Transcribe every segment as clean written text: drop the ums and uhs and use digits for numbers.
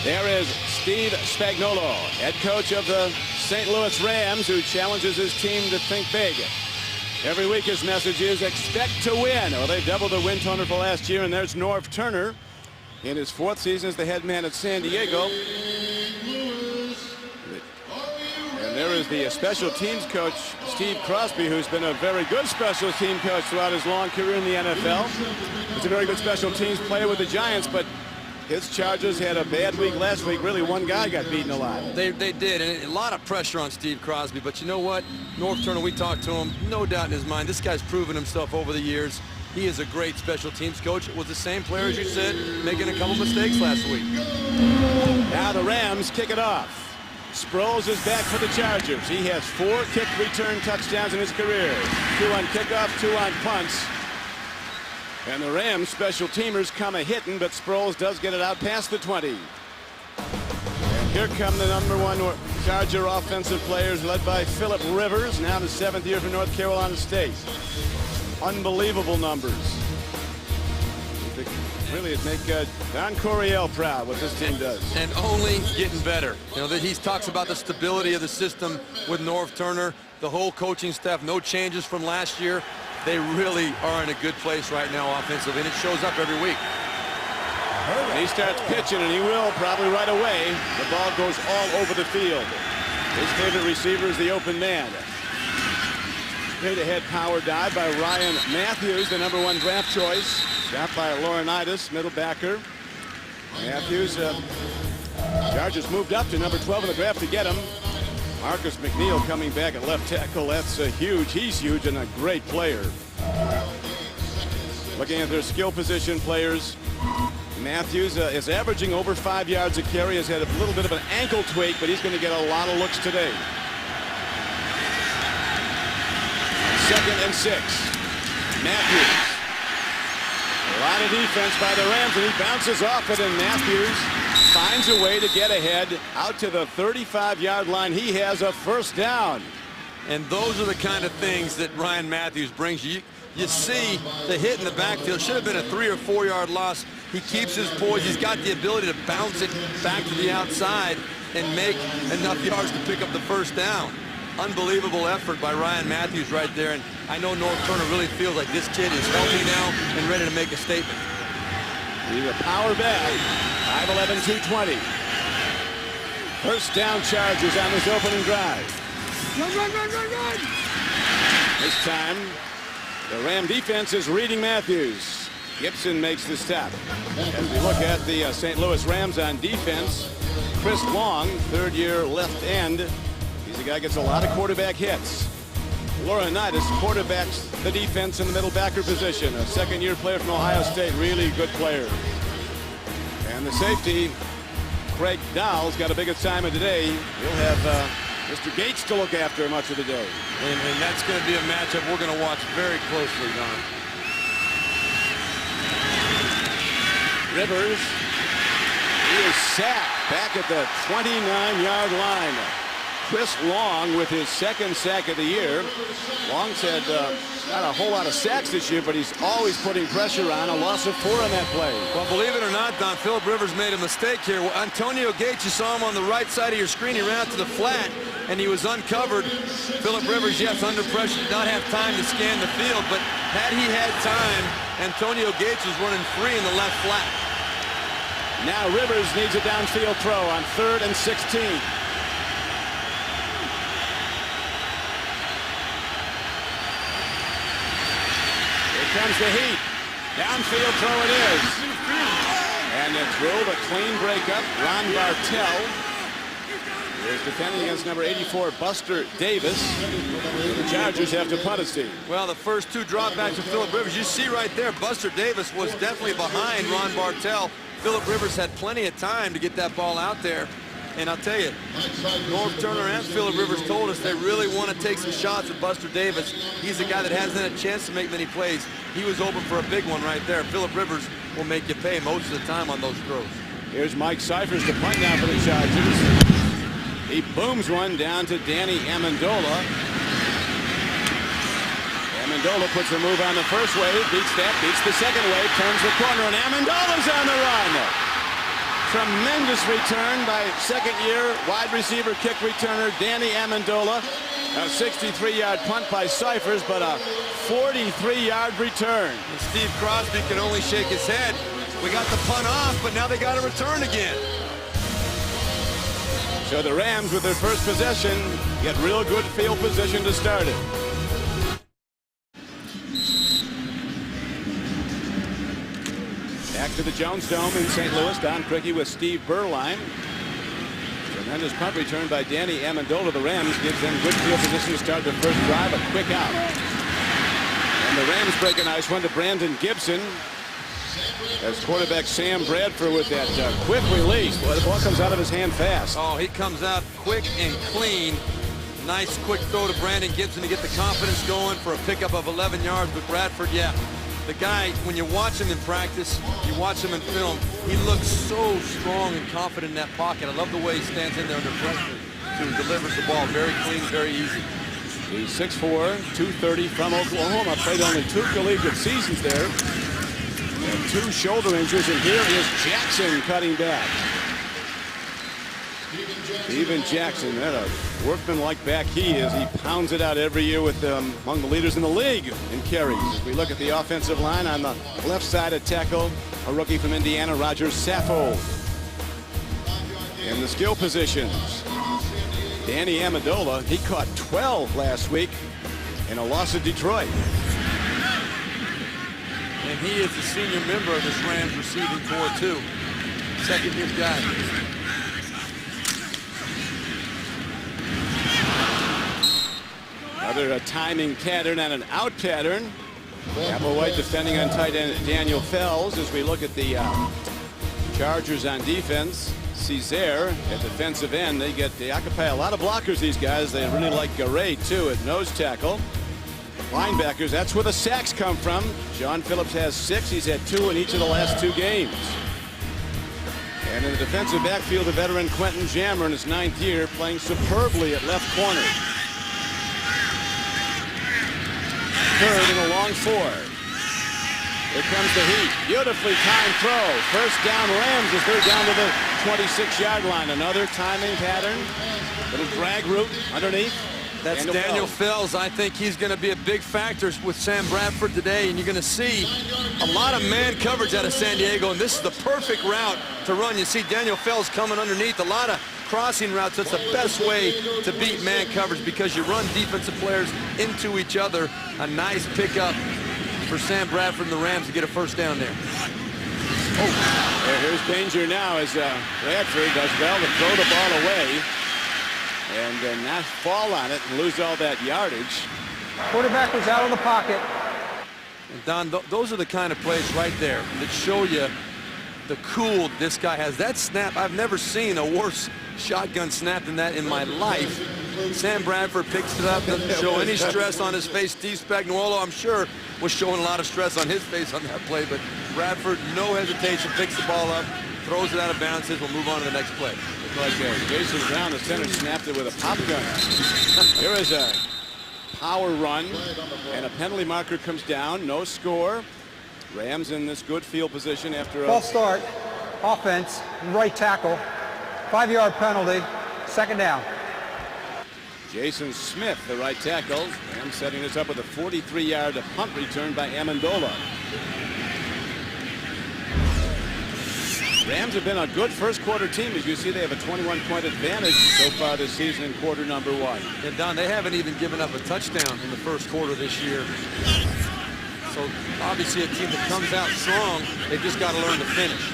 There is Steve Spagnuolo, head coach of the St. Louis Rams, who challenges his team to think big. Every week his message is expect to win. Well, they doubled the win total for last year, and there's Norv Turner in his 4th season as the head man at San Diego. And there is the special teams coach, Steve Crosby, who's been a very good special team coach throughout his long career in the NFL. He's a very good special teams player with the Giants, but his Chargers had a bad week last week. Really, one guy got beaten alive. They did, and a lot of pressure on Steve Crosby. But you know what? Norv Turner, we talked to him, no doubt in his mind. This guy's proven himself over the years. He is a great special teams coach. It was the same player, as you said, making a couple mistakes last week. Now the Rams kick it off. Sproles is back for the Chargers. He has 4 kick return touchdowns in his career. 2 on kickoff, 2 on punts. And the Rams special teamers come a hitting, but Sproles does get it out past the 20. And here come the #1 Charger offensive players, led by Philip Rivers, now the 7th year for North Carolina State. Unbelievable numbers. Really, it'd make Don Coryell proud what this team does. And only getting better. You know, that he talks about the stability of the system with Norv Turner, the whole coaching staff, no changes from last year. They really are in a good place right now offensively, and it shows up every week. And he starts pitching, and he will probably right away. The ball goes all over the field. His favorite receiver is the open man. Straight ahead power dive by Ryan Matthews, the #1 draft choice. Shot by Laurinaitis, middle backer. Matthews, Chargers moved up to #12 in the draft to get him. Marcus McNeil coming back at left tackle. That's huge. He's huge and a great player. Looking at their skill position players, Matthews is averaging over 5 yards a carry. Has had a little bit of an ankle tweak, but he's going to get a lot of looks today. 2nd and 6. Matthews. A lot of defense by the Rams, and he bounces off it, and Matthews finds a way to get ahead out to the 35-yard line. He has a 1st down. And those are the kind of things that Ryan Matthews brings you. You see the hit in the backfield. Should have been a 3 or 4 yard loss. He keeps his poise. He's got the ability to bounce it back to the outside and make enough yards to pick up the 1st down. Unbelievable effort by Ryan Matthews right there. And I know Norv Turner really feels like this kid is healthy now and ready to make a statement. He's a power back. 5'11", 220. 1st down Chargers on this opening drive. Run. This time, the Ram defense is reading Matthews. Gibson makes the stop. As we look at the St. Louis Rams on defense, Chris Long, 3rd-year left end. He's a guy who gets a lot of quarterback hits. Laurinaitis quarterbacks the defense in the middle backer position. A 2nd-year player from Ohio State, really good player. And the safety, Craig Dowell's got a big assignment today. He'll have Mr. Gates to look after much of the day. And that's going to be a matchup we're going to watch very closely, Don. Rivers, he is sacked back at the 29-yard line. Chris Long with his 2nd sack of the year. Long's had not a whole lot of sacks this year, but he's always putting pressure on. A loss of 4 on that play. Well, believe it or not, Don, Philip Rivers made a mistake here. Antonio Gates, you saw him on the right side of your screen. He ran out to the flat, and he was uncovered. Philip Rivers, yes, under pressure, did not have time to scan the field, but had he had time, Antonio Gates was running free in the left flat. Now Rivers needs a downfield throw on 3rd and 16. Comes the heat. Downfield throw it is. And it drove a clean break up. Ron Bartell is defending against number 84, Buster Davis. The Chargers have to punt it, Steve. Well, the first 2 dropbacks of Philip Rivers. You see right there, Buster Davis was definitely behind Ron Bartell. Philip Rivers had plenty of time to get that ball out there. And I'll tell you, Norv Turner and Philip Rivers told us they really want to take some shots at Buster Davis. He's a guy that hasn't had a chance to make many plays. He was open for a big one right there. Philip Rivers will make you pay most of the time on those throws. Here's Mike Cyphers to punt now for the Chargers. He booms one down to Danny Amendola. Amendola puts a move on the first wave, beats the second wave, turns the corner, and Amendola's on the run. Tremendous return by second-year wide receiver kick returner Danny Amendola. A 63-yard punt by Cyphers, but a 43-yard return. And Steve Crosby can only shake his head. We got the punt off, but now they got to return again. So the Rams, with their first possession, get real good field position to start it. Back to the Jones Dome in St. Louis. Don Criqui with Steve Berline. Tremendous punt return by Danny Amendola. The Rams gives them good field position to start their first drive. A quick out. And the Rams break a nice one to Brandon Gibson. As quarterback Sam Bradford with that quick release. Boy, the ball comes out of his hand fast. Oh, he comes out quick and clean. Nice quick throw to Brandon Gibson to get the confidence going for a pickup of 11 yards. But Bradford, yeah, the guy, when you watch him in practice, you watch him in film, he looks so strong and confident in that pocket. I love the way he stands in there under pressure to delivers the ball. Very clean, very easy. He's 6'4", 230 from Oklahoma. Played only 2 collegiate seasons there. And 2 shoulder injuries, and here is Jackson cutting back. Steven Jackson, that a workman-like back he is. He pounds it out every year with among the leaders in the league in carries. As we look at the offensive line on the left side of tackle, a rookie from Indiana, Roger Saffold. In the skill positions, Danny Amendola, he caught 12 last week in a loss at Detroit. And he is the senior member of this Rams receiving corps, too. Second-year guy. Another timing pattern and an out pattern. Applewhite defending on tight end Daniel Fells. As we look at the Chargers on defense, Cesare at defensive end. They occupy a lot of blockers, these guys. They really like Garay, too, at nose tackle. Linebackers, that's where the sacks come from. John Phillips has 6. He's had 2 in each of the last 2 games. And in the defensive backfield, the veteran Quentin Jammer in his 9th year, playing superbly at left corner. Third and a long 4. Here comes the heat. Beautifully timed throw. First down Rams as they're down to the 26-yard line. Another timing pattern. Little drag route underneath. That's Daniel Fells. I think he's going to be a big factor with Sam Bradford today, and you're going to see a lot of man coverage out of San Diego, and this is the perfect route to run. You see Daniel Fells coming underneath, a lot of crossing routes. That's the best way to beat man coverage because you run defensive players into each other. A nice pickup for Sam Bradford and the Rams to get a first down there. Oh, here's danger now as Bradford does well to throw the ball away and not fall on it and lose all that yardage. Quarterback was out of the pocket. And Don, those are the kind of plays right there that show you the cool this guy has. That snap, I've never seen a worse shotgun snap than that in my life. Sam Bradford picks it up, doesn't show any stress on his face. Steve Spagnuolo, I'm sure, was showing a lot of stress on his face on that play, but Bradford, no hesitation, picks the ball up, throws it out of bounds, says we'll move on to the next play. Like Jason Brown, the center, snapped it with a pop gun. Here is a power run, and a penalty marker comes down. No score. Rams in this good field position after a false start. Offense, right tackle. 5-yard penalty. Second down. Jason Smith, the right tackle. Rams setting this up with a 43-yard punt return by Amendola. Rams have been a good first quarter team. As you see, they have a 21-point advantage so far this season in quarter number 1. And Don, they haven't even given up a touchdown in the first quarter this year. So obviously a team that comes out strong, they've just got to learn to finish.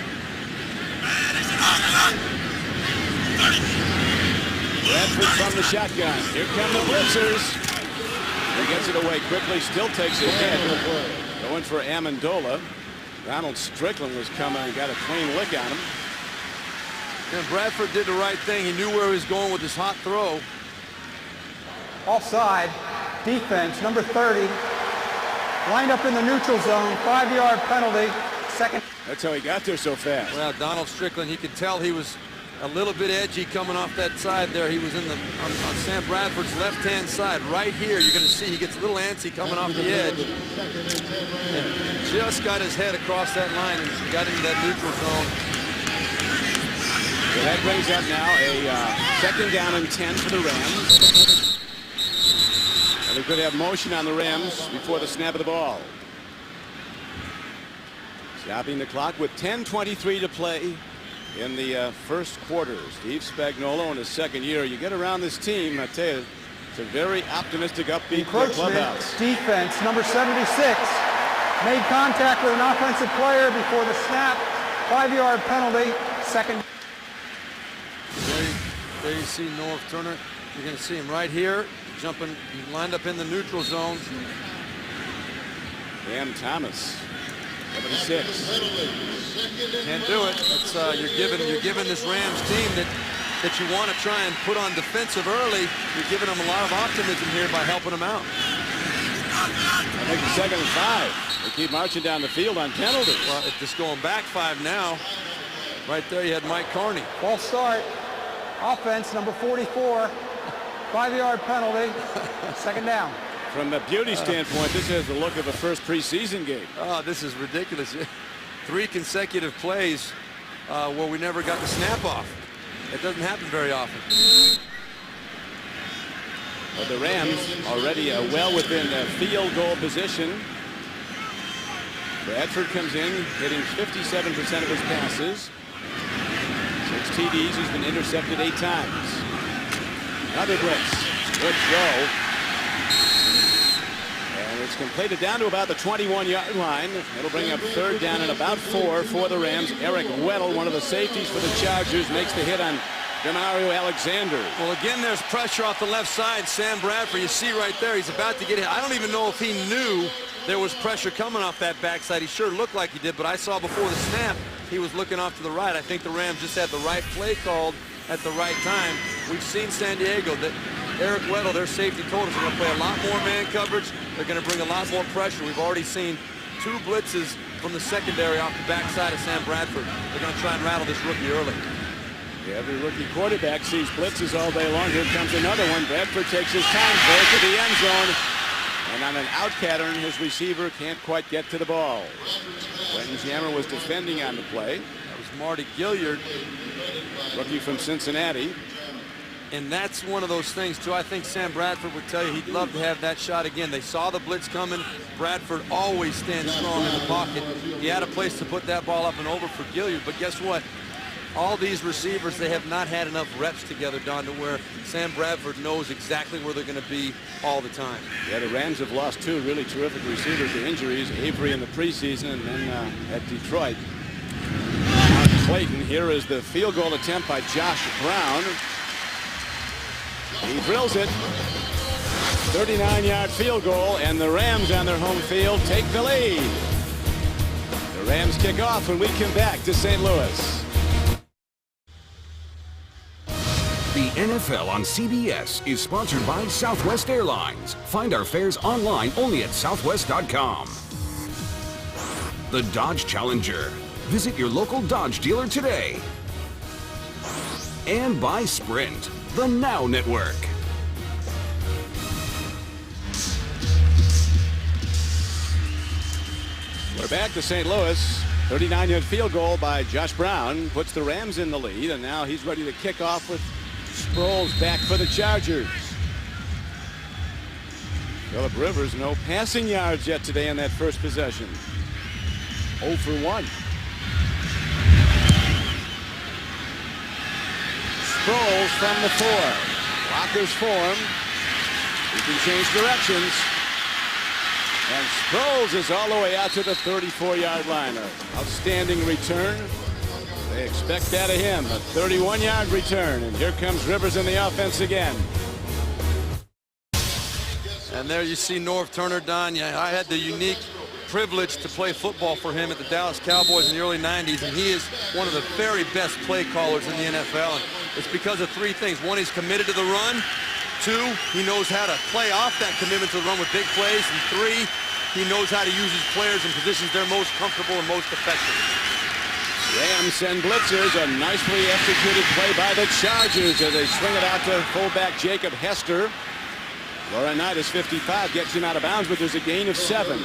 Bradford from the shotgun. Here come the blitzers. He gets it away quickly, still takes it in. Going for Amendola. Donald Strickland was coming and got a clean lick on him. And Bradford did the right thing. He knew where he was going with his hot throw. Offside. Defense, number 30. Lined up in the neutral zone. 5-yard penalty. Second. That's how he got there so fast. Well, Donald Strickland, you could tell he was a little bit edgy coming off that side there. He was in on Sam Bradford's left-hand side. Right here, you're going to see he gets a little antsy coming off the edge. And just got his head across that line and got into that neutral zone. So that brings up now a second down and 10 for the Rams. And we could have motion on the Rams before the snap of the ball. Stopping the clock with 10:23 to play in the first quarter. Steve Spagnuolo in his second year. You get around this team, I tell you, it's a very optimistic, upbeat clubhouse. Defense, number 76, made contact with an offensive player before the snap. 5-yard penalty, second. There you see Norv Turner. You're going to see him right here, jumping, lined up in the neutral zone. Cam Thomas, 76. Can't do it. It's, you're giving this Rams team that you want to try and put on defensive early. You're giving them a lot of optimism here by helping them out. I think the 2nd and 5. They keep marching down the field on penalties. Well, if it's going back 5 now, right there you had Mike Carney. False start. Offense, number 44. 5-yard penalty. Second down. From a beauty standpoint, this has the look of a first preseason game. Oh, this is ridiculous. 3 consecutive plays where we never got the snap off. It doesn't happen very often. But the Rams already well within field goal position. Bradford comes in, hitting 57% of his passes. 6 TDs. He's been intercepted 8 times. Another blitz. Good throw. And it's completed down to about the 21-yard line. It'll bring up 3rd down and about 4 for the Rams. Eric Weddle, one of the safeties for the Chargers, makes the hit on Demario Alexander. Well, again, there's pressure off the left side. Sam Bradford, you see right there, he's about to get hit. I don't even know if he knew there was pressure coming off that backside. He sure looked like he did, but I saw before the snap, he was looking off to the right. I think the Rams just had the right play called at the right time. We've seen San Diego that Eric Weddle, their safety, told us they're going to play a lot more man coverage. They're going to bring a lot more pressure. We've already seen 2 blitzes from the secondary off the backside of Sam Bradford. They're going to try and rattle this rookie early. Yeah, every rookie quarterback sees blitzes all day long. Here comes another one. Bradford takes his time, throws to the end zone. And on an out pattern, his receiver can't quite get to the ball. Quentin Jammer was defending on the play. That was Marty Gilliard, rookie from Cincinnati. And that's one of those things, too. I think Sam Bradford would tell you he'd love to have that shot again. They saw the blitz coming. Bradford always stands strong in the pocket. He had a place to put that ball up and over for Gilliard. But guess what? All these receivers, they have not had enough reps together, Don, to where Sam Bradford knows exactly where they're going to be all the time. Yeah, the Rams have lost 2 really terrific receivers to injuries. Avery in the preseason and then at Detroit. Clayton. Here is the field goal attempt by Josh Brown. He drills it. 39-yard field goal, and the Rams on their home field take the lead. The Rams kick off when we come back to St. Louis. The NFL on CBS is sponsored by Southwest Airlines. Find our fares online only at southwest.com. The Dodge Challenger. Visit your local Dodge dealer today. And by Sprint, the Now Network. We're back to St. Louis. 39-yard field goal by Josh Brown puts the Rams in the lead, and now he's ready to kick off with Sproles back for the Chargers. Phillip Rivers, no passing yards yet today in that first possession. 0 for 1. Sproles from the 4. Blockers form. He can change directions. And Sproles is all the way out to the 34-yard line. An outstanding return. They expect that of him. A 31-yard return. And here comes Rivers in the offense again. And there you see Norv Turner, Don. Yeah, I had the unique privilege to play football for him at the Dallas Cowboys in the early 90s, and he is one of the very best play callers in the NFL. And it's because of 3 things. 1, he's committed to the run. 2, he knows how to play off that commitment to the run with big plays. And 3, he knows how to use his players in positions they're most comfortable and most effective. Rams send blitzers. A nicely executed play by the Chargers as they swing it out to fullback Jacob Hester. Laurinaitis, 55, gets him out of bounds, but there's a gain of 7.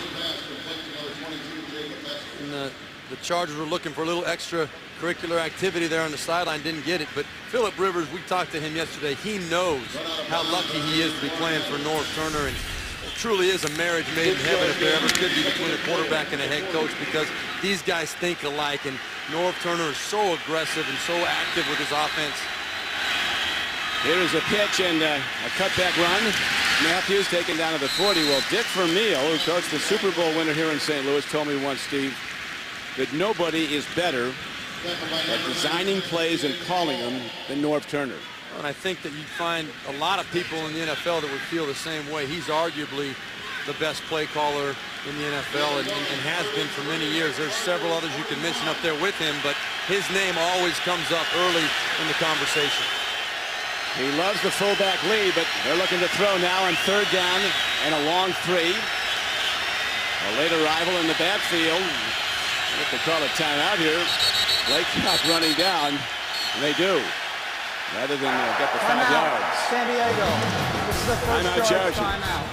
the Chargers were looking for a little extracurricular activity there on the sideline, didn't get it. But Philip Rivers, we talked to him yesterday. He knows how lucky he is to be playing for Norv Turner, and it truly is a marriage made in heaven if there ever could be between a quarterback and a head coach, because these guys think alike, and Norv Turner is so aggressive and so active with his offense. Here is a pitch and a cutback run. Matthews taken down to the 40. Well, Dick Vermeil, who coached the Super Bowl winner here in St. Louis, told me once, Steve, that nobody is better at designing plays and calling them than Norv Turner. And I think that you'd find a lot of people in the NFL that would feel the same way. He's arguably the best play caller in the NFL and has been for many years. There's several others you can mention up there with him, but his name always comes up early in the conversation. He loves the fullback lead, but they're looking to throw now on 3rd down and a long 3. A late arrival in the backfield. If they call a timeout here, Blake Cock running down, and they do. Rather than get the 5 yards. San Diego. This is the first charge timeout.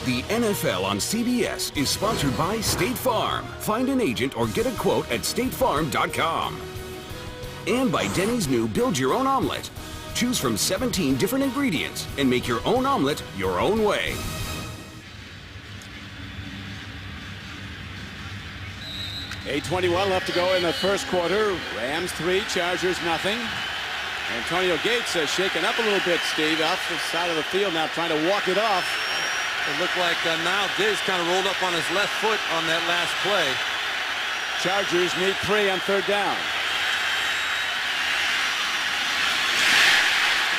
The NFL on CBS is sponsored by State Farm. Find an agent or get a quote at statefarm.com. And by Denny's new Build Your Own Omelet. Choose from 17 different ingredients and make your own omelet your own way. .8:21 left to go in the first quarter. Rams 3, Chargers nothing. Antonio Gates shaken up a little bit, Steve, off the side of the field now, trying to walk it off. It looked like Niall Diggs kind of rolled up on his left foot on that last play. Chargers need 3 on 3rd down.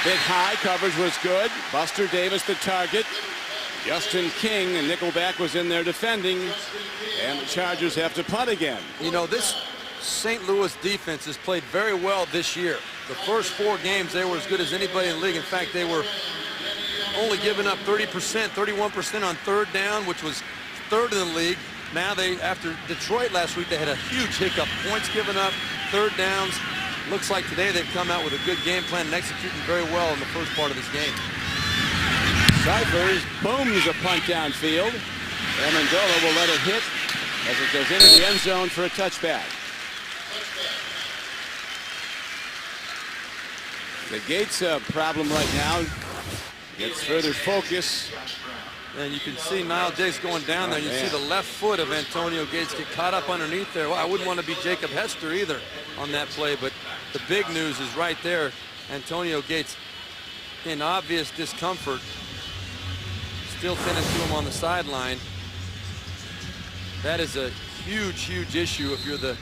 Big high coverage was good. Buster Davis the target. Justin King, the nickelback, was in there defending, and the Chargers have to punt again. You know, this St. Louis defense has played very well this year. The first 4 games, they were as good as anybody in the league. In fact, they were only giving up 30%, 31% on 3rd down, which was 3rd in the league. Now after Detroit last week, they had a huge hiccup. Points given up, 3rd downs. Looks like today they've come out with a good game plan and executing very well in the first part of this game. Cyphers booms a punt downfield. Amendola will let it hit as it goes into the end zone for a touchback. The Gates problem right now gets further focus. And you can see Niall Diggs going down there. You see the left foot of Antonio Gates get caught up underneath there. Well, I wouldn't want to be Jacob Hester either on that play, but the big news is right there. Antonio Gates in obvious discomfort. Still tending to him on the sideline. That is a huge, huge issue if you're the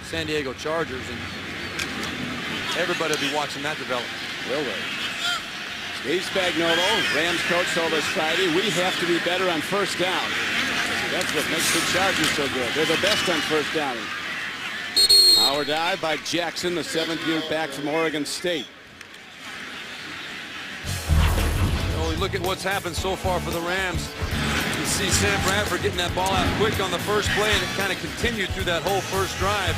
San Diego Chargers, and everybody will be watching that development. Will they? Steve Spagnuolo, Rams coach, told us Friday, we have to be better on 1st down. That's what makes the Chargers so good. They're the best on 1st down. Power dive by Jackson, the 7th-year back from Oregon State. Well, look at what's happened so far for the Rams. You see Sam Bradford getting that ball out quick on the first play, and it kind of continued through that whole first drive.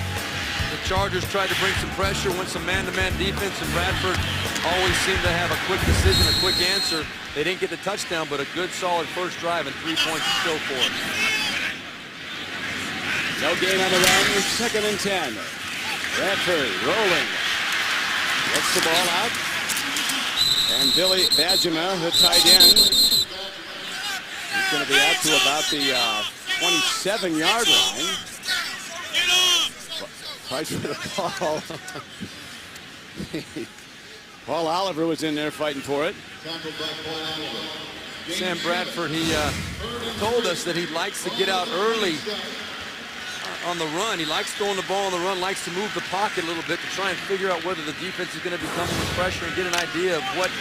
The Chargers tried to bring some pressure, went some man-to-man defense, and Bradford always seemed to have a quick decision, a quick answer. They didn't get the touchdown, but a good, solid first drive and 3 points to show for it. No gain on the run, 2nd and 10. Bradford rolling. Gets the ball out. And Billy Badgema, the tight end, he's going to be out to about the 27-yard line. Fight for the ball. Paul Oliver was in there fighting for it. Sam Bradford, he told us that he likes to get out early on the run. He likes throwing the ball on the run, likes to move the pocket a little bit to try and figure out whether the defense is going to be coming with pressure and get an idea of what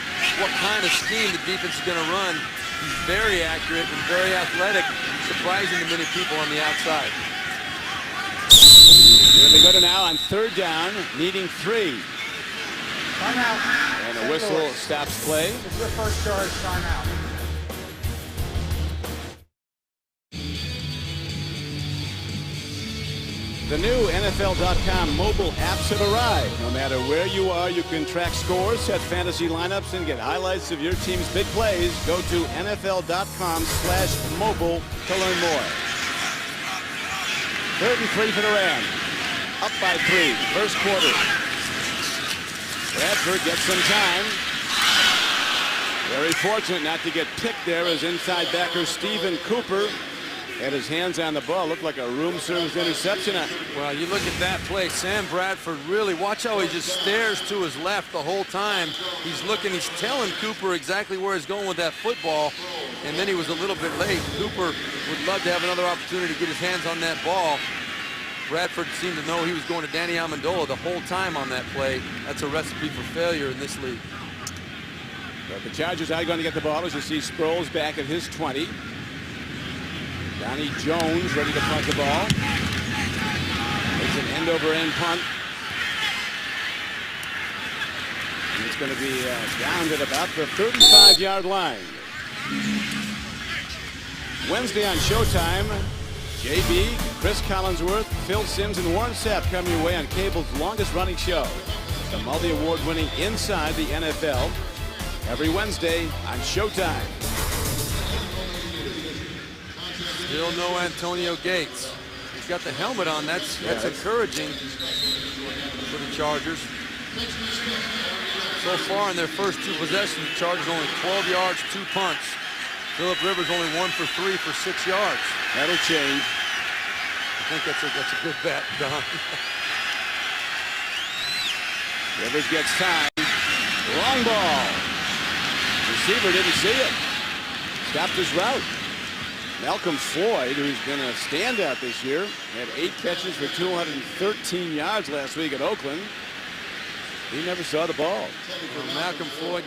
kind of scheme the defense is going to run. He's very accurate and very athletic, surprising to many people on the outside. Here we go to now on 3rd down, needing 3. Timeout. And a whistle stops play. This is your first charge, timeout. The new NFL.com mobile apps have arrived. No matter where you are, you can track scores, set fantasy lineups, and get highlights of your team's big plays. Go to NFL.com/mobile to learn more. 3rd and 3 for the Rams. Up by 3, first quarter. Bradford gets some time. Very fortunate not to get picked there as inside backer Stephen Cooper had his hands on the ball. Looked like a room service interception. Well, you look at that play. Sam Bradford really, watch how he just stares to his left the whole time. He's looking, he's telling Cooper exactly where he's going with that football. And then he was a little bit late. Cooper would love to have another opportunity to get his hands on that ball. Bradford seemed to know he was going to Danny Amendola the whole time on that play. That's a recipe for failure in this league. But the Chargers are going to get the ball as you see Sproles back at his 20. Donnie Jones ready to punt the ball. It's an end-over-end punt. And it's going to be down at about the 35-yard line. Wednesday on Showtime, JB, Chris Collinsworth, Phil Simms, and Warren Sapp come your way on cable's longest-running show, the multi-award-winning Inside the NFL, every Wednesday on Showtime. Still no Antonio Gates. He's got the helmet on. That's encouraging for the Chargers. So far in their first 2 possessions, the Chargers only 12 yards, 2 punts. Phillip Rivers only 1 for 3 for 6 yards. That'll change. I think that's a good bet, Don. Rivers gets time. Long ball. Receiver didn't see it. Stopped his route. Malcolm Floyd, who's been a standout this year, had 8 catches for 213 yards last week at Oakland. He never saw the ball. Well, Malcolm Floyd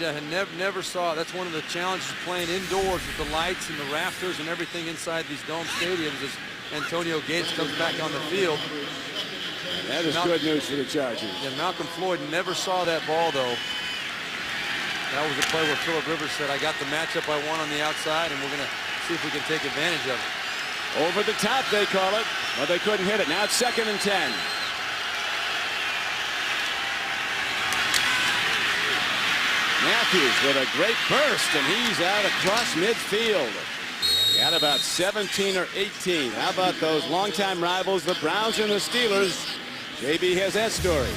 never saw. That's one of the challenges of playing indoors with the lights and the rafters and everything inside these dome stadiums as Antonio Gates comes back on the field. That is good news for the Chargers. Yeah, Malcolm Floyd never saw that ball, though. That was a play where Phillip Rivers said, I got the matchup I want on the outside, and we're going to see if we can take advantage of it. Over the top, they call it, but they couldn't hit it. Now it's 2nd and 10. Matthews with a great burst, and he's out across midfield. Got about 17 or 18. How about those longtime rivals, the Browns and the Steelers? JB has that story.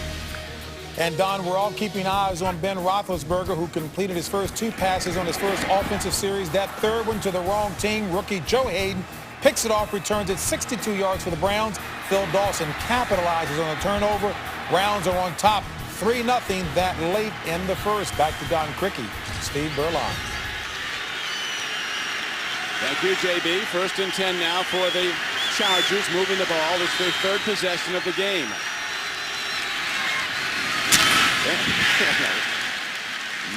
And Don, we're all keeping eyes on Ben Roethlisberger, who completed his first 2 passes on his first offensive series. That third one to the wrong team. Rookie Joe Hayden picks it off, returns it 62 yards for the Browns. Phil Dawson capitalizes on the turnover. Browns are on top 3-0 that late in the first. Back to Don Criqui, Steve Berlon. Thank you, JB. 1st and 10 now for the Chargers, moving the ball. It's their 3rd possession of the game.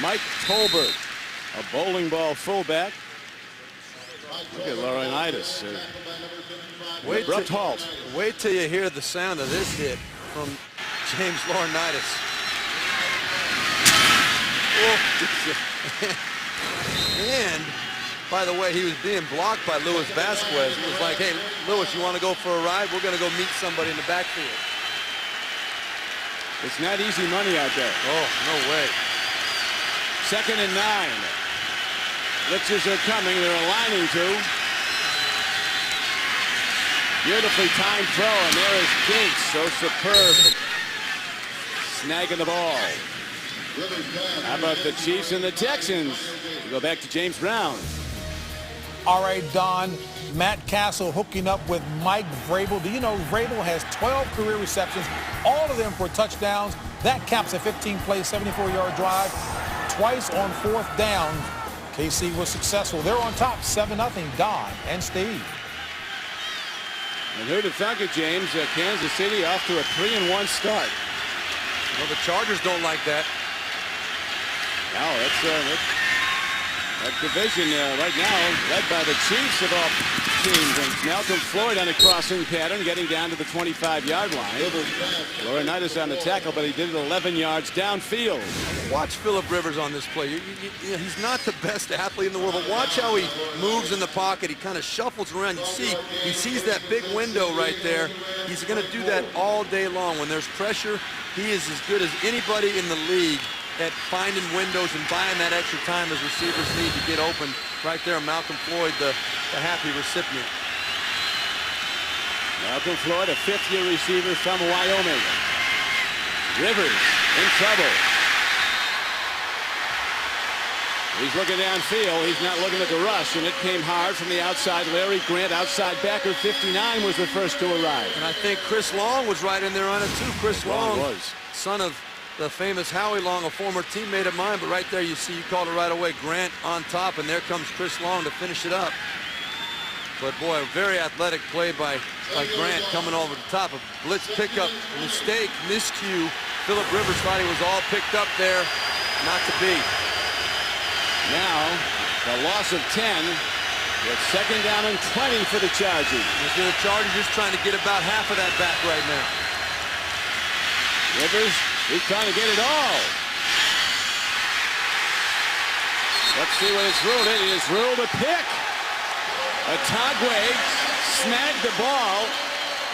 Mike Tolbert, a bowling ball fullback. Look at Laurinaitis. Abrupt halt. Wait till you hear the sound of this hit from James Laurinaitis. And, by the way, he was being blocked by Luis Vasquez. It was like, hey, Luis, you want to go for a ride? We're going to go meet somebody in the backfield. It's not easy money out there. Oh, no way. 2nd and 9. Blitzers are coming. They're aligning to. Beautifully timed throw, and there is Gates. So superb. Snagging the ball. How about the Chiefs and the Texans? We go back to James Brown. All right, Don. Matt Castle hooking up with Mike Vrabel. Do you know Vrabel has 12 career receptions, all of them for touchdowns. That caps a 15-play, 74-yard drive. Twice on 4th down, KC was successful. They're on top, 7-0, Don and Steve. And who to thunk it, James? Kansas City off to a 3-1 start. Well, the Chargers don't like that. No, That division right now led by the Chiefs of all teams. And Malcolm Floyd on a crossing pattern, getting down to the 25-yard line. Laurinaitis on the tackle, but he did it 11 yards downfield. Watch Philip Rivers on this play. He's not the best athlete in the world, but watch how he moves in the pocket. He kind of shuffles around. You see, he sees that big window right there. He's going to do that all day long. When there's pressure, he is as good as anybody in the league at finding windows and buying that extra time as receivers need to get open. Right there, Malcolm Floyd, the happy recipient. Malcolm Floyd, a fifth-year receiver from Wyoming. Rivers in trouble. He's looking downfield. He's not looking at the rush, and it came hard from the outside. Larry Grant, outside backer, 59, was the first to arrive. And I think Chris Long was right in there on it, too. Chris Long, son of the famous Howie Long, a former teammate of mine, but right there you see, you called it right away, Grant on top, and there comes Chris Long to finish it up. But boy, a very athletic play by Grant coming over the top. A blitz pickup, mistake, miscue. Philip Rivers thought he was all picked up there. Not to be. Now, the loss of 10. It's second down and 20 for the Chargers. You see the Chargers just trying to get about half of that back right now. Rivers, he's trying to get it all. Let's see what it's ruled. It is ruled a pick. Otagwe snagged the ball.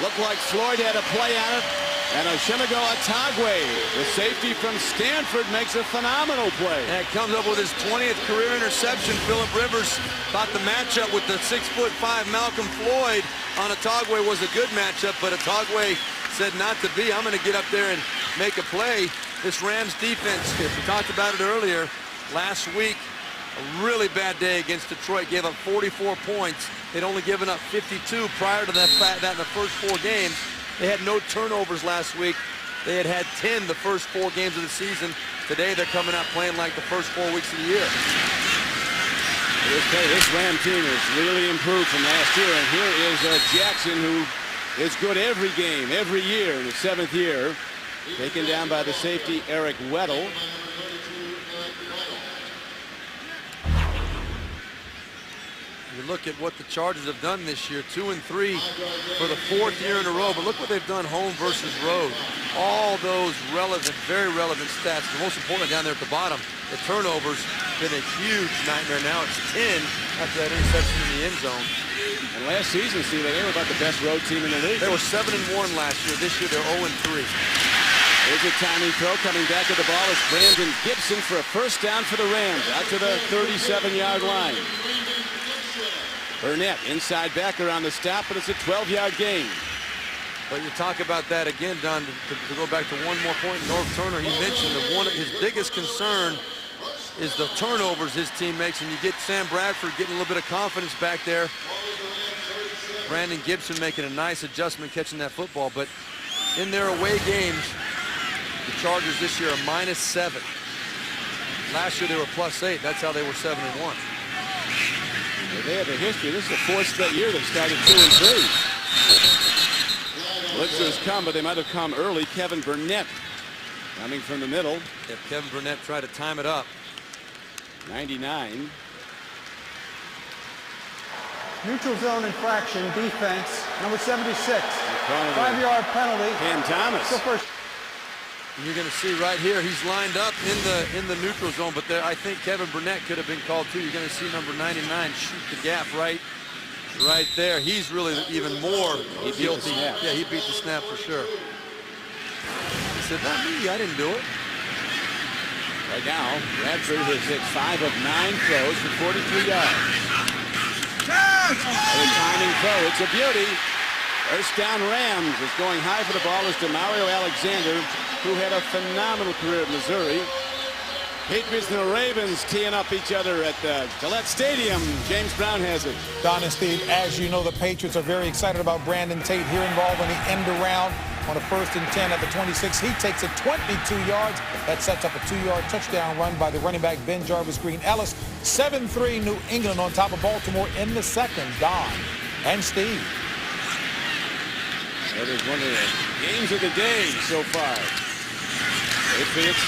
Looked like Floyd had a play on it. And Oshimego Otagwe, the safety from Stanford, makes a phenomenal play. And it comes up with his 20th career interception. Philip Rivers thought the matchup with the 6'5" Malcolm Floyd on Otagwe was a good matchup, but Otagwe said not to be. I'm going to get up there and make a play. This Rams defense, we talked about it earlier, last week, a really bad day against Detroit. Gave up 44 points. They'd only given up 52 prior to that in the first 4 games. They had no turnovers last week. They had 10 the first 4 games of the season. Today they're coming out playing like the first 4 weeks of the year. This Ram team has really improved from last year. And here is Jackson, who is good every game, every year in his 7th year. Taken down by the safety, Eric Weddle. You look at what the Chargers have done this year, 2-3 for the 4th year in a row. But look what they've done home versus road. All those relevant, very relevant stats. The most important down there at the bottom, the turnovers, been a huge nightmare. Now it's 10 after that interception in the end zone. And last season, Steve, they were about the best road team in the league. They were 7-1 last year. This year they're 0-3. There's a timing throw. Coming back to the ball is Brandon Gibson for a first down for the Rams. Out to the 37-yard line. Burnett, inside backer on the stop, but it's a 12-yard gain. But you talk about that again, Don, to go back to one more point. Norv Turner, he mentioned that one of his biggest concern is the turnovers his team makes, and you get Sam Bradford getting a little bit of confidence back there. Brandon Gibson making a nice adjustment catching that football, but in their away games, the Chargers this year are -7. Last year they were +8. That's how they were 7-1. They have a history. This is the 4th straight year they've started 2-3. Blitzers come, but they might have come early. Kevin Burnett coming from the middle. If Kevin Burnett tried to time it up. 99. Neutral zone infraction, defense, number 76. 5-yard penalty. Cam Thomas. So first. You're going to see right here, he's lined up in the neutral zone, but there, I think Kevin Burnett could have been called too. You're going to see number 99 shoot the gap right there. He's really even more guilty. Yeah, he beat the snap for sure. He said, not me, I didn't do it. Right now, Bradford has hit 5 of 9 throws for 43 yards. A timing throw, it's a beauty. First down Rams. Is going high for the ball is Demario Alexander, who had a phenomenal career at Missouri. Patriots and the Ravens teeing up each other at Gillette Stadium. James Brown has it. Don and Steve, as you know, the Patriots are very excited about Brandon Tate here involved in the end around on a 1st and 10 at the 26. He takes it 22 yards. That sets up a 2-yard touchdown run by the running back Ben Jarvis Green Ellis. 7-3 New England on top of Baltimore in the second. Don and Steve. That is one of the games of the day so far. Patriots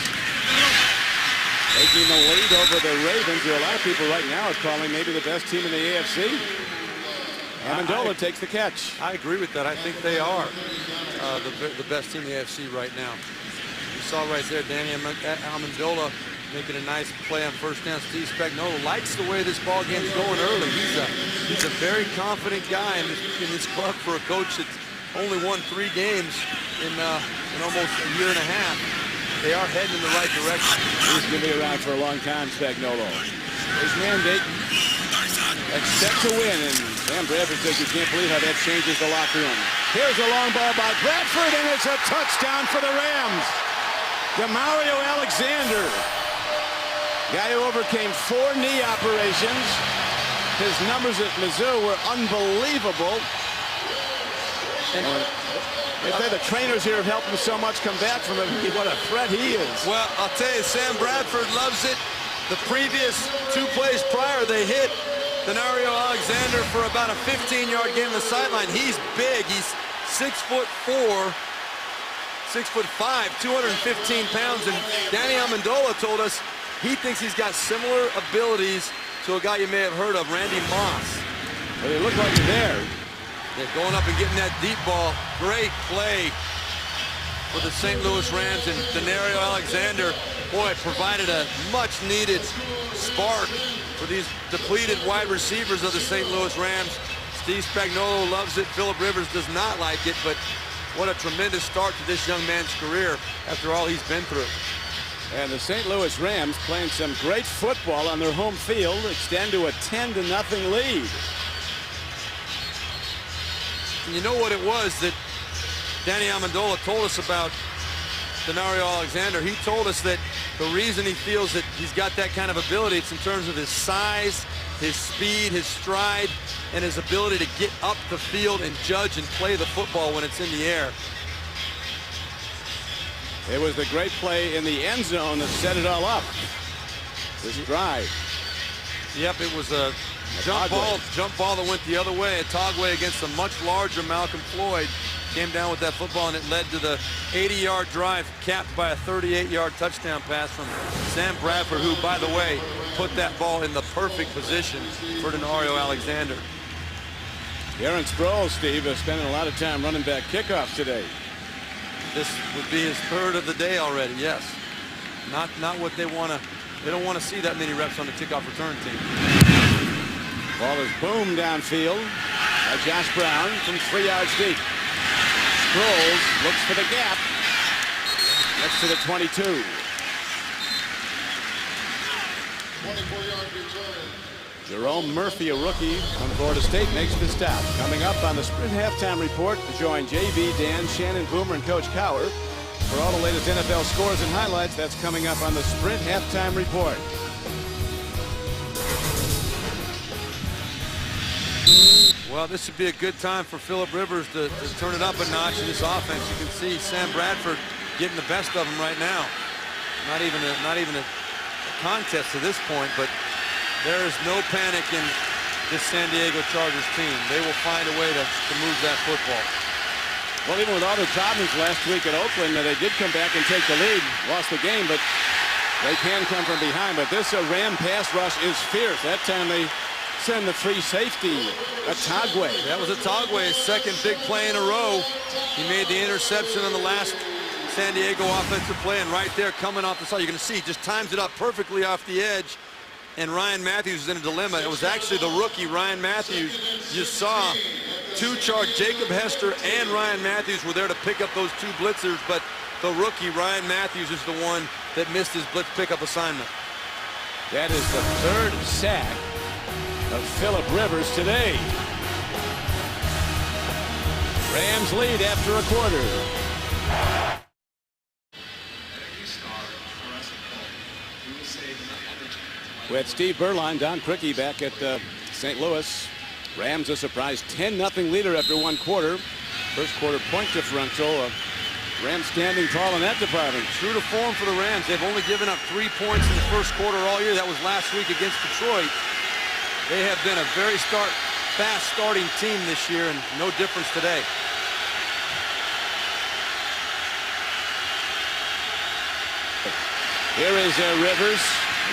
Taking the lead over the Ravens, who a lot of people right now are calling maybe the best team in the AFC. Amendola takes the catch. I agree with that. I think they are the best team in the AFC right now. You saw right there Danny Amendola making a nice play on first down. Steve Spagnuolo likes the way this ball game's going early. He's a very confident guy in this club for a coach that's only won 3 games in almost a year and a half. They are heading in the right direction. He's going to be around for a long time, Spagnuolo. His mandate, expect to win, and Sam Bradford says you can't believe how that changes the locker room. Here's a long ball by Bradford, and it's a touchdown for the Rams. Demario Alexander, guy who overcame 4 knee operations. His numbers at Mizzou were unbelievable. And they say the trainers here have helped him so much come back from him. What a threat he is. Well, I'll tell you, Sam Bradford loves it. The previous 2 plays prior, they hit Demario Alexander for about a 15-yard gain on the sideline. He's big. He's 6'4", 6'5", 215 pounds. And Danny Amendola told us he thinks he's got similar abilities to a guy you may have heard of, Randy Moss. Well, they look like they're there. They're going up and getting that deep ball. Great play for the St. Louis Rams, and Demario Alexander, boy, provided a much-needed spark for these depleted wide receivers of the St. Louis Rams. Steve Spagnuolo loves it. Philip Rivers does not like it, but what a tremendous start to this young man's career after all he's been through. And the St. Louis Rams, playing some great football on their home field, extend to a 10-0 lead. And you know what it was that Danny Amendola told us about Demario Alexander? He told us that the reason he feels that he's got that kind of ability, it's in terms of his size, his speed, his stride, and his ability to get up the field and judge and play the football when it's in the air. It was the great play in the end zone that set it all up. This drive. Yep, it was a jump ball that went the other way. Togway against a much larger Malcolm Floyd came down with that football, and it led to the 80-yard drive capped by a 38-yard touchdown pass from Sam Bradford, who, by the way, put that ball in the perfect position for Demario Alexander. Darren Sproles, Steve, is spending a lot of time running back kickoffs today. This would be his 3rd of the day already, yes. Not what they want to. They don't want to see that many reps on the kickoff return team. Ball is boomed downfield by Josh Brown from 3 yards deep. Sproles looks for the gap. Next to the 22. 24-yard return. Jerome Murphy, a rookie from Florida State, makes the stop. Coming up on the Sprint Halftime Report to join JV, Dan, Shannon Boomer, and Coach Cower for all the latest NFL scores and highlights. That's coming up on the Sprint Halftime Report. Well, this would be a good time for Philip Rivers to turn it up a notch in this offense. You can see Sam Bradford getting the best of him right now. Not even a contest to this point, but there is no panic in this San Diego Chargers team. They will find a way to move that football. Well, even with all the problems last week at Oakland, they did come back and take the lead. Lost the game, but they can come from behind. But this Ram pass rush is fierce. That time they send the free safety, Togway. That was Togway's 2nd big play in a row. He made the interception on the last San Diego offensive play, and right there coming off the side, you're going to see, just times it up perfectly off the edge. And Ryan Matthews is in a dilemma. It was actually the rookie, Ryan Matthews. You saw 2 charge. Jacob Hester and Ryan Matthews were there to pick up those 2 blitzers, but the rookie, Ryan Matthews, is the one that missed his blitz pickup assignment. That is the 3rd sack of Philip Rivers today. Rams lead after a quarter. With Steve Berline, Don Criqui back at St. Louis. Rams a surprise 10-0 leader after 1 quarter. First quarter point differential. Rams standing tall in that department. True to form for the Rams. They've only given up 3 points in the first quarter all year. That was last week against Detroit. They have been a very fast starting team this year, and no difference today. Here is Rivers.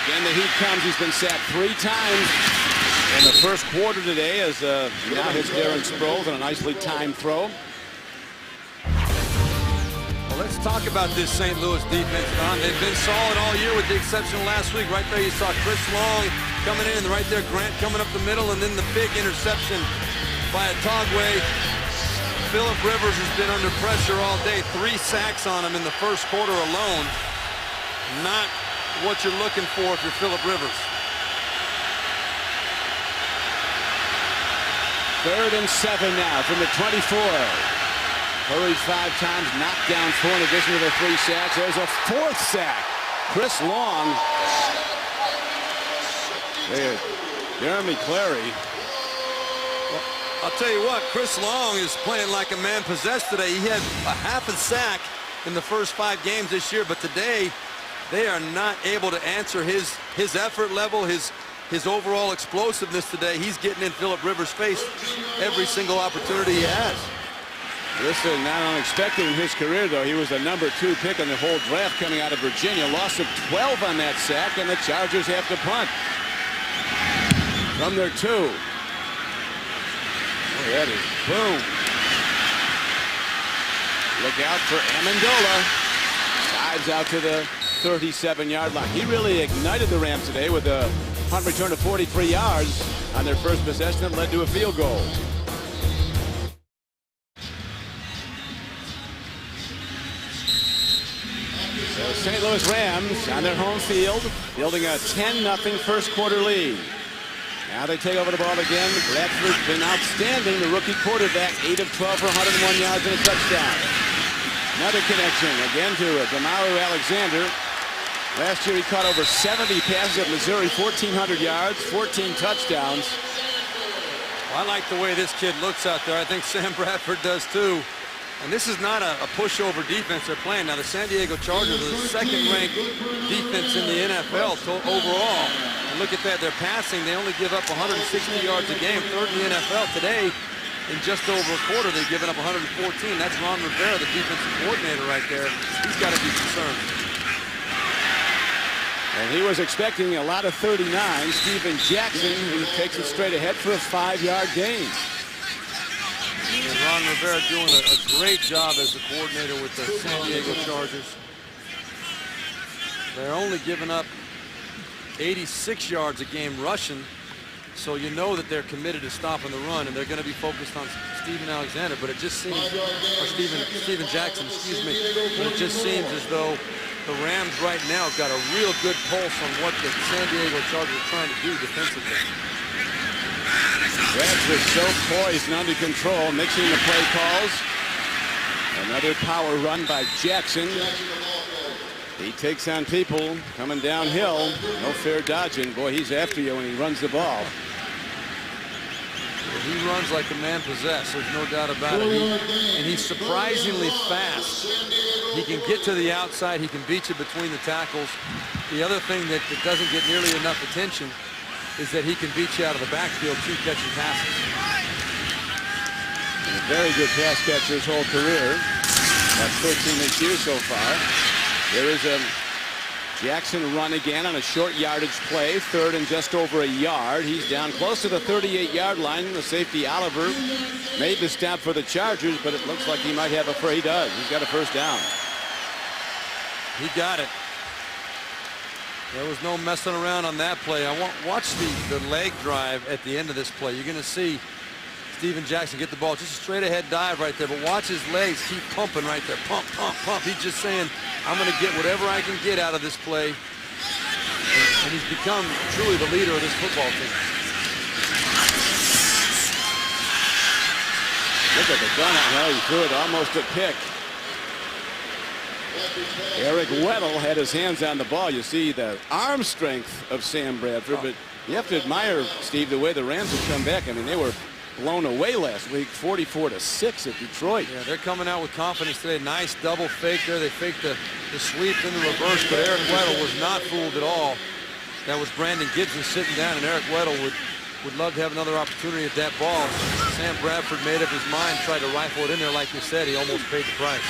Again, the heat comes. He's been sacked 3 times in the first quarter today as now hits Darren Sproles on a nicely timed throw. Well, let's talk about this St. Louis defense, Don. They've been solid all year with the exception of last week. Right there you saw Chris Long coming in, right there Grant coming up the middle, and then the big interception by Otagwe. Philip Rivers has been under pressure all day. 3 sacks on him in the first quarter alone. Not what you're looking for if you're Philip Rivers. 3rd and 7 now from the 24. Hurried 5 times, knocked down 4 in addition to the 3 sacks. There's a 4th sack. Chris Long. There, Jeremy Clary. I'll tell you what, Chris Long is playing like a man possessed today. He had a half a sack in the first 5 games this year, but today they are not able to answer his effort level, his overall explosiveness today. He's getting in Philip Rivers' face every single opportunity he has. This is not unexpected in his career, though. He was the number 2 pick in the whole draft coming out of Virginia. Loss of 12 on that sack, and the Chargers have to punt. From their 2. Oh, that is boom. Look out for Amendola. Dives out to the 37-yard line. He really ignited the Rams today with a punt return of 43 yards on their first possession that led to a field goal. The St. Louis Rams on their home field, building a 10-0 first quarter lead. Now they take over the ball again. Bradford's been outstanding. The rookie quarterback, 8 of 12 for 101 yards and a touchdown. Another connection again to Demario Alexander. Last year he caught over 70 passes at Missouri, 1,400 yards, 14 touchdowns. I like the way this kid looks out there. I think Sam Bradford does too. And this is not a pushover defense they're playing. Now the San Diego Chargers are the 2nd-ranked defense in the NFL overall. And look at that, they're passing. They only give up 160 yards a game, 3rd in the NFL. Today, in just over a quarter, they've given up 114. That's Ron Rivera, the defensive coordinator right there. He's got to be concerned. And he was expecting a lot of 39. Steven Jackson, who takes it straight ahead for a 5-yard gain. And Ron Rivera doing a great job as the coordinator with the San Diego Chargers. They're only giving up 86 yards a game rushing, so you know that they're committed to stopping the run, and they're going to be focused on Steven Alexander. But it just seems, or Steven Jackson, excuse me. But it just seems as though the Rams right now have got a real good pulse on what the San Diego Chargers are trying to do defensively. Bradford so poised and under control, mixing the play calls. Another power run by Jackson. He takes on people coming downhill. No fair dodging. Boy, he's after you when he runs the ball. He runs like a man possessed. There's no doubt about it. And he's surprisingly fast. He can get to the outside. He can beat you between the tackles. The other thing that doesn't get nearly enough attention is that he can beat you out of the backfield, 2 catching passes. And a very good pass catcher his whole career. That's 13 this year so far. There is a Jackson run again on a short yardage play, 3rd and just over a yard. He's down close to the 38-yard line. The safety Oliver made the stop for the Chargers, but it looks like he might have he does. He's got a first down. He got it. There was no messing around on that play. Watch the leg drive at the end of this play. You're going to see Steven Jackson get the ball, just a straight ahead dive right there, but watch his legs keep pumping right there. Pump, pump, pump. He's just saying, I'm going to get whatever I can get out of this play. And he's become truly the leader of this football team. Look at the gun on how he threw it, almost a pick. Eric Weddle had his hands on the ball. You see the arm strength of Sam Bradford, but you have to admire, Steve, the way the Rams have come back. I mean, they were blown away last week, 44-6 at Detroit. Yeah, they're coming out with confidence today. Nice double fake there. They faked the sweep in the reverse, but Eric Weddle was not fooled at all. That was Brandon Gibson sitting down, and Eric Weddle would love to have another opportunity at that ball. Sam Bradford made up his mind, tried to rifle it in there. Like you said, he almost paid the price.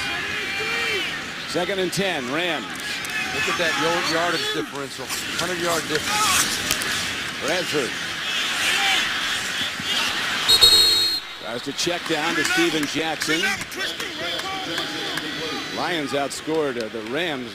2nd and 10, Rams. Look at that yardage differential, 100-yard difference. Bradford tries to check down to Steven Jackson. Lions outscored the Rams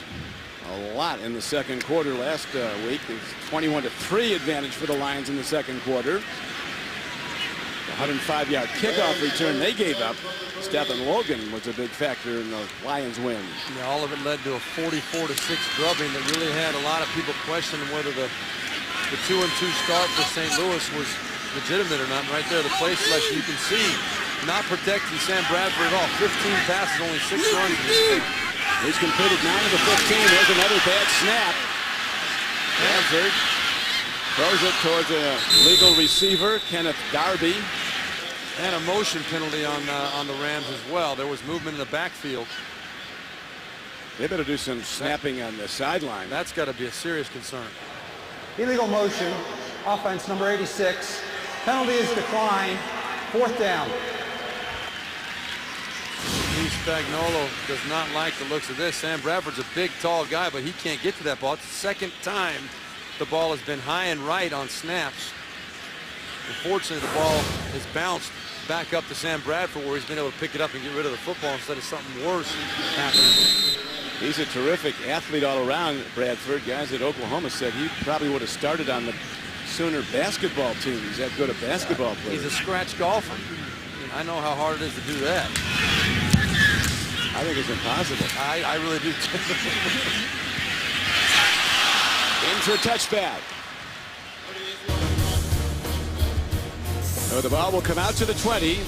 a lot in the second quarter last week. It's 21-3 advantage for the Lions in the second quarter. The 105-yard kickoff return they gave up. Stephen Logan was a big factor in the Lions win. Yeah, all of it led to a 44-6 drubbing that really had a lot of people questioning whether the 2-2 start for St. Louis was legitimate or not. And right there, the play selection, you can see not protecting Sam Bradford at all. 15 passes, only 6 runs in this game. He's completed 9 of the 15. There's another bad snap. Bradford throws it towards a legal receiver, Kenneth Darby. And a motion penalty on the Rams as well. There was movement in the backfield. They better do some snapping on the sideline. That's got to be a serious concern. Illegal motion, offense number 86. Penalty is declined. 4th down. Steve Spagnuolo does not like the looks of this. Sam Bradford's a big, tall guy, but he can't get to that ball. It's the second time the ball has been high and right on snaps. Unfortunately, the ball has bounced back up to Sam Bradford, where he's been able to pick it up and get rid of the football instead of something worse happening. He's a terrific athlete all around, Bradford. Guys at Oklahoma said he probably would have started on the Sooner basketball team. He's that good a basketball player. He's a scratch golfer. I know how hard it is to do that. I think it's impossible. I really do. In for a touchback. So the ball will come out to the 20,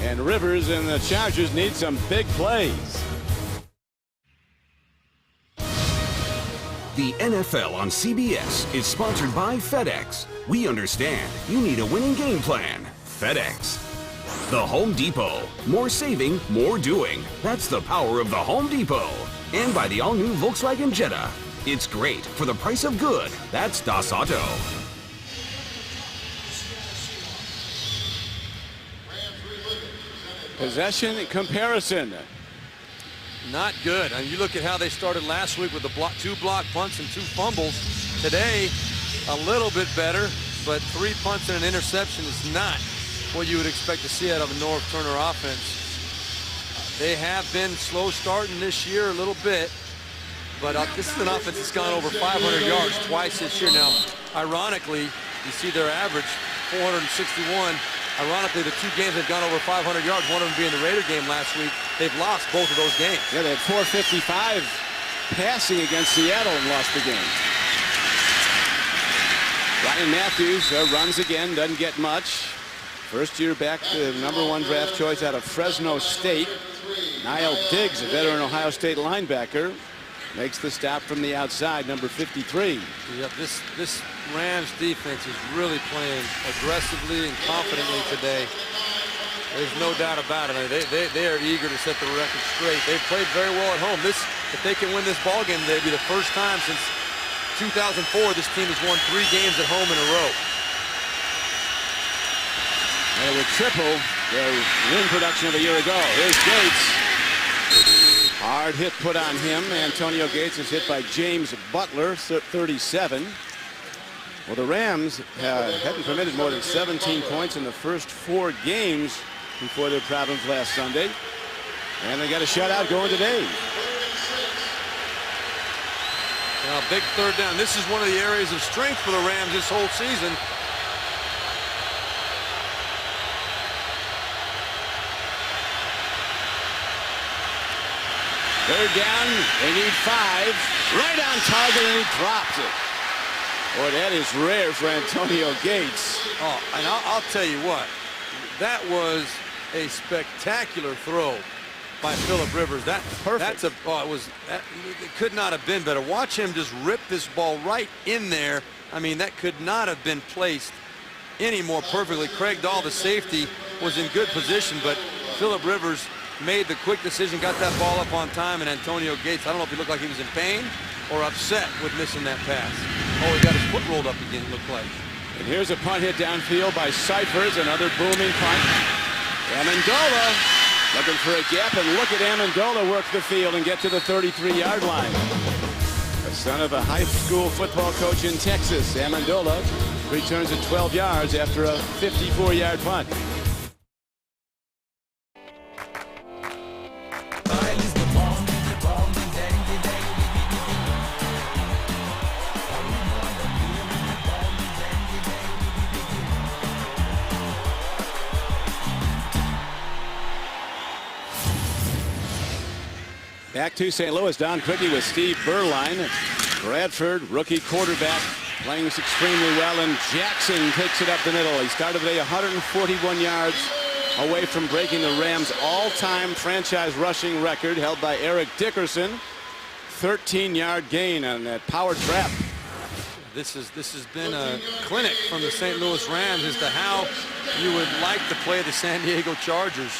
and Rivers and the Chargers need some big plays. The NFL on CBS is sponsored by FedEx. We understand you need a winning game plan. FedEx. The Home Depot. More saving, more doing. That's the power of the Home Depot. And by the all-new Volkswagen Jetta. It's great for the price of good. That's Das Auto. Possession comparison. Not good. And you look at how they started last week with the 2 block punts and 2 fumbles. Today, a little bit better, but 3 punts and an interception is not what you would expect to see out of a Norv Turner offense. They have been slow starting this year a little bit, but this is an offense that's gone over 500 yards twice this year. Now, ironically, you see their average, 461. Ironically, the 2 games they've gone over 500 yards, one of them being the Raider game last week. They've lost both of those games. Yeah, they had 455 passing against Seattle and lost the game. Ryan Matthews runs again, doesn't get much. First year back, the #1 draft choice out of Fresno State. Niall Diggs, a veteran Ohio State linebacker, makes the stop from the outside, number 53. Yep, this Rams defense is really playing aggressively and confidently today. There's no doubt about it. They are eager to set the record straight. They've played very well at home. If they can win this ball game, they'd be the first time since 2004 this team has won 3 games at home in a row. They would triple their win production of a year ago. Here's Gates. Hard hit put on him. Antonio Gates is hit by James Butler, 37. Well, the Rams hadn't permitted more than 17 points in the first 4 games before their problems last Sunday. And they got a shutout going today. Now, big 3rd down. This is one of the areas of strength for the Rams this whole season. Third down, they need 5. Right on target, and he drops it. Boy, that is rare for Antonio Gates. Oh, and I'll tell you what, that was a spectacular throw by Phillip Rivers. Perfect. It could not have been better. Watch him just rip this ball right in there. I mean, that could not have been placed any more perfectly. Craig Dahl, the safety, was in good position, but Phillip Rivers made the quick decision, got that ball up on time, and Antonio Gates, I don't know if he looked like he was in pain or upset with missing that pass. Oh, he got his foot rolled up again, it looked like. And here's a punt hit downfield by Cyphers, another booming punt. Amendola looking for a gap, and look at Amendola work the field and get to the 33-yard line. son of a high school football coach in Texas. Amendola returns it 12 yards after a 54-yard punt. Back to St. Louis. Don Quickie with Steve Berline. Bradford, rookie quarterback, playing extremely well, and Jackson takes it up the middle. He started the day 141 yards away from breaking the Rams' all-time franchise rushing record held by Eric Dickerson. 13-yard gain on that power trap. This has been a clinic from the St. Louis Rams as to how you would like to play the San Diego Chargers.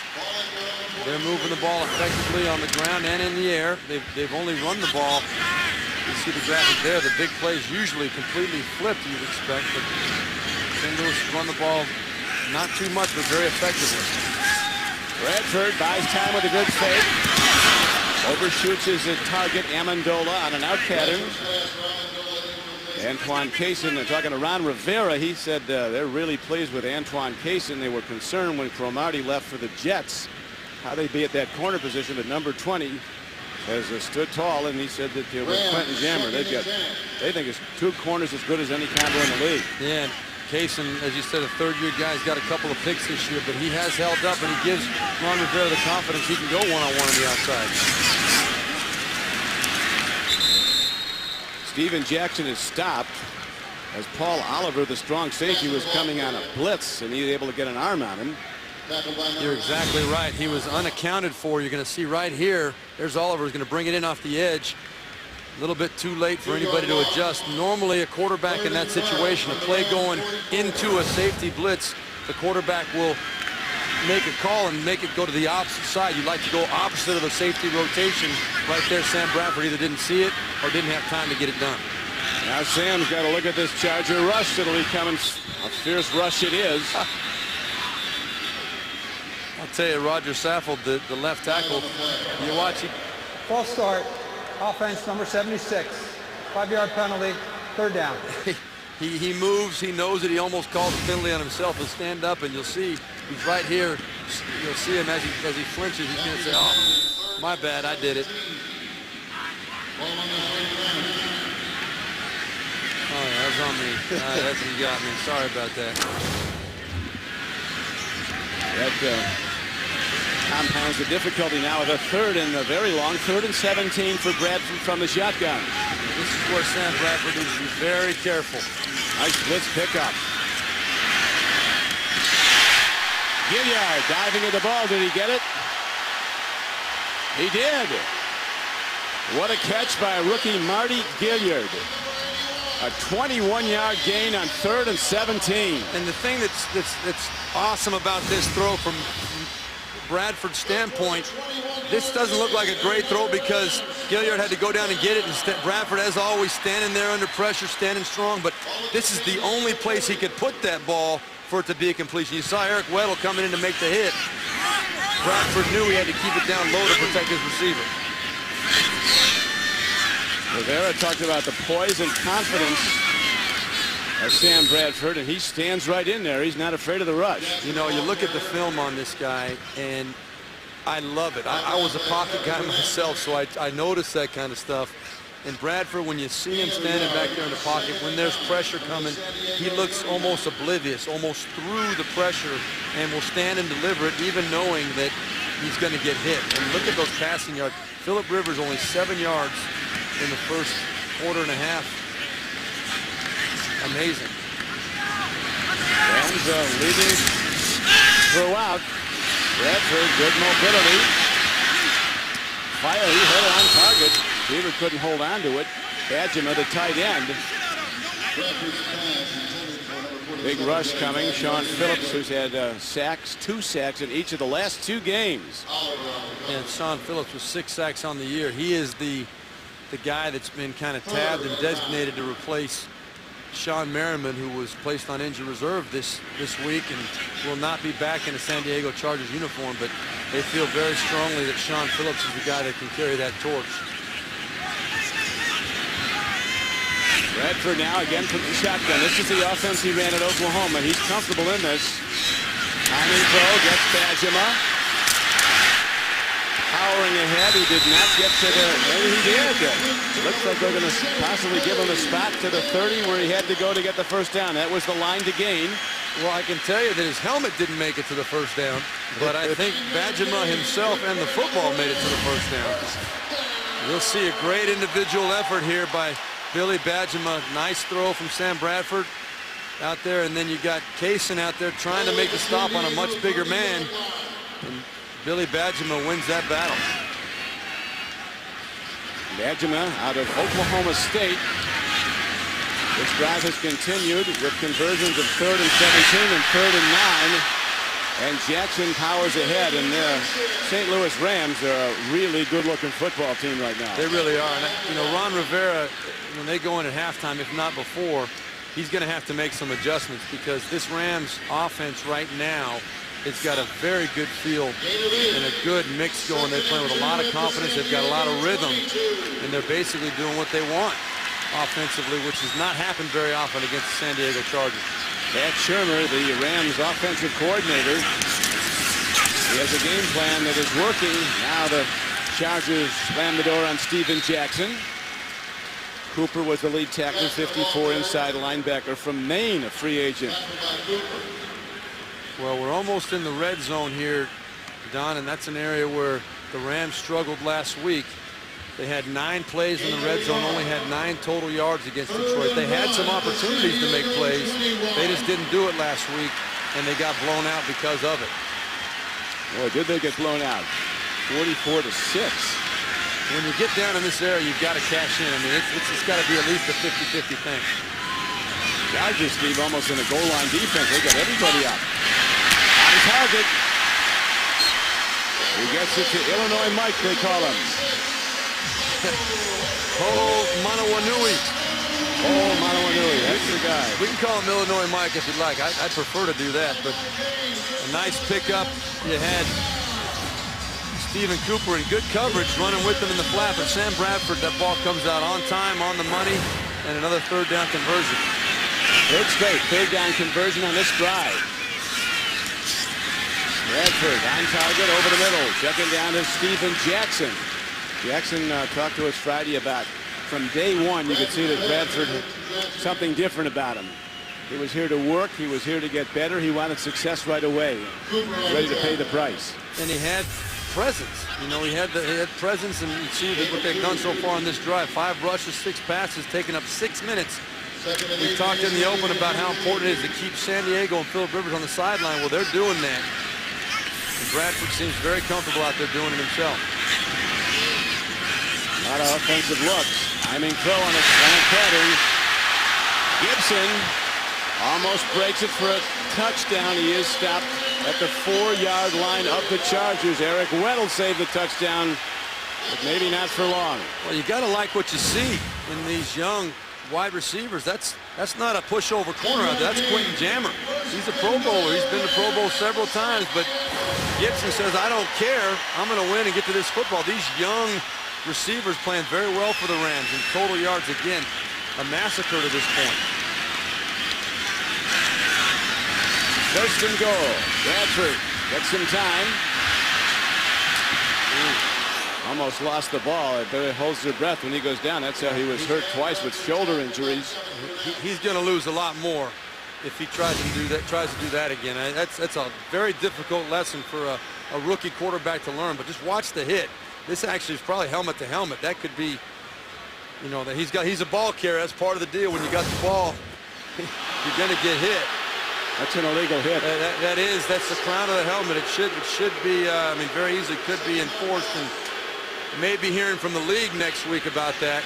They're moving the ball effectively on the ground and in the air. They've only run the ball. You see the graphic there. The big plays usually completely flipped, you'd expect, but St. Louis run the ball not too much, but very effectively. Bradford buys time with a good fake. Overshoots his target, Amendola, on an out pattern. Antoine Cason, talking to Ron Rivera, he said they're really pleased with Antoine Cason. They were concerned when Cromartie left for the Jets how they'd be at that corner position, but number 20 has stood tall, and he said that with Quentin Jammer, they think it's two corners as good as any combo in the league. Yeah, and Cason, as you said, a third-year guy, has got a couple of picks this year, but he has held up, and he gives Ron Rivera the confidence he can go one-on-one on the outside. Steven Jackson is stopped as Paul Oliver, the strong safety, was coming on a blitz, and he was able to get an arm on him. You're exactly right. He was unaccounted for. You're going to see right here, there's Oliver, who's going to bring it in off the edge. A little bit too late for anybody to adjust. Normally a quarterback in that situation, a play going into a safety blitz, the quarterback will make a call and make it go to the opposite side. You'd like to go opposite of a safety rotation. Right there, Sam Bradford either didn't see it or didn't have time to get it done. Now Sam's got to look at this Charger rush that'll be coming. A fierce rush it is. I'll tell you, Roger Saffold, the left tackle, you watch it. False start. Offense number 76. 5-yard penalty. Third down. He moves. He knows that he almost called the penalty on himself. He'll stand up, and you'll see he's right here. You'll see him as he flinches. He's going to say, "Oh, my bad, I did it." Oh, that was on me. That's what you got me. Sorry about that. That compounds the difficulty now with a third and a very long 3rd and 17 for Bradford from the shotgun. This is where Sam Bradford needs to be very careful. Nice blitz pickup. Gilliard diving at the ball. Did he get it? He did. What a catch by rookie Marty Gilliard. A 21-yard gain on 3rd and 17. And the thing that's awesome about this throw from Bradford's standpoint, this doesn't look like a great throw because Gilliard had to go down and get it, and Bradford, as always, standing there under pressure, standing strong, but this is the only place he could put that ball for it to be a completion. You saw Eric Weddle coming in to make the hit. Bradford knew he had to keep it down low to protect his receiver. Rivera talked about the poise and confidence of Sam Bradford, and he stands right in there. He's not afraid of the rush. You know, you look at the film on this guy, and I love it. I was a pocket guy myself, so I noticed that kind of stuff. And Bradford, when you see him standing back there in the pocket, when there's pressure coming, he looks almost oblivious, almost through the pressure, and will stand and deliver it, even knowing that he's going to get hit. And look at those passing yards. Phillip Rivers only 7 yards in the first quarter and a half. Amazing. Rams leading throughout. Bradford, good mobility. Fire, he hit it on target. Beaver couldn't hold on to it. Badgema, the tight end. Big rush coming. Sean Phillips, who's had 2 sacks in each of the last 2 games. And Sean Phillips with 6 sacks on the year. He is the guy that's been kind of tabbed and designated to replace Sean Merriman, who was placed on injured reserve this week and will not be back in a San Diego Chargers uniform, but they feel very strongly that Sean Phillips is the guy that can carry that torch. Bradford now again from the shotgun. This is the offense he ran at Oklahoma. He's comfortable in this. Timing throw gets Bajema. Powering ahead. He did not get to the... Maybe he did. Looks like they're going to possibly give him a spot to the 30 where he had to go to get the first down. That was the line to gain. Well, I can tell you that his helmet didn't make it to the first down, but I think Bajema himself and the football made it to the first down. You'll see a great individual effort here by Billy Bajema. Nice throw from Sam Bradford out there, and then you got Kaysen out there trying to make the stop on a much bigger man, and Billy Bajema wins that battle. Bajema out of Oklahoma State. This drive has continued with conversions of 3rd and 17 and 3rd and 9. And Jackson powers ahead, and the St. Louis Rams are a really good-looking football team right now. They really are. And, you know, Ron Rivera, when they go in at halftime, if not before, he's going to have to make some adjustments because this Rams offense right now has got a very good feel and a good mix going. They're playing with a lot of confidence. They've got a lot of rhythm, and they're basically doing what they want offensively, which has not happened very often against the San Diego Chargers. Pat Shurmur, the Rams offensive coordinator, he has a game plan that is working. Now the Chargers slam the door on Steven Jackson. Cooper was the lead tackler, 54 inside linebacker from Maine, a free agent. Well, we're almost in the red zone here, Don, and that's an area where the Rams struggled last week. They had 9 plays in the red zone, only had 9 total yards against Detroit. They had some opportunities to make plays. They just didn't do it last week, and they got blown out because of it. Boy, did they get blown out. 44-6. When you get down in this area, you've got to cash in. I mean, it's got to be at least a 50-50 thing. Chargers, Steve, almost in a goal line defense. They got everybody up. On target. He gets it to Illinois Mike, they call him. Cole Manawanui. Cole Manawanui, that's the guy. We can call him Illinois Mike if you'd like. I'd prefer to do that, but a nice pickup. You had Stephen Cooper in good coverage running with him in the flat, but Sam Bradford, that ball comes out on time, on the money, and another 3rd down conversion. Third straight, 3rd down conversion on this drive. Bradford on target over the middle. Checking down to Steven Jackson. Jackson talked to us Friday about from day one you could see that Bradford had something different about him. He was here to work. He was here to get better. He wanted success right away. Ready to pay the price. And he had presence. You know, he had presence, and you see what they've done so far on this drive. 5 rushes, 6 passes, taking up 6 minutes. We talked in the open about how important it is to keep San Diego and Phillip Rivers on the sideline. Well, they're doing that. And Bradford seems very comfortable out there doing it himself. A lot of offensive looks. Timing throw on a slant pattern. Gibson almost breaks it for a touchdown. He is stopped at the 4-yard line of the Chargers. Eric Weddle saved the touchdown, but maybe not for long. Well, you got to like what you see in these young wide receivers. That's not a pushover corner out there. That's Quentin Jammer. He's a Pro Bowler. He's been to Pro Bowl several times, but Gibson says, I don't care. I'm going to win and get to this football. These young receivers playing very well for the Rams in total yards. Again, a massacre to this point. First and goal. Bradford gets some time. Almost lost the ball. It holds their breath when he goes down. That's how he was hurt twice with shoulder injuries. He's going to lose a lot more if he tries to do that again. That's a very difficult lesson for a rookie quarterback to learn. But just watch the hit. This actually is probably helmet to helmet. That could be, you know, that he's a ball carrier. That's part of the deal. When you got the ball, you're going to get hit. That's an illegal hit. That's the crown of the helmet. It should be. I mean, very easily could be enforced, and maybe hearing from the league next week about that.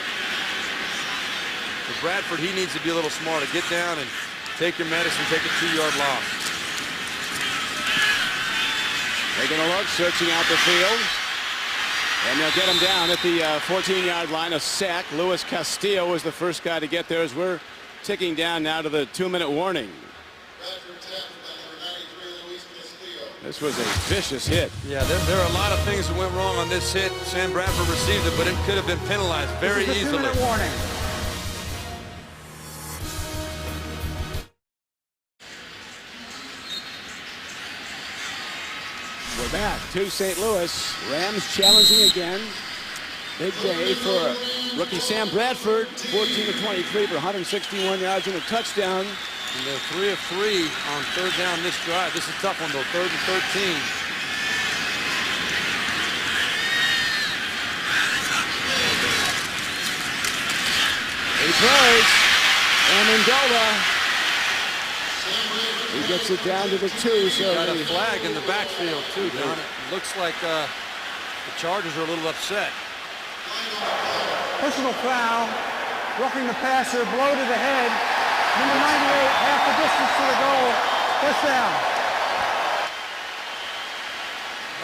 For Bradford, he needs to be a little smarter. Get down and take your medicine. Take a 2-yard loss. Taking a look, searching out the field. And they'll get him down at the 14-yard line. A sack. Luis Castillo was the first guy to get there as we're ticking down now to the 2-minute warning. This was a vicious hit. Yeah, there are a lot of things that went wrong on this hit. Sam Bradford received it, but it could have been penalized very easily. 2-minute warning. We're back to St. Louis. Rams challenging again. Big day for rookie Sam Bradford. 14 of 23 for 161 yards and a touchdown. And they're 3 of 3 on third down this drive. This is a tough one, though. 3rd and 13. He throws. Amendola. He gets it down to the 2. So Got a flag in the backfield, too, Don. It looks like the Chargers are a little upset. Personal foul, roughing the passer, blow to the head. Number 98, half the distance to the goal. First down.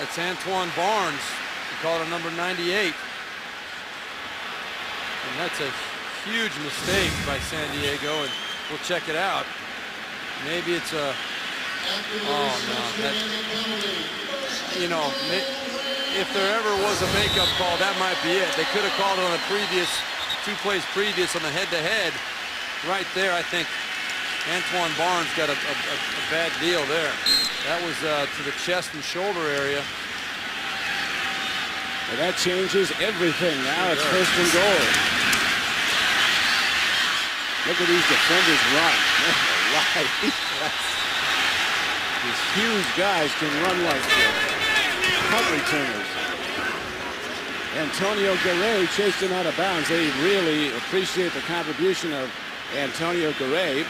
That's Antoine Barnes. He called him number 98. And that's a huge mistake by San Diego, and we'll check it out. Maybe it's a, oh no, that, you know, if there ever was a makeup call, that might be it. They could have called it on the previous, 2 plays previous on the head-to-head. Right there, I think Antoine Barnes got a bad deal there. That was to the chest and shoulder area. Well, that changes everything. Now it's 1st and goal. Look at these defenders run. These huge guys can run like punt returners. Antonio Garay chased him out of bounds. They really appreciate the contribution of Antonio Garay.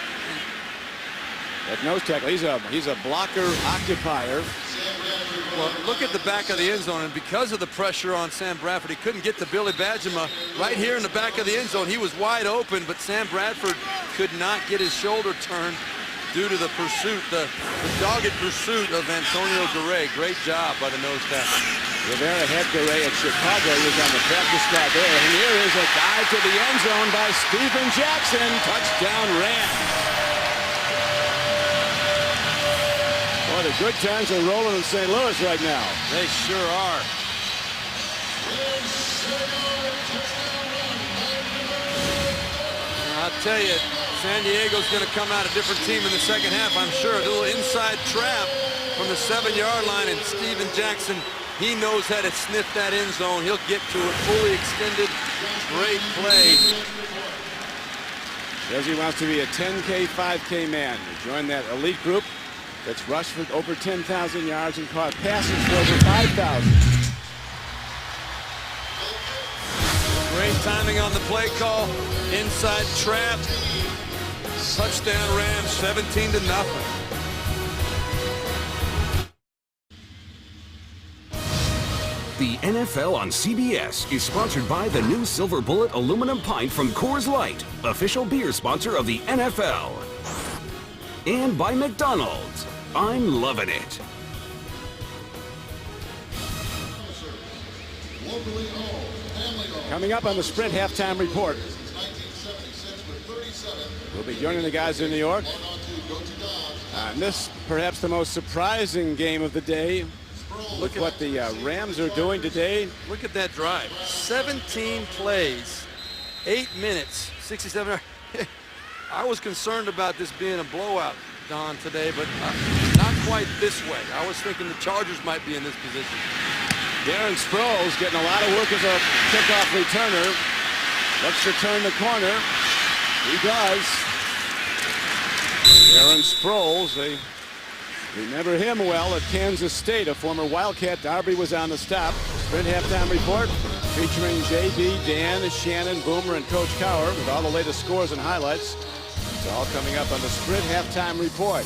At nose tackle, he's a blocker occupier. Well, look at the back of the end zone, and because of the pressure on Sam Bradford, he couldn't get to Billy Badgema right here in the back of the end zone. He was wide open, but Sam Bradford could not get his shoulder turned due to the pursuit, the dogged pursuit of Antonio Garay. Great job by the nose tackle. Rivera had Garay at Chicago. He was on the practice squad there. And here is a dive to the end zone by Steven Jackson. Touchdown Rams. Boy, the good times are rolling in St. Louis right now. They sure are. I'll tell you, San Diego's going to come out a different team in the second half, I'm sure. A little inside trap from the 7-yard line, and Steven Jackson, he knows how to sniff that end zone. He'll get to it fully extended. Great play. Says he wants to be a 10K, 5K man. He joined that elite group that's rushed for over 10,000 yards and caught passes for over 5,000. Great timing on the play call. Inside trap. Touchdown Rams, 17-0. The NFL on CBS is sponsored by the new Silver Bullet aluminum pint from Coors Light, official beer sponsor of the NFL. And by McDonald's. I'm loving it. Coming up on the Sprint halftime report. We'll be joining the guys in New York. And this, perhaps the most surprising game of the day. Look at what the Rams are doing today. Look at that drive. 17 plays, 8 minutes, 67. I was concerned about this being a blowout, Don, today, but not quite this way. I was thinking the Chargers might be in this position. Darren Sproles getting a lot of work as a kickoff returner. Looks to turn the corner. He does. Darren Sproles, they remember him well at Kansas State. A former Wildcat. Darby was on the stop. Sprint halftime report featuring JB, Dan, Shannon, Boomer, and Coach Cowher with all the latest scores and highlights. It's all coming up on the Sprint halftime report.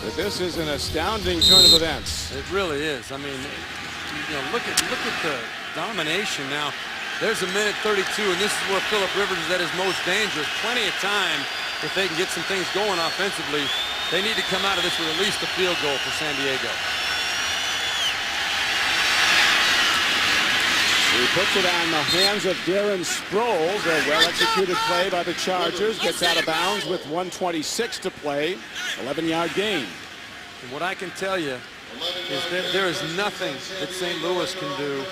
But this is an astounding turn of events. It really is. I mean, you know, look at the domination now. There's a minute 32, and this is where Phillip Rivers is at his most dangerous. Plenty of time if they can get some things going offensively. They need to come out of this with at least a field goal for San Diego. He puts it on the hands of Darren Sproles. A well-executed play by the Chargers. Gets out of bounds with 1:26 to play. 11-yard gain. And what I can tell you is that there is nothing that St. Louis can do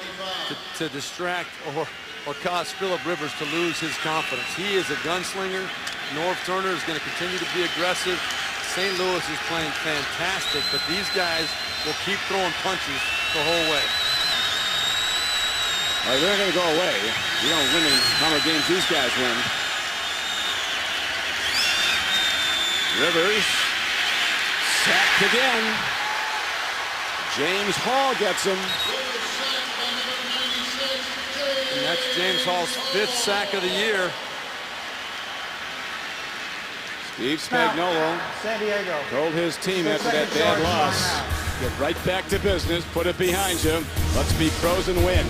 to distract or cause Phillip Rivers to lose his confidence. He is a gunslinger. Norv Turner is going to continue to be aggressive. St. Louis is playing fantastic, but these guys will keep throwing punches the whole way. Well, they're going to go away. You don't win in how many games these guys win. Rivers sacked again. James Hall gets him. And that's James Hall's 5th sack of the year. Steve Spagnuolo San Diego. told his team after that bad loss, get right back to business, put it behind you. Let's be pros and win.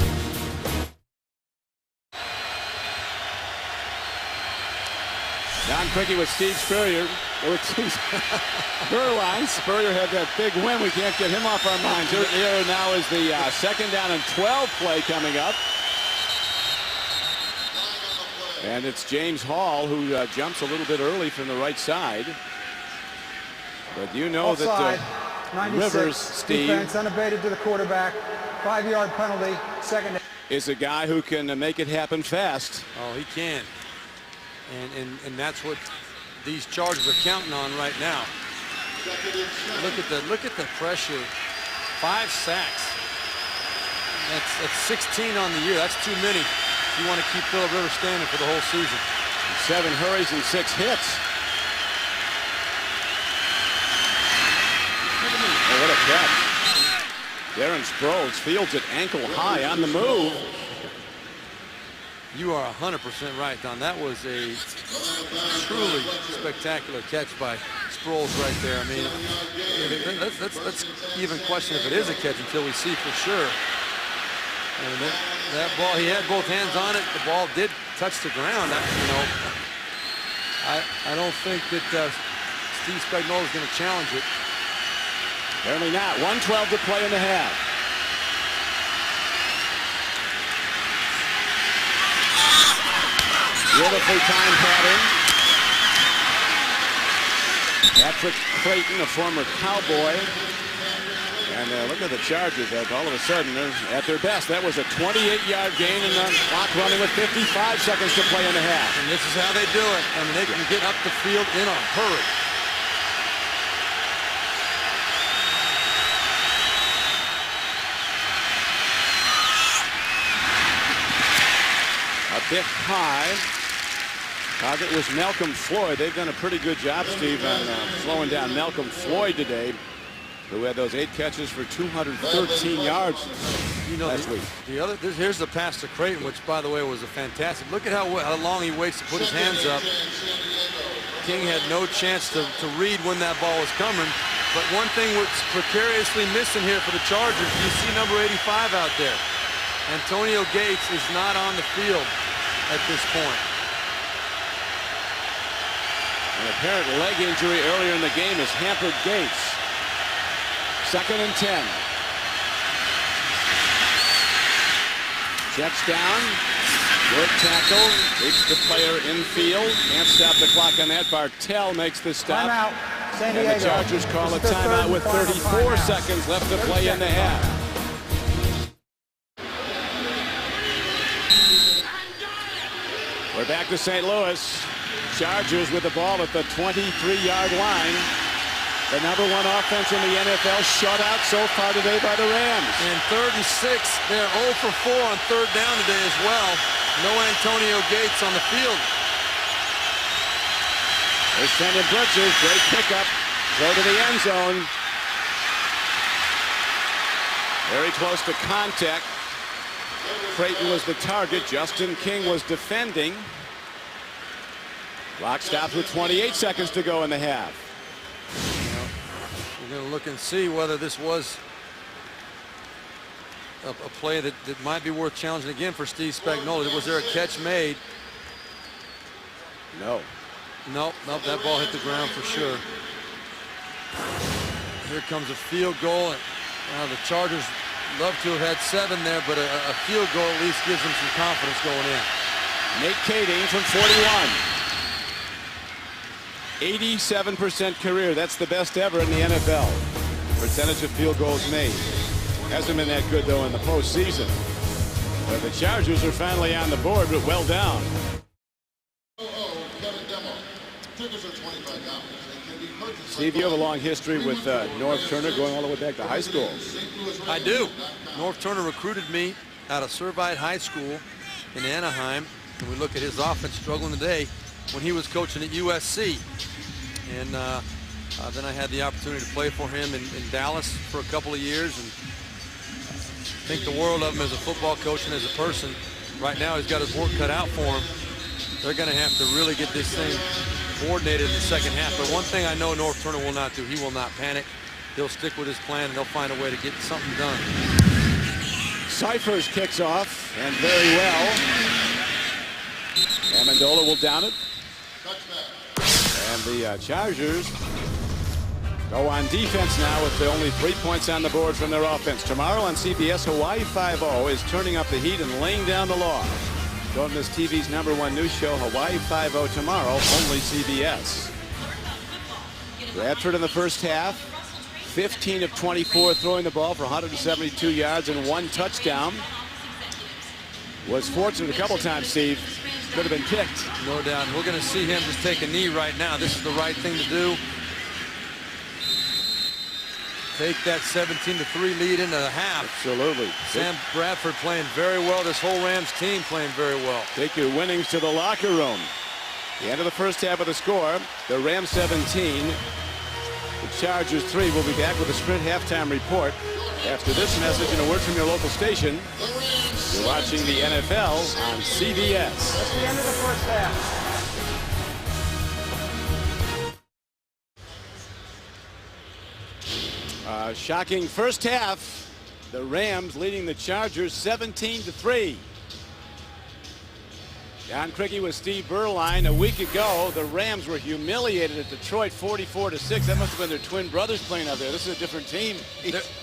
Don Criqui with Steve Spurrier. Berline. Spurrier had that big win. We can't get him off our minds. Here now is the 2nd down and 12 play coming up. And it's James Hall who jumps a little bit early from the right side. But you know Offside. that 96. Rivers, Steve, Defense unabated to the quarterback. 5-yard penalty. Second. is a guy who can make it happen fast. Oh, he can. And that's what these Chargers are counting on right now. Look at the pressure. 5 sacks. That's 16 on the year. That's too many. You want to keep Phillip Rivers standing for the whole season. 7 hurries and 6 hits. Oh, what a catch. Darren Sproles fields it ankle high on the move. You are 100% right, Don. That was a truly spectacular catch by Sproles right there. I mean, let's even question if it is a catch until we see for sure. And that ball, he had both hands on it. The ball did touch the ground. I don't think that Steve Spagnuolo is going to challenge it. Apparently not. 1:12 to play in the half. Beautifully timed pattern. Patrick Creighton, a former Cowboy. And look at the Chargers. All of a sudden, they're at their best. That was a 28-yard gain, and the clock running with 55 seconds to play in the half. And this is how they do it. I mean, they can get up the field in a hurry. A bit high. Target was Malcolm Floyd. They've done a pretty good job, Steve, on slowing down Malcolm Floyd today, who had those 8 catches for 213 yards last week. Here's the pass to Creighton, which, by the way, was a fantastic. Look at how long he waits to put his hands up. King had no chance to read when that ball was coming. But one thing that's precariously missing here for the Chargers, you see number 85 out there. Antonio Gates is not on the field at this point. An apparent leg injury earlier in the game has hampered Gates. 2nd and 10. Checks down. Good tackle. Keeps the player in field. Can't stop the clock on that. Bartell makes the stop. Timeout. San Diego. And the Chargers call a This is their timeout third with and final 34 timeout. seconds left to play in the half. We're back to St. Louis. Chargers with the ball at the 23-yard line. The #1 offense in the NFL, shut out so far today by the Rams. And 3rd and 6, they're 0 for 4 on 3rd down today as well. No Antonio Gates on the field. They're sending blitzes. Great pickup. Throw to the end zone. Very close to contact. Creighton was the target. Justin King was defending. Clock stops with 28 seconds to go in the half. We're going to look and see whether this was a play that might be worth challenging again for Steve Spagnuolo. Was there a catch made? No. Nope, that ball hit the ground for sure. Here comes a field goal. And, the Chargers love to have had 7 there, but a field goal at least gives them some confidence going in. Nate Kading from 41. 87% career. That's the best ever in the NFL. Percentage of field goals made. Hasn't been that good, though, in the postseason. But the Chargers are finally on the board, but well down. Got a demo. Tickets are $25. They can be Steve, you have a long history with North Turner, going all the way back to high school. I do. North Turner recruited me out of Servite High School in Anaheim. And we look at his offense struggling today when he was coaching at USC. And then I had the opportunity to play for him in Dallas for a couple of years, and think the world of him as a football coach and as a person. Right now he's got his work cut out for him. They're going to have to really get this thing coordinated in the second half. But one thing I know North Turner will not do, he will not panic. He'll stick with his plan, and they'll find a way to get something done. Cyphers kicks off, and very well. Amendola will down it. And the Chargers go on defense now with only 3 points on the board from their offense. Tomorrow on CBS, Hawaii Five-0 is turning up the heat and laying down the law. Don't miss TV's #1 news show, Hawaii Five-0 tomorrow, only CBS. Bradford in the first half, 15 of 24 throwing the ball for 172 yards and 1 touchdown. Was fortunate a couple times, Steve. Could have been picked. No doubt. We're going to see him just take a knee right now. This is the right thing to do. Take that 17-3 lead into the half. Absolutely. Sam Bradford playing very well. This whole Rams team playing very well. Take your winnings to the locker room. The end of the first half of the score. The Rams 17. The Chargers 3. We'll be back with a Sprint halftime report after this message and a word from your local station. You're watching the NFL on CBS. That's the end of the first half. Shocking first half. The Rams leading the Chargers 17-3. John Cricky with Steve Berline. A week ago, the Rams were humiliated at Detroit 44-6. That must have been their twin brothers playing out there. This is a different team.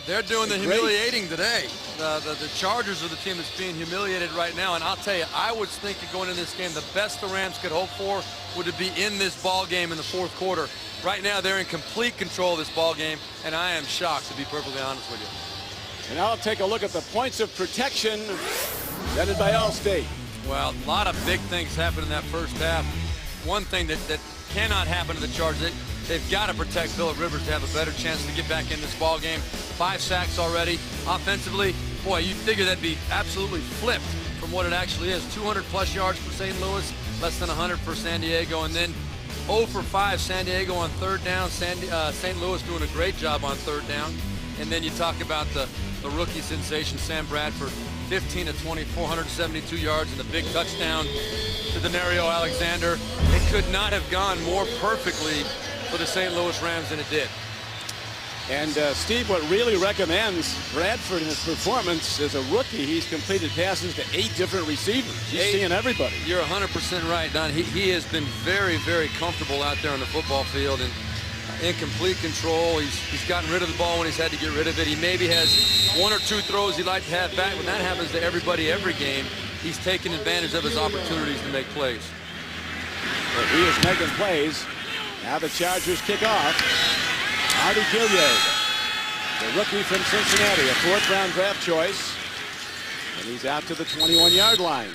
They're doing the humiliating today. The Chargers are the team that's being humiliated right now. And I'll tell you, I was thinking going into this game, the best the Rams could hope for would be in this ball game in the fourth quarter. Right now, they're in complete control of this ball game, and I am shocked, to be perfectly honest with you. And I'll take a look at the points of protection presented by Allstate. Well, a lot of big things happened in that first half. One thing that cannot happen to the Chargers, they've got to protect Phillip Rivers to have a better chance to get back in this ball game. 5 sacks already. Offensively, boy, you'd figure that'd be absolutely flipped from what it actually is. 200-plus yards for St. Louis, less than 100 for San Diego, and then 0 for 5 San Diego on third down. St. Louis doing a great job on third down. And then you talk about the rookie sensation, Sam Bradford, 15 of 20, 472 yards, and the big touchdown to Denario Alexander. It could not have gone more perfectly for the St. Louis Rams than it did. And Steve, what really recommends Bradford in his performance as a rookie, he's completed passes to 8 different receivers. He's seeing everybody. You're 100% right, Don. He has been very, very comfortable out there on the football field and in complete control. He's gotten rid of the ball when he's had to get rid of it. He maybe has 1 or 2 throws he'd like to have back. When that happens to everybody every game, he's taking advantage of his opportunities to make plays. But he is making plays. Now the Chargers kick off. Artie Gilliard, the rookie from Cincinnati, a 4th-round draft choice. And he's out to the 21-yard line.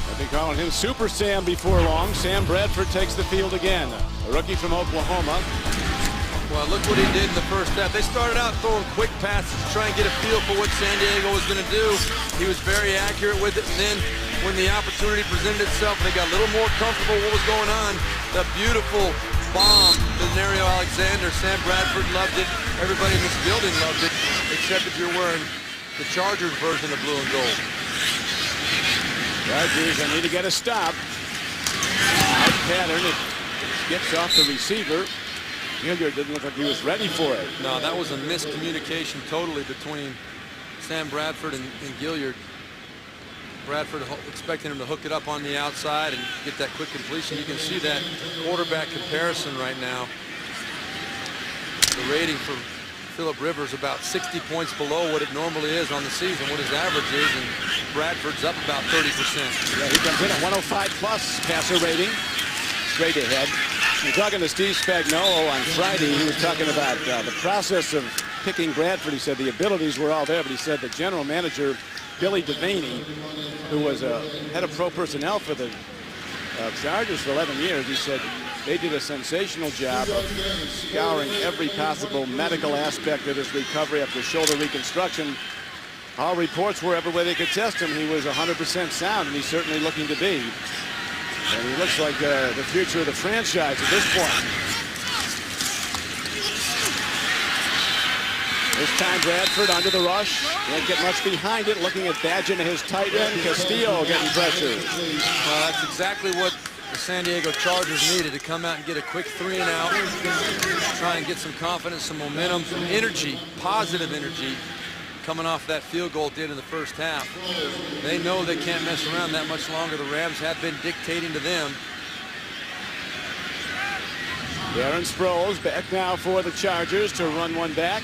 They've been calling him Super Sam before long. Sam Bradford takes the field again. A rookie from Oklahoma. Well, look what he did in the first half. They started out throwing quick passes to try and get a feel for what San Diego was going to do. He was very accurate with it. And then when the opportunity presented itself, they got a little more comfortable with what was going on. The beautiful bomb to Denario Alexander. Sam Bradford loved it. Everybody in this building loved it, except if you're wearing the Chargers version of blue and gold. Chargers, I need to get a stop. Out pattern. It skips off the receiver. Gilliard didn't look like he was ready for it. No, that was a miscommunication totally between Sam Bradford and Gilliard. Bradford expecting him to hook it up on the outside and get that quick completion. You can see that quarterback comparison right now. The rating for Phillip Rivers about 60 points below what it normally is on the season, what his average is, and Bradford's up about 30%. Yeah, he comes in at 105+ passer rating. Straight ahead. You're talking to Steve Spagnuolo on Friday. He was talking about the process of picking Bradford. He said the abilities were all there, but he said the general manager, Billy Devaney, who was head of pro personnel for the Chargers for 11 years. He said they did a sensational job of scouring every possible medical aspect of his recovery after shoulder reconstruction. All reports were every way they could test him, he was 100% sound, and he's certainly looking to be. And he looks like the future of the franchise at this point. This time Bradford under the rush. Can't get much behind it. Looking at Badgett and his tight end, Castillo getting pressure. Well, that's exactly what the San Diego Chargers needed, to come out and get a quick 3 and out. Try and get some confidence, some momentum, some energy, positive energy, coming off that field goal did in the first half. They know they can't mess around that much longer. The Rams have been dictating to them. Darren Sproles back now for the Chargers to run one back.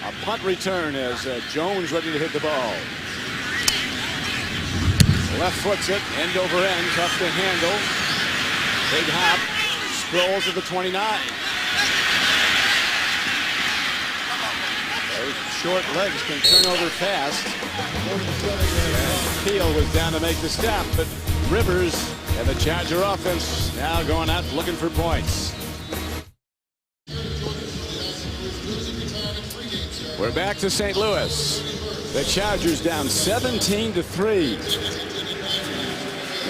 A punt return as Jones ready to hit the ball. Left foots it, end over end, tough to handle. Big hop. Sproles at the 29. Those short legs can turn over fast. And Peel was down to make the stop, but Rivers and the Charger offense now going out looking for points. We're back to St. Louis. The Chargers down 17-3.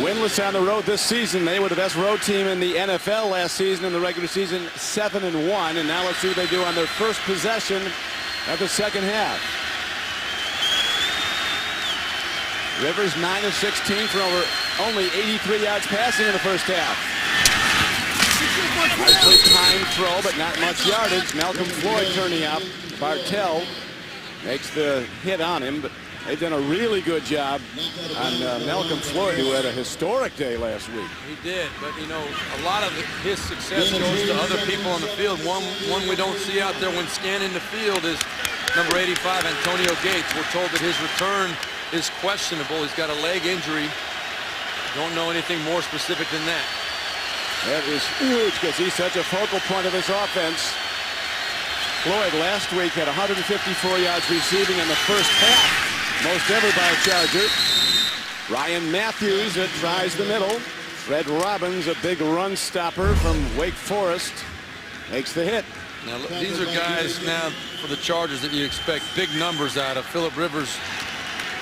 Winless on the road this season. They were the best road team in the NFL last season in the regular season, 7-1. And now let's see what they do on their first possession of the second half. Rivers 9 of 16 for only 83 yards passing in the first half. Nicely timed throw, but not much yardage. Malcolm Floyd turning up. Bartell makes the hit on him, but they've done a really good job on Malcolm Floyd, who had a historic day last week. He did, but you know, a lot of his success goes to other people on the field. One we don't see out there when scanning the field is number 85, Antonio Gates. We're told that his return is questionable. He's got a leg injury. Don't know anything more specific than that. That is huge because he's such a focal point of this offense. Floyd last week had 154 yards receiving in the first half, most ever by a Charger. Ryan Matthews tries the middle. Fred Robbins, a big run stopper from Wake Forest, makes the hit. Now look, these are guys now for the Chargers that you expect big numbers out of. Phillip Rivers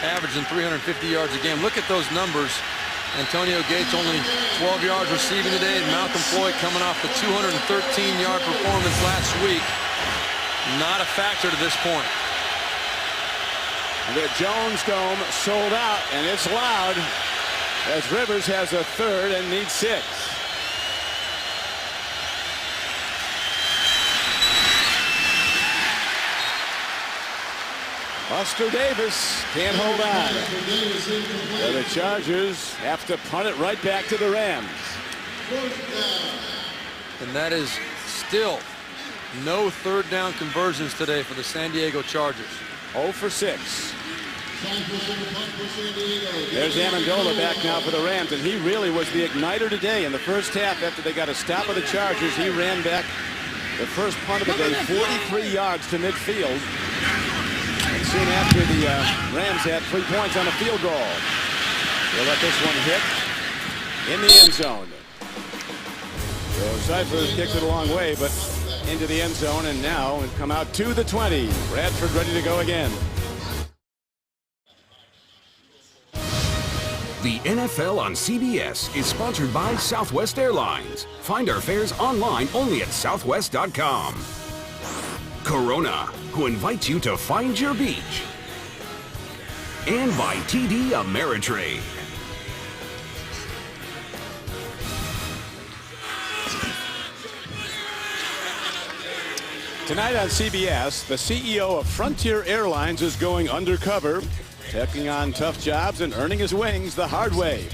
averaging 350 yards a game. Look at those numbers. Antonio Gates only 12 yards receiving today, and Malcolm Floyd coming off the 213-yard performance last week. Not a factor to this point. The Jones Dome sold out, and it's loud as Rivers has a third and needs 6. Buster Davis can't hold on. So the Chargers have to punt it right back to the Rams. And that is still no third down conversions today for the San Diego Chargers. 0 for 6. There's Amendola back now for the Rams, and he really was the igniter today. In the first half, after they got a stop of the Chargers, he ran back the first punt of the day, 43 yards to midfield. And soon after, the Rams had 3 points on a field goal. They'll let this one hit in the end zone. So Cypher kicked it a long way, but into the end zone, and now it come out to the 20. Bradford ready to go again. The NFL on CBS is sponsored by Southwest Airlines. Find our fares online only at southwest.com. Corona, who invites you to find your beach. And by TD Ameritrade. Tonight on CBS, the CEO of Frontier Airlines is going undercover, taking on tough jobs and earning his wings the hard way.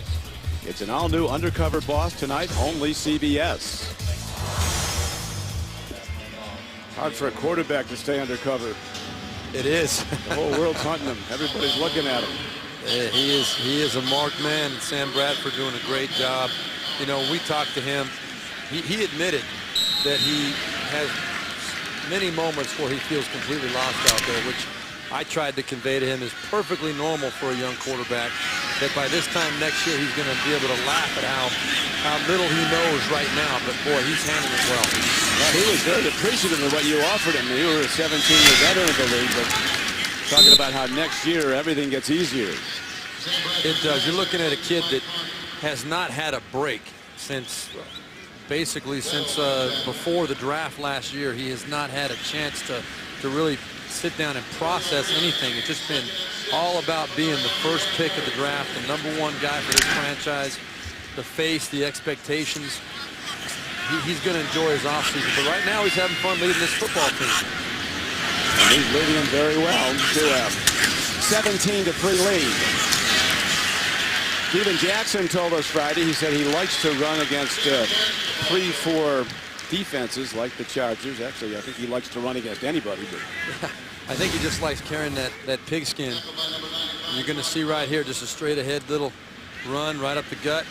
It's an all-new Undercover Boss tonight, only CBS. Hard for a quarterback to stay undercover. It is. The whole world's hunting him. Everybody's looking at him. He is a marked man. Sam Bradford doing a great job. You know, we talked to him. He admitted that he has many moments where he feels completely lost out there, which I tried to convey to him is perfectly normal for a young quarterback. that by this time next year he's going to be able to laugh at how little he knows right now. But boy, he's handling it well. Well, he was very appreciative of what you offered him. You were a 17-year veteran of the league, but talking about how next year everything gets easier. It does. You're looking at a kid that has not had a break since basically since before the draft last year. He has not had a chance to really sit down and process anything. It's just been all about being the first pick of the draft, the #1 guy for this franchise, the face, the expectations. He's going to enjoy his offseason, but right now he's having fun leading this football team. And he's leading them very well to a 17-3 lead. Steven Jackson told us Friday, he said he likes to run against 3-4 defenses like the Chargers. Actually, I think he likes to run against anybody. But I think he just likes carrying that pigskin. You're going to see right here just a straight ahead little run right up the gut.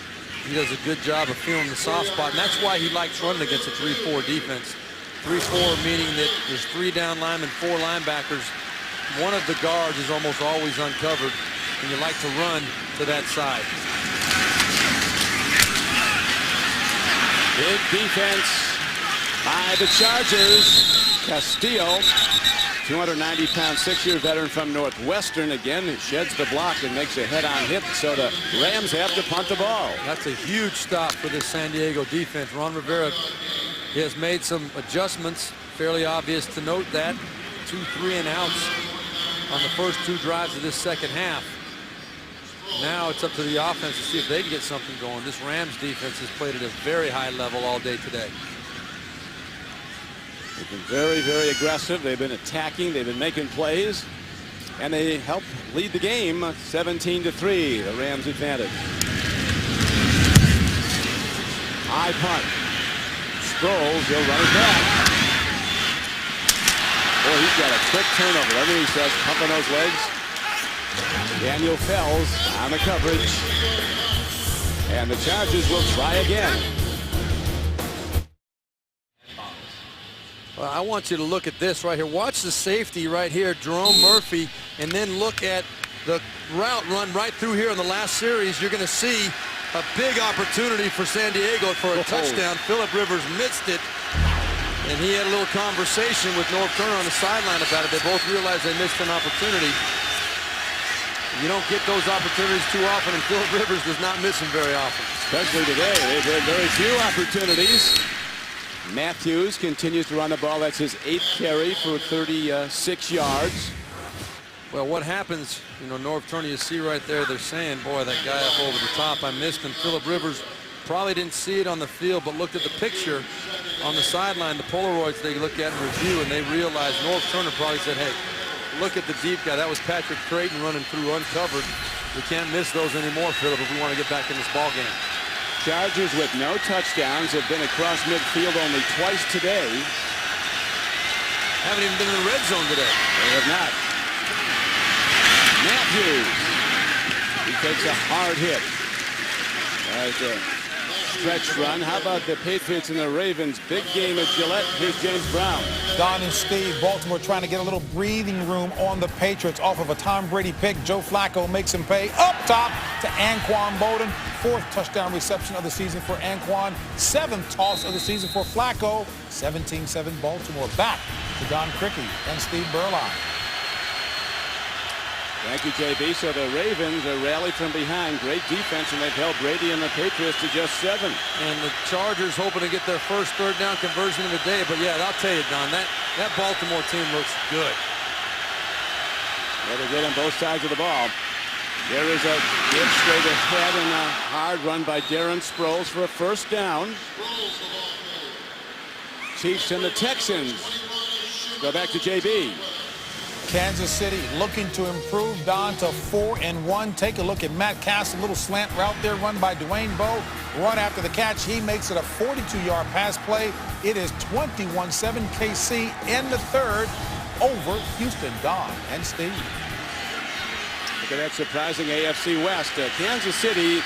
He does a good job of feeling the soft spot, and that's why he likes running against a 3-4 defense. 3-4 meaning that there's 3 down linemen, 4 linebackers. One of the guards is almost always uncovered, and you like to run to that side. Big defense by the Chargers. Castillo, 290-pound, 6-year veteran from Northwestern, again sheds the block and makes a head-on hit, so the Rams have to punt the ball. That's a huge stop for this San Diego defense. Ron Rivera has made some adjustments, fairly obvious to note that. 2 3-and-outs on the first 2 drives of this second half. Now it's up to the offense to see if they can get something going. This Rams defense has played at a very high level all day today. They've been very, very aggressive. They've been attacking. They've been making plays. And they help lead the game 17-3, the Rams advantage. High punt. Sproles, he'll run it back. Boy, he's got a quick turnover. Everything he says, pumping those legs. Daniel Fells on the coverage. And the Chargers will try again. Well, I want you to look at this right here. Watch the safety right here, Jerome Murphy, and then look at the route run right through here in the last series. You're going to see a big opportunity for San Diego for a touchdown. Philip Rivers missed it, and he had a little conversation with Norv Turner on the sideline about it. They both realized they missed an opportunity. You don't get those opportunities too often, and Philip Rivers does not miss them very often. Especially today. They've had very few opportunities. Matthews continues to run the ball. That's his 8th carry for 36 yards. Well, what happens, you know, Norv Turner, you see right there, they're saying, boy, that guy up over the top, I missed him. Philip Rivers probably didn't see it on the field, but looked at the picture on the sideline, the Polaroids they look at and review, and they realized Norv Turner probably said, hey, look at the deep guy. That was Patrick Creighton running through uncovered. We can't miss those anymore, Philip, if we want to get back in this ball game. Chargers with no touchdowns have been across midfield only twice today. Haven't even been in the red zone today. They have not. Matthews. He takes a hard hit. There's a stretch run. How about the Patriots and the Ravens? Big game at Gillette. Here's James Brown. Don and Steve, Baltimore trying to get a little breathing room on the Patriots off of a Tom Brady pick. Joe Flacco makes him pay up top to Anquan Boldin. 4th touchdown reception of the season for Anquan. 7th toss of the season for Flacco. 17-7 Baltimore. Back to Don Criqui and Steve Berline. Thank you, JB. So the Ravens are rallied from behind. Great defense, and they've held Brady and the Patriots to just 7. And the Chargers hoping to get their first 3rd down conversion of the day. But, yeah, I'll tell you, Don, that Baltimore team looks good. Yeah, they're good on both sides of the ball. There is a give straight ahead and a hard run by Darren Sproles for a 1st down. Chiefs and the Texans go back to JB. Kansas City looking to improve, Don, to 4-1. Take a look at Matt Castle, little slant route there run by Dwayne Bowe. Run after the catch. He makes it a 42-yard pass play. It is 21-7 KC in the 3rd over Houston. Don and Steve. Look at that surprising AFC West. Kansas City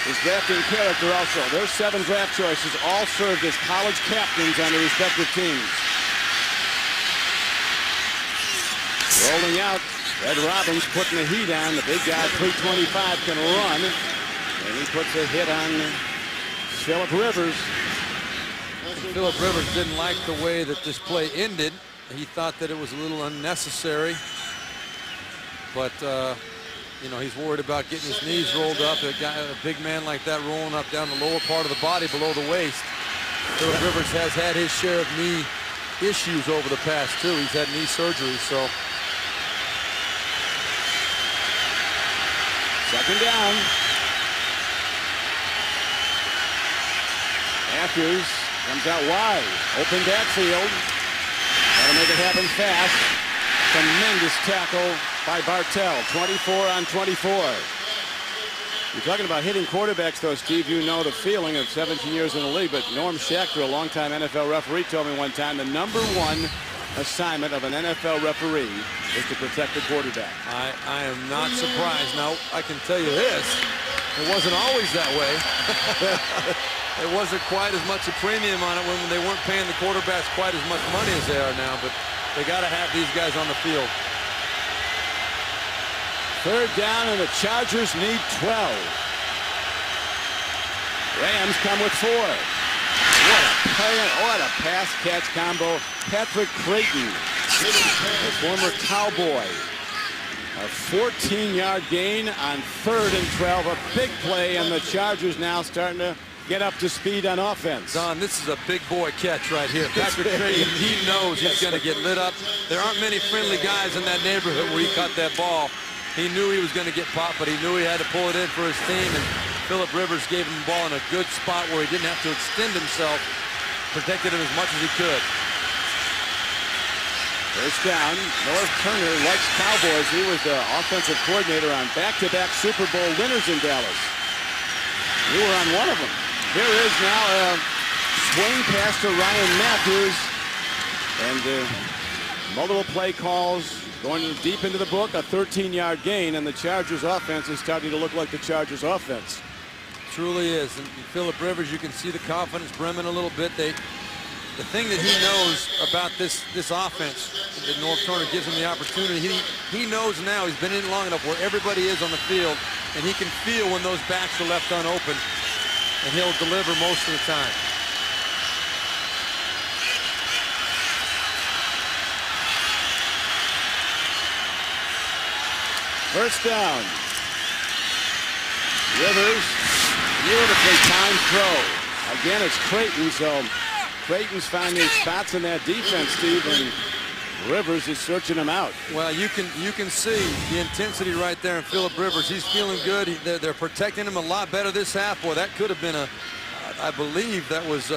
is drafting character also. Their 7 draft choices all served as college captains on their respective teams. Rolling out Ed Robbins putting the heat on. The big guy, 325, can run. And he puts a hit on Philip Rivers. Philip Rivers didn't like the way that this play ended. He thought that it was a little unnecessary. But, you know, he's worried about getting his knees rolled up. A big man like that rolling up down the lower part of the body below the waist. Philip Rivers has had his share of knee issues over the past, too. He's had knee surgery, so. Second down. Matthews comes out wide. Open backfield. Got to make it happen fast. Tremendous tackle by Bartell. 24 on 24. You're talking about hitting quarterbacks, though, Steve. You know the feeling of 17 years in the league. But Norm Schechter, a longtime NFL referee, told me one time the #1 assignment of an NFL referee is to protect the quarterback. I am not surprised. Now, I can tell you this. It wasn't always that way. There wasn't quite as much a premium on it when they weren't paying the quarterbacks quite as much money as they are now. But they got to have these guys on the field. Third down, and the Chargers need 12. Rams come with 4. What a pass catch combo. Patrick Creighton, the former Cowboy. A 14-yard gain on 3rd and 12. A big play, and the Chargers now starting to get up to speed on offense. Don, this is a big boy catch right here. Patrick Creighton, he knows he's going to get lit up. There aren't many friendly guys in that neighborhood where he caught that ball. He knew he was going to get popped, but he knew he had to pull it in for his team, and Philip Rivers gave him the ball in a good spot where he didn't have to extend himself, protected him as much as he could. First down. Norv Turner likes Cowboys. He was the offensive coordinator on back-to-back Super Bowl winners in Dallas. You were on one of them. Here is now a swing pass to Ryan Matthews, and multiple play calls. Going deep into the book, a 13-yard gain, and the Chargers offense is starting to look like the Chargers offense. Truly is. And Philip Rivers, you can see the confidence brimming a little bit. The thing that he knows about this offense, that Norv Turner gives him the opportunity, he knows now, he's been in long enough where everybody is on the field, and he can feel when those backs are left unopen, and he'll deliver most of the time. First down. Rivers, beautifully timed throw. Again, it's Creighton, so Creighton's finding spots in that defense, Steve, and Rivers is searching them out. Well, you can see the intensity right there in Philip Rivers. He's feeling good. They're protecting him a lot better this half. Boy, that could have been I believe that was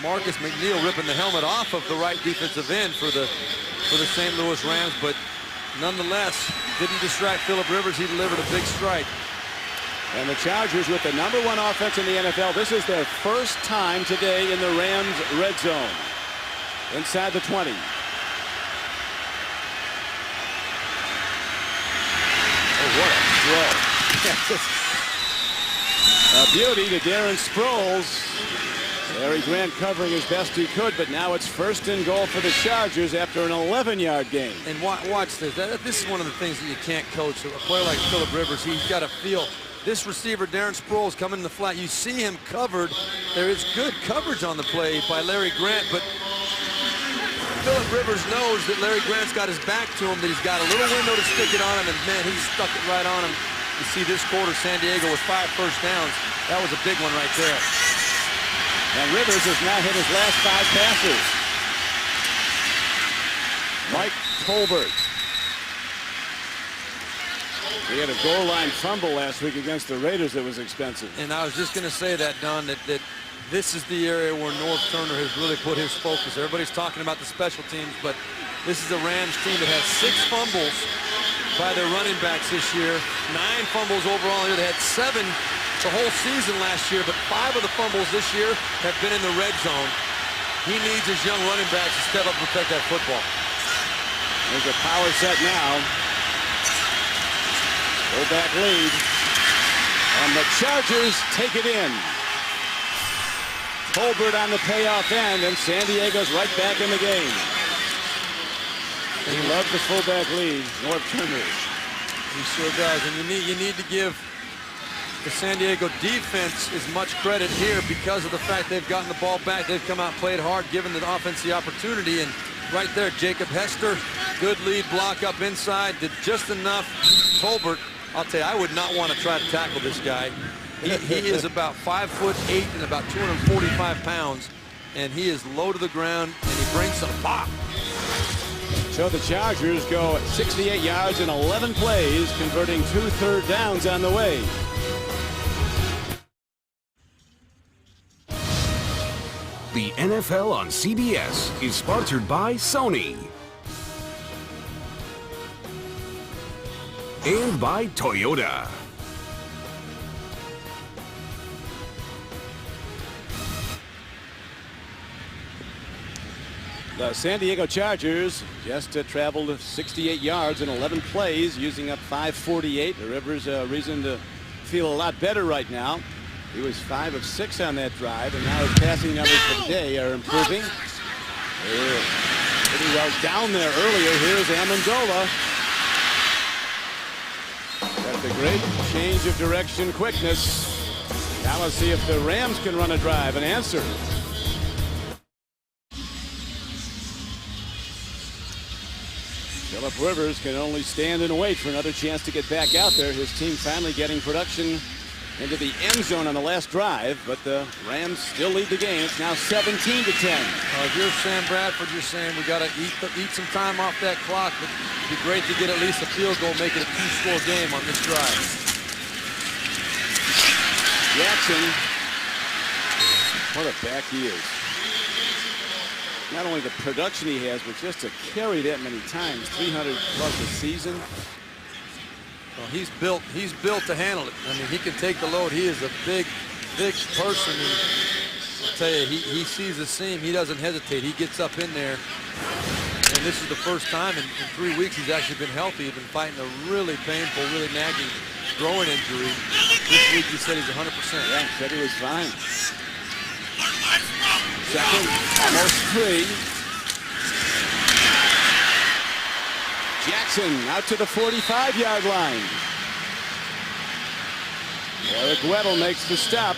Marcus McNeil ripping the helmet off of the right defensive end for the St. Louis Rams, but nonetheless, didn't distract Philip Rivers. He delivered a big strike. And the Chargers with the #1 offense in the NFL. This is their first time today in the Rams red zone. Inside the 20. Oh, what a throw. A beauty to Darren Sproles. Larry Grant covering as best he could, but now it's 1st and goal for the Chargers after an 11-yard gain. And watch this. This is one of the things that you can't coach. A player like Philip Rivers, he's got to feel this receiver, Darren Sproles, coming in the flat. You see him covered. There is good coverage on the play by Larry Grant, but Philip Rivers knows that Larry Grant's got his back to him, that he's got a little window to stick it on him, and man, he stuck it right on him. You see this quarter, San Diego with 5 first downs. That was a big one right there. And Rivers has now hit his last 5 passes. Mike Tolbert. He had a goal line fumble last week against the Raiders that was expensive. And I was just going to say that, Don, that this is the area where Norv Turner has really put his focus. Everybody's talking about the special teams, but this is a Rams team that has 6 fumbles by their running backs this year. 9 fumbles overall here. They had 7 the whole season last year, but 5 of the fumbles this year have been in the red zone. He needs his young running backs to step up and protect that football. There's a power set now. Fullback lead. And the Chargers take it in. Tolbert on the payoff end, and San Diego's right back in the game. He loves the fullback lead, Norv Turner. He sure does, and you need to give the San Diego defense as much credit here because of the fact they've gotten the ball back. They've come out and played hard, given the offense the opportunity, and right there, Jacob Hester, good lead block up inside, did just enough. Tolbert, I'll tell you, I would not want to try to tackle this guy. He is about 5'8" and about 245 pounds, and he is low to the ground, and he brings some pop. So the Chargers go 68 yards in 11 plays, converting 2 third downs on the way. The NFL on CBS is sponsored by Sony and by Toyota. The San Diego Chargers just traveled 68 yards in 11 plays, using up 5:48. The Rivers a reason to feel a lot better right now. He was 5 of 6 on that drive, and now his passing numbers for the day are improving. Pretty well down there earlier. Here's Amendola. Got the great change of direction quickness. Now let's see if the Rams can run a drive and answer. Phillip Rivers can only stand and wait for another chance to get back out there. His team finally getting production into the end zone on the last drive, but the Rams still lead the game. It's now 17-10. If you're Sam Bradford, you're saying we got to eat some time off that clock, but it'd be great to get at least a field goal, make it a 2-score game on this drive. Jackson, what a back he is. Not only the production he has, but just to carry that many times, 300 plus a season. Well, he's built to handle it. I mean, he can take the load. He is a big person. And I'll tell you, he sees the seam. He doesn't hesitate. He gets up in there. And this is the first time in 3 weeks he's actually been healthy. He's been fighting a really painful, really nagging groin injury. This week he said he's 100%. Yeah, said he was fine. Second, almost 3. Jackson out to the 45-yard line. Eric Weddle makes the stop.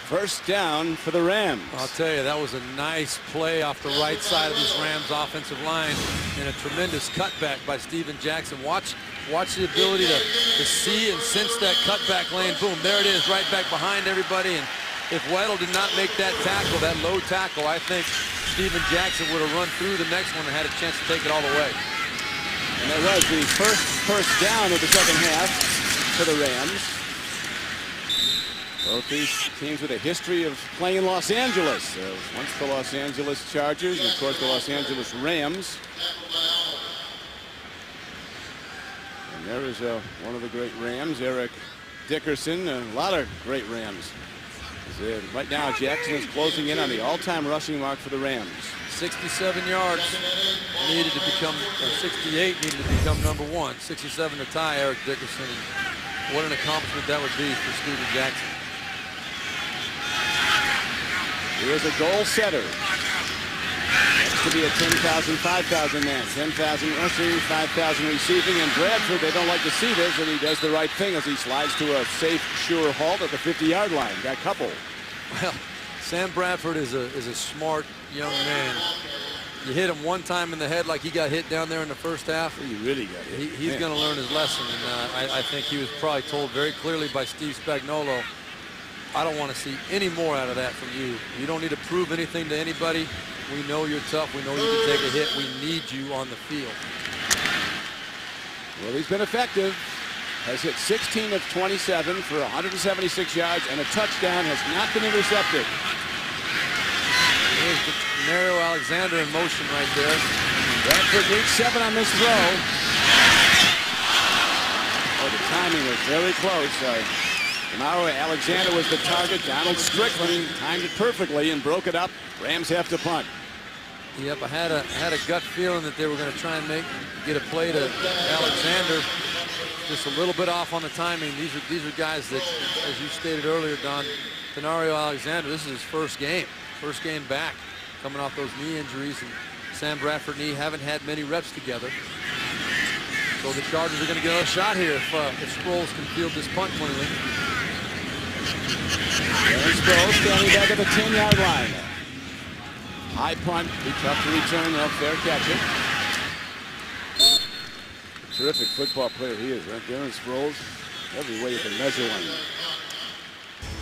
First down for the Rams. I'll tell you, that was a nice play off the right side of this Rams offensive line, and a tremendous cutback by Steven Jackson. Watch the ability to see and sense that cutback lane. Boom, there it is, right back behind everybody. And if Weddle did not make that tackle, that low tackle, I think Steven Jackson would have run through the next one and had a chance to take it all the way. And that was the first down of the second half for the Rams. Both these teams with a history of playing in Los Angeles. Once the Los Angeles Chargers, and of course the Los Angeles Rams. And there is one of the great Rams, Eric Dickerson. A lot of great Rams. Right now, Jackson is closing in on the all-time rushing mark for the Rams. 67 yards needed to become, or 68 needed to become number 1. 67 to tie Eric Dickerson. And what an accomplishment that would be for Steven Jackson. Here's a goal setter. That's to be a 10,000, 5,000 man. 10,000 rushing, 5,000 receiving. And Bradford, they don't like to see this, and he does the right thing as he slides to a safe, sure halt at the 50-yard line. Got a couple. Well, Sam Bradford is a smart young man. You hit him one time in the head like he got hit down there in the first half. He really got hit. He's going to learn his lesson, and I think he was probably told very clearly by Steve Spagnuolo, I don't want to see any more out of that from you. You don't need to prove anything to anybody. We know you're tough. We know you can take a hit. We need you on the field. Well, he's been effective. Has hit 16 of 27 for 176 yards and a touchdown. Has not been intercepted. Here's Mario Alexander in motion right there. Bradford reached 7 on this throw. Oh, the timing was very close. Mario Alexander was the target. Donald Strickland timed it perfectly and broke it up. Rams have to punt. Yep, I had a gut feeling that they were going to try and get a play to Alexander. Just a little bit off on the timing. These are guys that, as you stated earlier, Don, Tenario Alexander, this is his first game back, coming off those knee injuries, and Sam Bradford and he haven't had many reps together. So the Chargers are going to get another shot here if Sproles can field this punt cleanly. Darren Sproles standing back at the 10-yard line. High punt, be tough to return, though. Fair catch it. Terrific football player he is, right? Darren Sproles, every way you can measure one.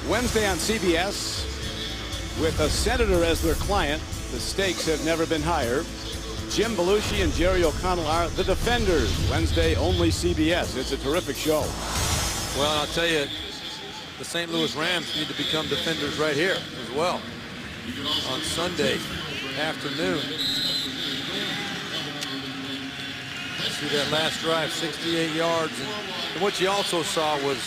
Wednesday on CBS, with a senator as their client, the stakes have never been higher. Jim Belushi and Jerry O'Connell are the defenders. Wednesday, only CBS. It's a terrific show. Well, I'll tell you, the St. Louis Rams need to become defenders right here as well on Sunday afternoon. See that last drive, 68 yards. And what you also saw was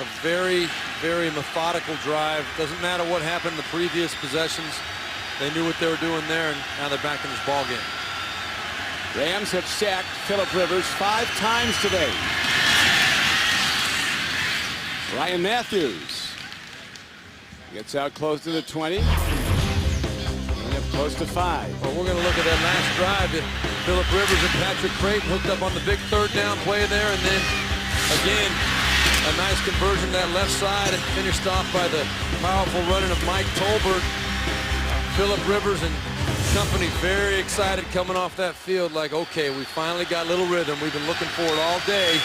a very, very methodical drive. Doesn't matter what happened in the previous possessions. They knew what they were doing there, and now they're back in this ball game. Rams have sacked Phillip Rivers 5 times today. Ryan Matthews gets out close to the 20. And up close to 5. Well, we're going to look at that last drive. Phillip Rivers and Patrick Creighton hooked up on the big third down play there, and then again a nice conversion to that left side, and finished off by the powerful running of Mike Tolbert. Phillip Rivers and company very excited coming off that field, like, okay, we finally got a little rhythm. We've been looking for it all day.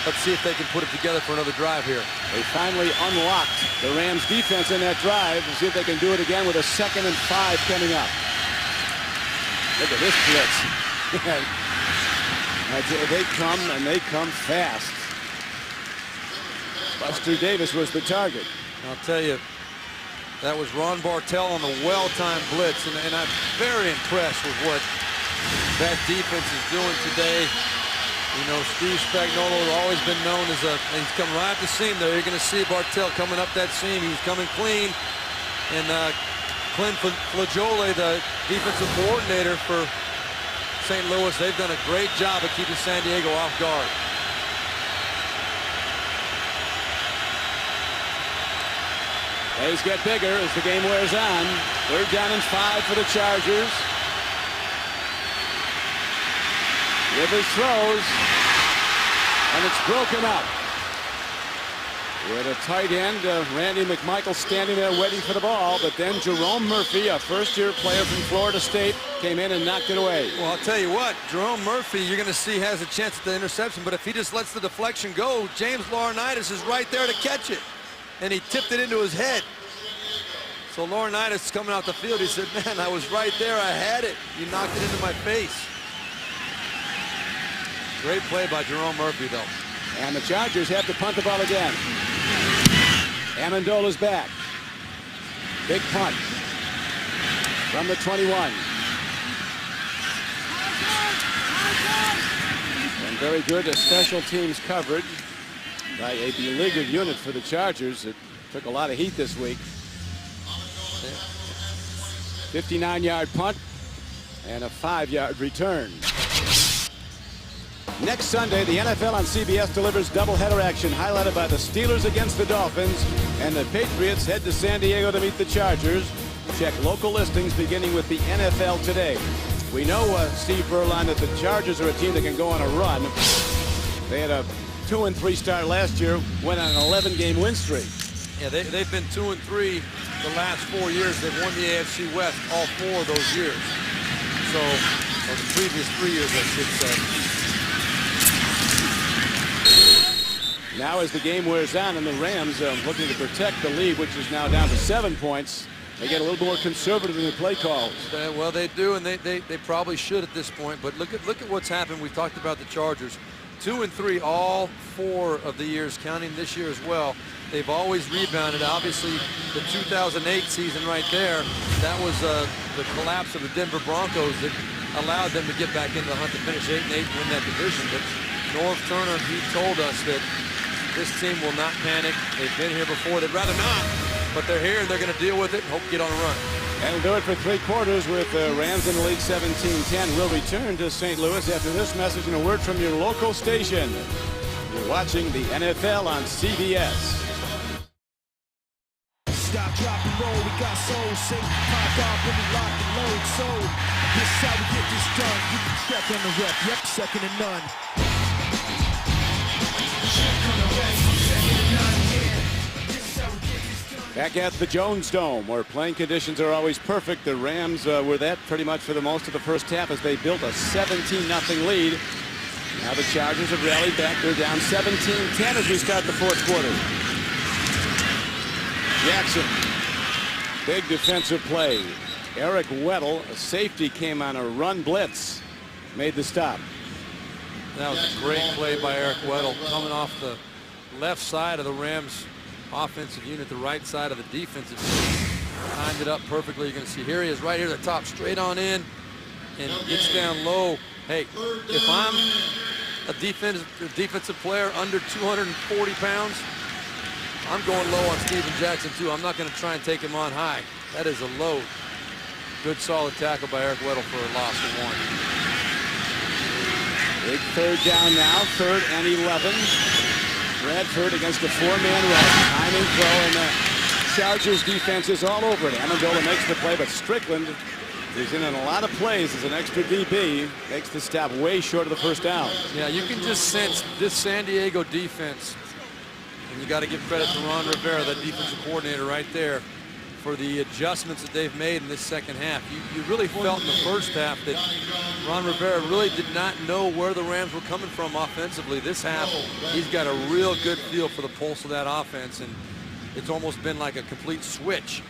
Let's see if they can put it together for another drive here. They finally unlocked the Rams defense in that drive. We'll see if they can do it again with a 2nd and 5 coming up. Look at this blitz. They come, and they come fast. Buster Davis was the target. I'll tell you, that was Ron Bartell on the well-timed blitz, and I'm very impressed with what that defense is doing today. You know, Steve Spagnuolo has always been known as he's come right up the seam there. You're going to see Bartell coming up that seam. He was coming clean. And Clint Flagiole, the defensive coordinator for St. Louis, they've done a great job of keeping San Diego off guard. Plays get bigger as the game wears on. 3rd down and 5 for the Chargers. Rivers throws, and it's broken up. With a tight end, Randy McMichael standing there waiting for the ball, but then Jerome Murphy, a first-year player from Florida State, came in and knocked it away. Well, I'll tell you what, Jerome Murphy, you're going to see has a chance at the interception, but if he just lets the deflection go, James Laurinaitis is right there to catch it, and he tipped it into his head. So Laurinaitis is coming out the field. He said, man, I was right there. I had it. You knocked it into my face. Great play by Jerome Murphy, though. And the Chargers have to punt the ball again. Amendola's back. Big punt from the 21. And very good special teams coverage by a beleaguered unit for the Chargers. It took a lot of heat this week. 59-yard punt and a 5-yard return. Next Sunday, the NFL on CBS delivers doubleheader action highlighted by the Steelers against the Dolphins, and the Patriots head to San Diego to meet the Chargers. Check local listings beginning with the NFL Today. We know, Steve Berline, that the Chargers are a team that can go on a run. They had a 2-3 start last year, went on an 11-game win streak. Yeah, they've been 2-3 the last 4 years. They've won the AFC West all 4 of those years. So, or the previous 3 years, I should say. Now as the game wears on and the Rams looking to protect the lead, which is now down to 7 points, they get a little more conservative in their play calls. Well, they do, and they probably should at this point. But look at what's happened. We've talked about the Chargers. 2-3 all 4 of the years, counting this year as well. They've always rebounded. Obviously, the 2008 season right there, that was the collapse of the Denver Broncos that allowed them to get back into the hunt to finish 8-8 and win that division. But Norv Turner, he told us that this team will not panic. They've been here before. They'd rather not, but they're here and they're going to deal with it and hope to get on a run. And we'll do it for 3 quarters with the Rams in the lead 17-10. We'll return to St. Louis after this message and a word from your local station. You're watching the NFL on CBS. Stop drop and roll, we got soul. Say popped off when we lock and load. So this is how we get this done. You can check on the rep, yep, second to none. Back at the Jones Dome, where playing conditions are always perfect. The Rams were that pretty much for the most of the first half as they built a 17-0 lead. Now the Chargers have rallied back. They're down 17-10 as we start the fourth quarter. Jackson, big defensive play. Eric Weddle, a safety, came on a run blitz, made the stop. That was a great play by Eric Weddle, coming off the left side of the Rams offensive unit, the right side of the defensive unit. Timed it up perfectly. You're going to see here he is right here at the top, straight on in, and gets down low. Hey, if I'm a defensive player under 240 pounds, I'm going low on Steven Jackson too. I'm not going to try and take him on high. That is a load. Good solid tackle by Eric Weddle for a loss of 1. Big third down now, 3rd and 11. Bradford against a 4-man rush. Timing throw, and the Chargers defense is all over it. Amendola makes the play, but Strickland is in a lot of plays as an extra DB. Makes the stop way short of the first down. Yeah, you can just sense this San Diego defense, and you got to give credit to Ron Rivera, the defensive coordinator right there, for the adjustments that they've made in this second half. You really felt in the first half that Ron Rivera really did not know where the Rams were coming from offensively. This half, he's got a real good feel for the pulse of that offense, and it's almost been like a complete switch.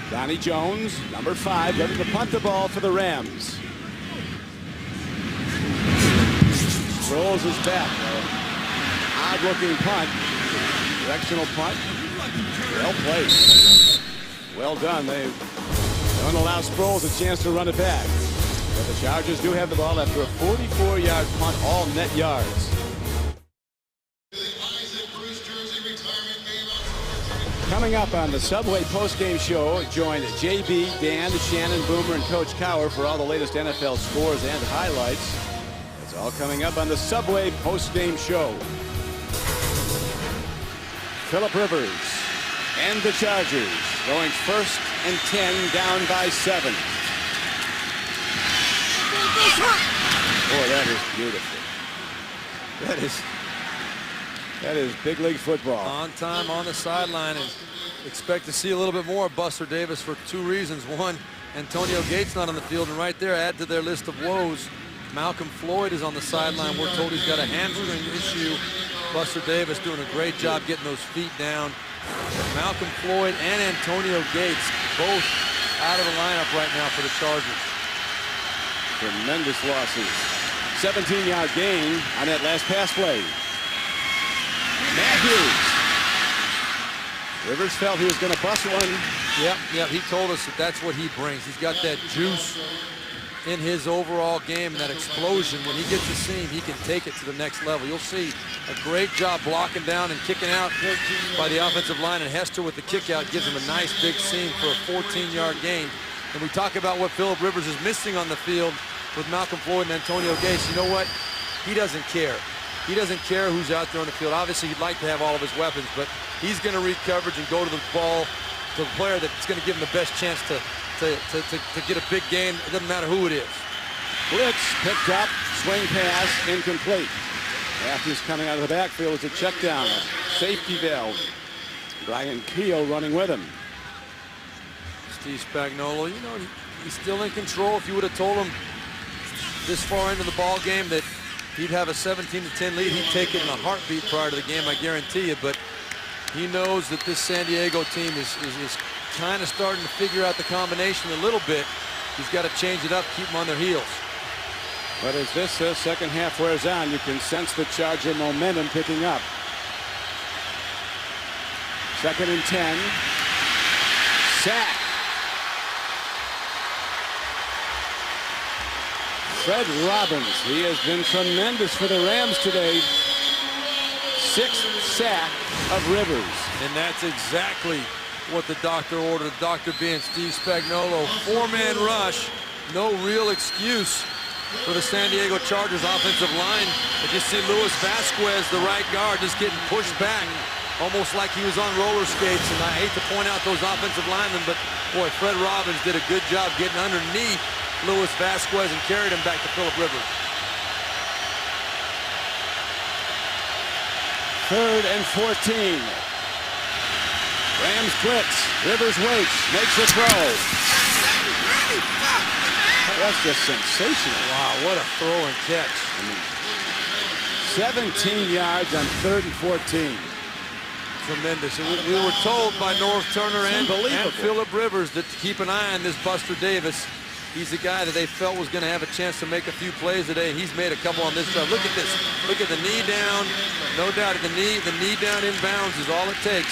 Donnie Jones, number 5, ready to punt the ball for the Rams. Rolls his back. Odd-looking punt. Directional punt. Well played. Well done. They don't allow Sproles a chance to run it back. But the Chargers do have the ball after a 44-yard punt, all net yards. Coming up on the Subway postgame show, join JB, Dan, Shannon, Boomer, and Coach Cowher for all the latest NFL scores and highlights. It's all coming up on the Subway postgame show. Phillip Rivers and the Chargers going 1st and 10, down by 7. Boy, that is beautiful. That is big league football. On time on the sideline, and expect to see a little bit more of Buster Davis for 2 reasons. One, Antonio Gates not on the field, and right there, add to their list of woes, Malcolm Floyd is on the sideline. We're told he's got a hamstring issue. Buster Davis doing a great job getting those feet down. Malcolm Floyd and Antonio Gates both out of the lineup right now for the Chargers. Tremendous losses. 17-yard gain on that last pass play. Matthews. Rivers felt he was going to bust one. Yep, he told us that that's what he brings. He's got that juice in his overall game, and that explosion. When he gets the seam, he can take it to the next level. You'll see a great job blocking down and kicking out by the offensive line, and Hester with the kick out gives him a nice big seam for a 14-yard gain. And we talk about what Phillip Rivers is missing on the field with Malcolm Floyd and Antonio Gates. You know what? He doesn't care. He doesn't care who's out there on the field. Obviously, he'd like to have all of his weapons, but he's going to read coverage and go to the ball to the player that's going to give him the best chance to get a big gain. It doesn't matter who it is. Blitz picked up, swing pass, incomplete. Matthews coming out of the backfield as a check down. Safety valve. Brian Keogh running with him. Steve Spagnuolo, you know, he's still in control. If you would have told him this far into the ball game that he'd have a 17-10 lead, he'd take it in a heartbeat prior to the game, I guarantee you. But he knows that this San Diego team is kind of starting to figure out the combination a little bit. He's got to change it up, keep them on their heels. But as this second half wears on, you can sense the Charger momentum picking up. 2nd and 10. Sack. Fred Robbins, he has been tremendous for the Rams today. 6th sack of Rivers. And that's exactly what the doctor ordered, the doctor being Steve Spagnuolo. 4-man rush, no real excuse for the San Diego Chargers offensive line. But you see Luis Vasquez, the right guard, just getting pushed back almost like he was on roller skates. And I hate to point out those offensive linemen, but boy, Fred Robbins did a good job getting underneath Luis Vasquez and carried him back to Phillip Rivers. 3rd and 14. Rams blitz. Rivers waits. Makes a throw. That's just sensational. Wow, what a throw and catch. 17 yards on 3rd and 14. Tremendous. We were told by North Turner and Unbelievable. Phillip Rivers that to keep an eye on this Buster Davis. He's a guy that they felt was going to have a chance to make a few plays today. He's made a couple on this drive. Look at this. Look at the knee down. No doubt the knee down inbounds is all it takes.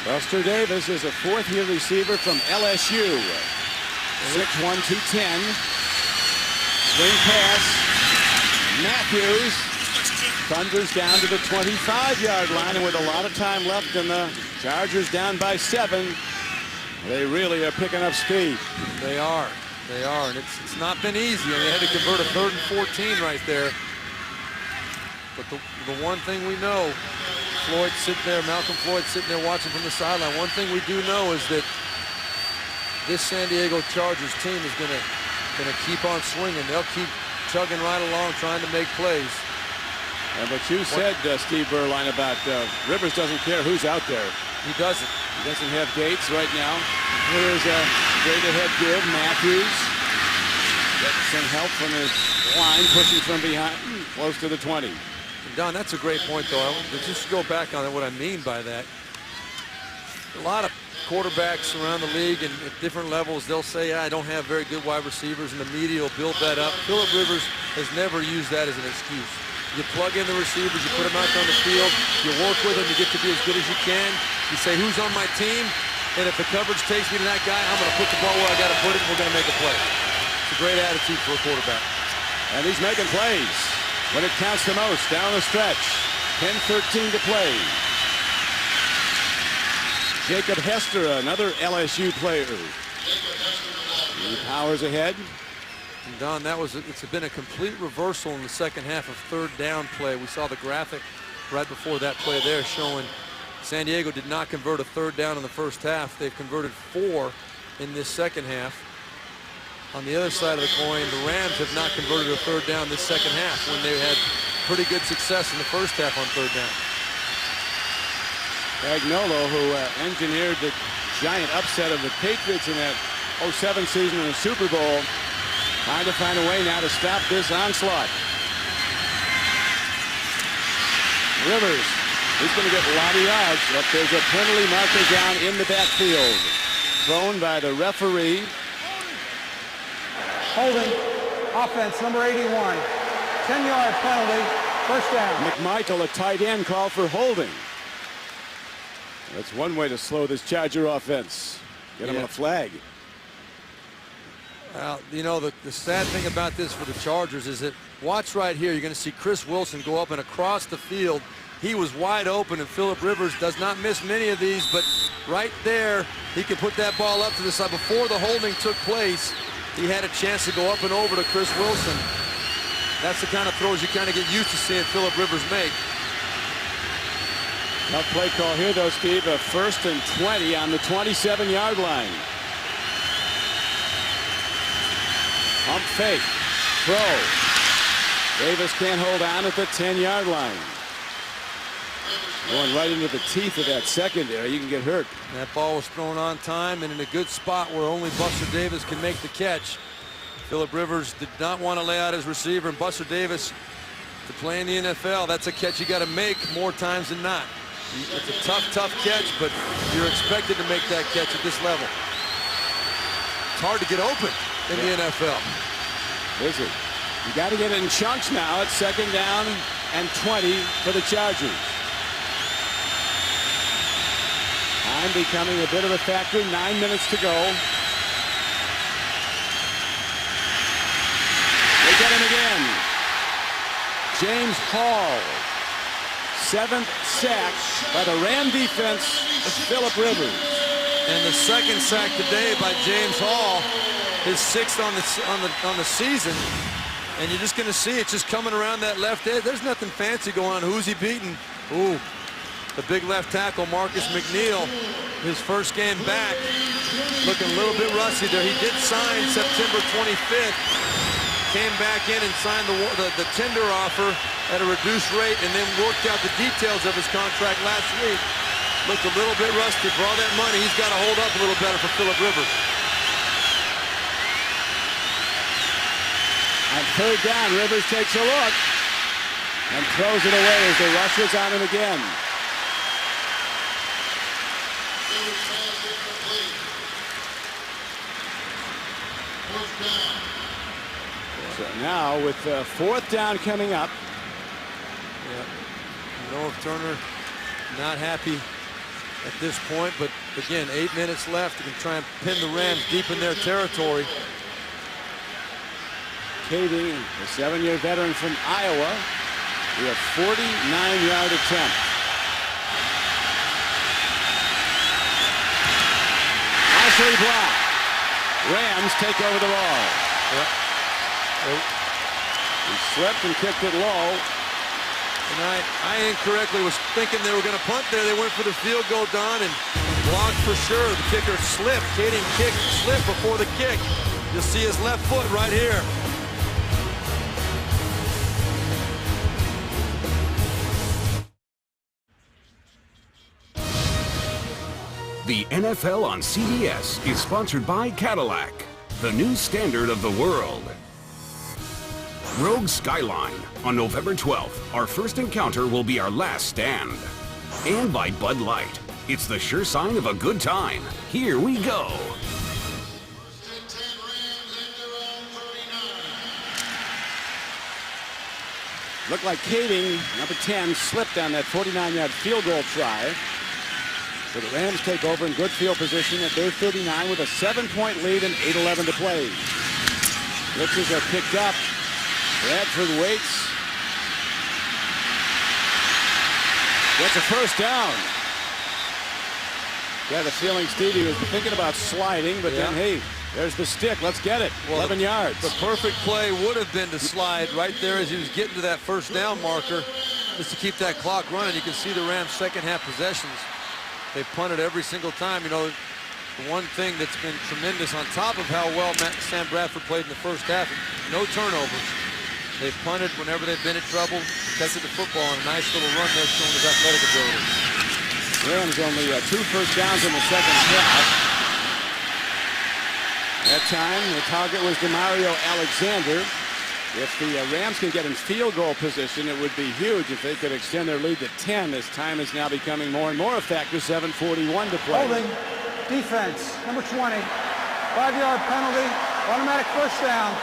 Buster Davis is a 4th-year receiver from LSU. 6'1", 210. Swing pass. Matthews thunders down to the 25-yard line, and with a lot of time left and the Chargers down by 7, they really are picking up speed. They are. They are. And it's not been easy. And they had to convert a 3rd and 14 right there. But the one thing we know, Malcolm Floyd sitting there watching from the sideline. One thing we do know is that this San Diego Chargers team is going to keep on swinging. They'll keep chugging right along, trying to make plays. But you said, Steve Berline, about Rivers doesn't care who's out there. He doesn't. He doesn't have Gates right now. Here's a great ahead give. Matthews gets some help from his line, pushing from behind, close to the 20. Don, that's a great point, though. Just go back on what I mean by that. A lot of quarterbacks around the league and at different levels, they'll say, I don't have very good wide receivers, and the media will build that up. Phillip Rivers has never used that as an excuse. You plug in the receivers, you put them out on the field, you work with them, you get to be as good as you can. You say, who's on my team? And if the coverage takes me to that guy, I'm going to put the ball where I got to put it, and we're going to make a play. It's a great attitude for a quarterback. And he's making plays when it counts the most down the stretch. 10-13 to play. Jacob Hester, another LSU player. He powers ahead. And Don, it's been a complete reversal in the second half of 3rd down play. We saw the graphic right before that play there showing San Diego did not convert a 3rd down in the first half. They've converted 4 in this second half. On the other side of the coin, the Rams have not converted a 3rd down this second half when they had pretty good success in the first half on 3rd down. Agnolo, who engineered the giant upset of the Patriots in that 07 season in the Super Bowl, trying to find a way now to stop this onslaught. Rivers, he's going to get a lot of yards, but there's a penalty marker down in the backfield. Thrown by the referee. Holding, offense, number 81. 10-yard penalty, first down. McMichael, a tight end, called for holding. That's one way to slow this Charger offense. Get him on a flag. Well, you know, the sad thing about this for the Chargers is that, watch right here, you're going to see Chris Wilson go up and across the field. He was wide open, and Phillip Rivers does not miss many of these, but right there, he could put that ball up to the side. Before the holding took place, he had a chance to go up and over to Chris Wilson. That's the kind of throws you kind of get used to seeing Phillip Rivers make. Tough play call here, though, Steve. A 1st and 20 on the 27-yard line. Pump fake. Throw. Davis can't hold on at the 10-yard line. Going right into the teeth of that secondary. You can get hurt. That ball was thrown on time and in a good spot where only Buster Davis can make the catch. Phillip Rivers did not want to lay out his receiver, and Buster Davis, to play in the NFL, that's a catch you got to make more times than not. It's a tough catch, but you're expected to make that catch at this level. It's hard to get open in the NFL. Is it? You got to get it in chunks now. It's 2nd down and 20 for the Chargers. Time becoming a bit of a factor. 9 minutes to go. They get him again. James Hall. 7th sack by the Ram defense of Phillip Rivers. And the 2nd sack today by James Hall, his 6th on the season. And you're just going to see it just coming around that left edge. There's nothing fancy going on. Who's he beating? Ooh, The big left tackle, Marcus McNeil, his first game back, looking a little bit rusty there. He did sign September 25th, came back in and signed the tender offer at a reduced rate, and then worked out the details of his contract last week. Looked a little bit rusty. For all that money, he's got to hold up a little better for Phillip Rivers. On third down, Rivers takes a look and throws it away as the rush is on him again. So now with fourth down coming up. Yeah. North Turner not happy at this point, but again, 8 minutes left. You can try and pin the Rams deep in their territory. Kading, a 7-year veteran from Iowa, with a 49-yard attempt. Ashley Brock. Rams take over the ball. Yep. He slipped and kicked it low. And I incorrectly was thinking they were going to punt there. They went for the field goal, Don, and blocked for sure. The kicker slipped. Kading kicked, slipped before the kick. You'll see his left foot right here. The NFL on CBS is sponsored by Cadillac, the new standard of the world. Rogue Skyline. On November 12th, our first encounter will be our last stand. And by Bud Light. It's the sure sign of a good time. Here we go. Looked like Kading, number 10, slipped on that 49-yard field goal try. So the Rams take over in good field position at their 39 with a 7-point lead and 8:11 to play. Blitzes are picked up. Bradford waits. Gets a first down. Got a feeling Stevie was thinking about sliding, but then, hey, there's the stick. Let's get it. Well, 11 yards. The perfect play would have been to slide right there as he was getting to that first down marker, just to keep that clock running. You can see the Rams' second half possessions. They punted every single time. You know, the one thing that's been tremendous on top of how well Sam Bradford played in the first half, no turnovers. They've punted whenever they've been in trouble, protected the football, and a nice little run there showing his athletic ability. Rams only 2 first downs in the second half. That time, the target was Demario Alexander. If the Rams can get in field goal position, it would be huge if they could extend their lead to 10. As time is now becoming more and more a factor. 7:41 to play. Holding, defense, number 20, 5-yard penalty, automatic first down.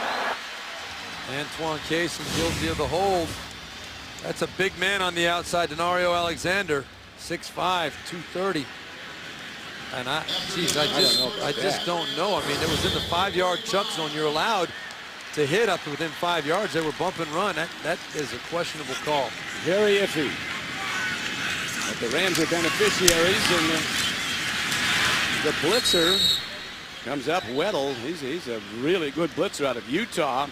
Antoine Cason guilty of the hold. That's a big man on the outside, Denario Alexander, 6'5", 230. And I just don't know. I mean, it was in the 5-yard chuck zone. You're allowed to hit up to within 5 yards. They were bump and run. That is a questionable call. Very iffy. But the Rams are beneficiaries, and the blitzer comes up. Weddle, he's a really good blitzer out of Utah.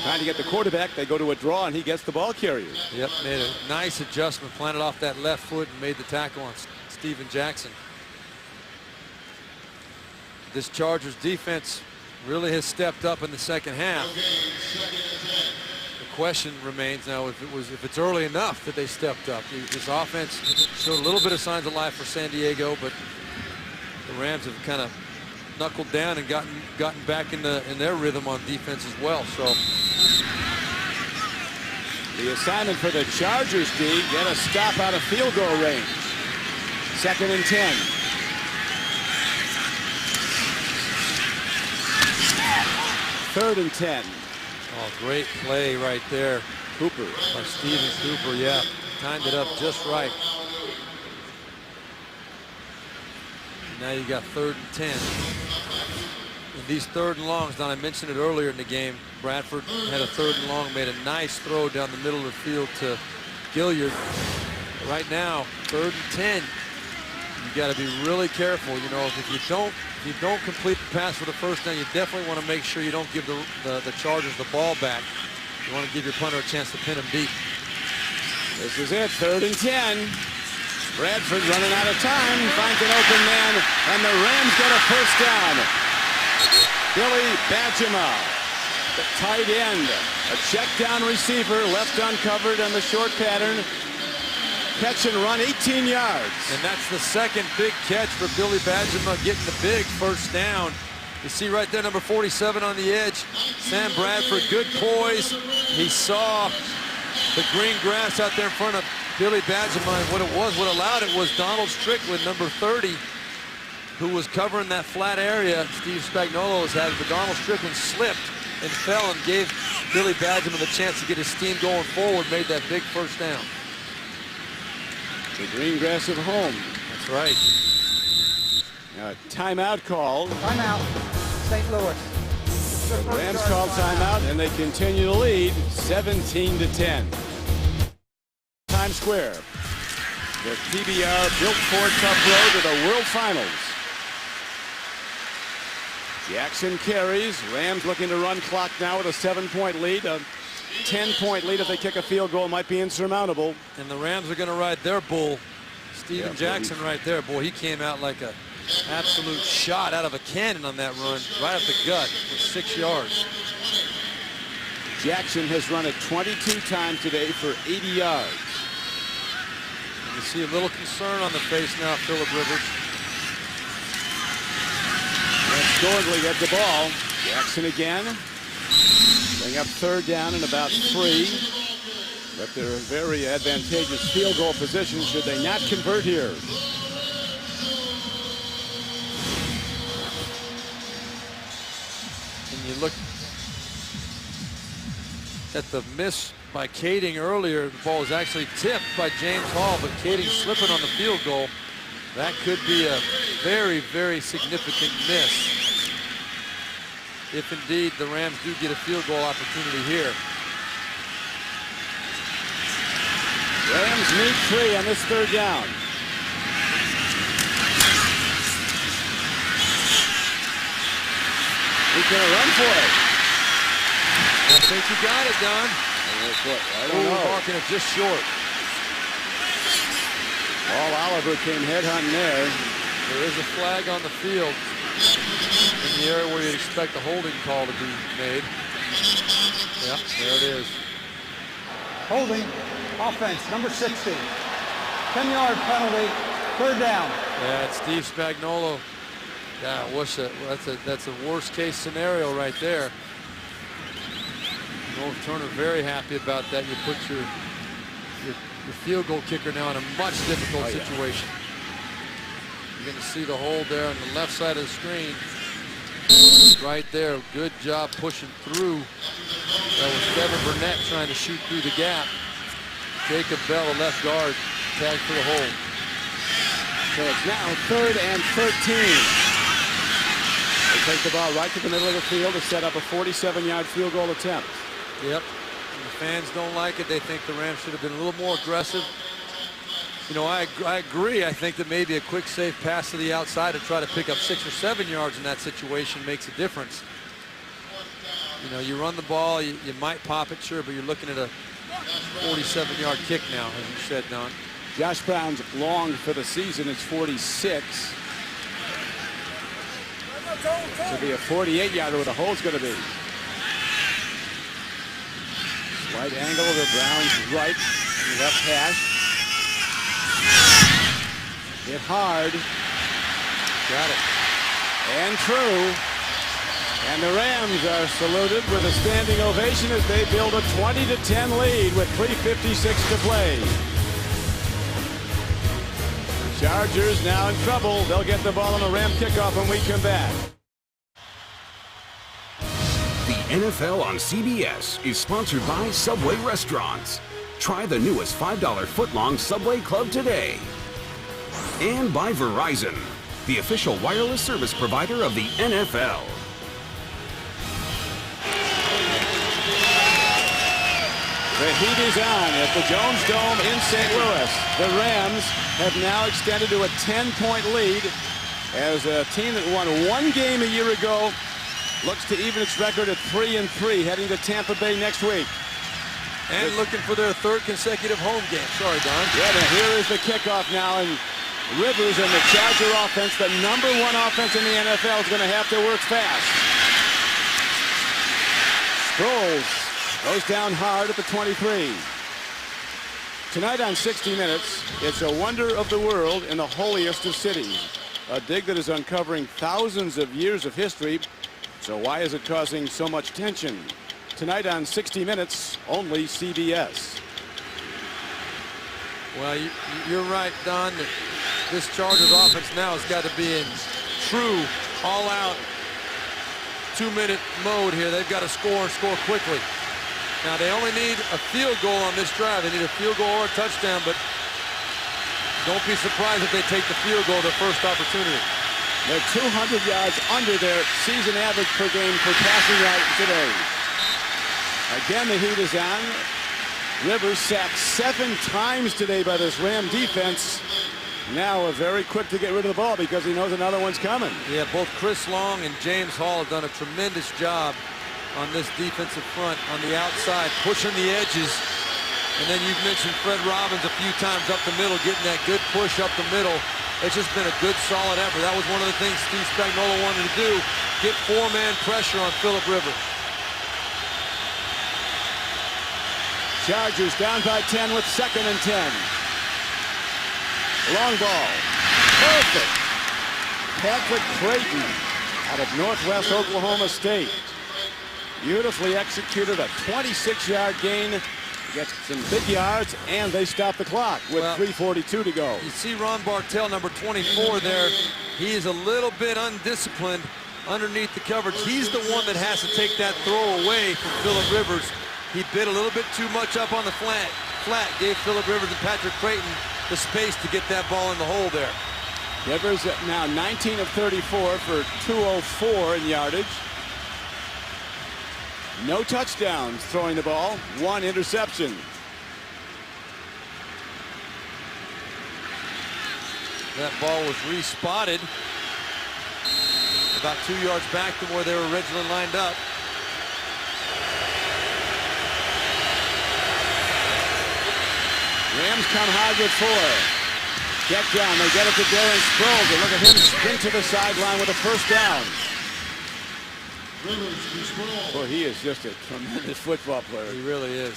Trying to get the quarterback. They go to a draw, and he gets the ball carrier. Yep, made a nice adjustment, planted off that left foot, and made the tackle on Steven Jackson. This Chargers defense really has stepped up in the second half. The question remains now if it's early enough that they stepped up. This offense showed a little bit of signs of life for San Diego, but the Rams have kind of knuckled down and gotten back in their rhythm on defense as well. So the assignment for the Chargers D, get a stop out of field goal range. 2nd and 10. Third and 10. Oh, great play right there. Cooper. By Steven Cooper, yeah. Timed it up just right. Now you got 3rd and 10. And these 3rd and longs, Don, I mentioned it earlier in the game. Bradford had a 3rd and long, made a nice throw down the middle of the field to Gilliard. Right now, 3rd and 10. You got to be really careful. You know, if you don't complete the pass for the first down, you definitely want to make sure you don't give the Chargers the ball back. You want to give your punter a chance to pin him deep. This is it, 3rd and 10. Bradford running out of time, finds an open man, and the Rams get a first down. Billy Badjema, the tight end, a check down receiver, left uncovered on the short pattern. Catch and run 18 yards. And that's the second big catch for Billy Badjema, getting the big first down. You see right there, number 47 on the edge, Sam Bradford, good poise. He saw the green grass out there in front of Billy Badjema, and what allowed it was Donald Strickland, number 30, who was covering that flat area. Steve Spagnuolo has had it, but Donald Strickland slipped and fell and gave Billy Badjema the chance to get his steam going forward, made that big first down. The green grass of home. That's right. Timeout called. Timeout, St. Louis. The Rams call timeout, and they continue to lead 17-10. Times Square. The PBR Built Ford Cup Road to the World Finals. Jackson carries. Rams looking to run clock now with a 7-point lead. A 10-point lead if they kick a field goal might be insurmountable. And the Rams are going to ride their bull. Steven Jackson right there. Boy, he came out like a absolute shot out of a cannon on that run, right up the gut for 6 yards. Jackson has run it 22 times today for 80 yards. You see a little concern on the face now, Phillip Rivers. And Gordley gets the ball. Jackson again. Bring up third down and about 3. But they're in very advantageous field goal position should they not convert here. And you look at the miss by Kading earlier. The ball was actually tipped by James Hall, but Kading slipping on the field goal. That could be a very, very significant miss if indeed the Rams do get a field goal opportunity here. Rams need 3 on this third down. He's going to run for it. I think you got it, Don. I don't know. Marking it just short. Paul Oliver came headhunting there. There is a flag on the field in the area where you'd expect a holding call to be made. Yeah, there it is. Holding, offense, number 60. 10-yard penalty, third down. Yeah, it's Steve Spagnuolo. Yeah, that's a worst case scenario right there. North Turner very happy about that. You put your field goal kicker now in a much difficult situation. You're going to see the hold there on the left side of the screen. Right there, good job pushing through. That was Kevin Burnett trying to shoot through the gap. Jacob Bell, the left guard, tagged for the hold. So it's now 3rd and 13. They take the ball right to the middle of the field to set up a 47-yard field goal attempt. Yep. And the fans don't like it. They think the Rams should have been a little more aggressive. You know, I agree. I think that maybe a quick, safe pass to the outside to try to pick up 6 or 7 yards in that situation makes a difference. You know, you run the ball, you might pop it, sure, but you're looking at a 47-yard kick now, as you said, Don. Josh Brown's long for the season is 46. It'll be a 48-yarder with a hole's going to be. Slight angle to Brown's right, left hash. Hit hard. Got it. And true. And the Rams are saluted with a standing ovation as they build a 20-10 lead with 3:56 to play. Chargers now in trouble. They'll get the ball on the Ram kickoff when we come back. The NFL on CBS is sponsored by Subway Restaurants. Try the newest $5 footlong Subway Club today. And by Verizon, the official wireless service provider of the NFL. The heat is on at the Jones Dome in St. Louis. The Rams have now extended to a 10-point lead as a team that won 1 game a year ago looks to even its record at 3-3 heading to Tampa Bay next week. And looking for their third consecutive home game. Sorry, Don. Yeah, now here is the kickoff now, and Rivers and the Charger offense, the #1 offense in the NFL, is going to have to work fast. Sproles goes down hard at the 23. Tonight on 60 Minutes, it's a wonder of the world in the holiest of cities. A dig that is uncovering thousands of years of history. So why is it causing so much tension? Tonight on 60 Minutes, only CBS. Well, you're right, Don. This Chargers offense now has got to be in true, all-out, 2-minute mode here. They've got to score and score quickly. Now, they only need a field goal on this drive. They need a field goal or a touchdown, but don't be surprised if they take the field goal their first opportunity. They're 200 yards under their season average per game for passing yards today. Again, the heat is on. Rivers sacked 7 times today by this Ram defense. Now very quick to get rid of the ball because he knows another one's coming. Yeah, both Chris Long and James Hall have done a tremendous job on this defensive front on the outside, pushing the edges. And then you've mentioned Fred Robbins a few times up the middle, getting that good push up the middle. It's just been a good, solid effort. That was one of the things Steve Spagnuolo wanted to do, get 4-man pressure on Philip Rivers. Chargers down by 10 with 2nd and 10. Long ball. Perfect. Patrick Creighton out of Northwest Oklahoma State. Beautifully executed, a 26-yard gain. Gets some big yards, and they stop the clock with 3:42 to go. You see Ron Bartell, number 24 there. He is a little bit undisciplined underneath the coverage. He's the one that has to take that throw away from Philip Rivers. He bit a little bit too much up on the flat, gave Philip Rivers and Patrick Creighton the space to get that ball in the hole there. Rivers now 19 of 34 for 204 in yardage. No touchdowns throwing the ball, 1 interception. That ball was respotted about 2 yards back from where they were originally lined up. Rams come hard with 4. Get down, they get it to Darren Sproles. And look at him sprint to the sideline with a first down. Well, he is just a tremendous football player. He really is.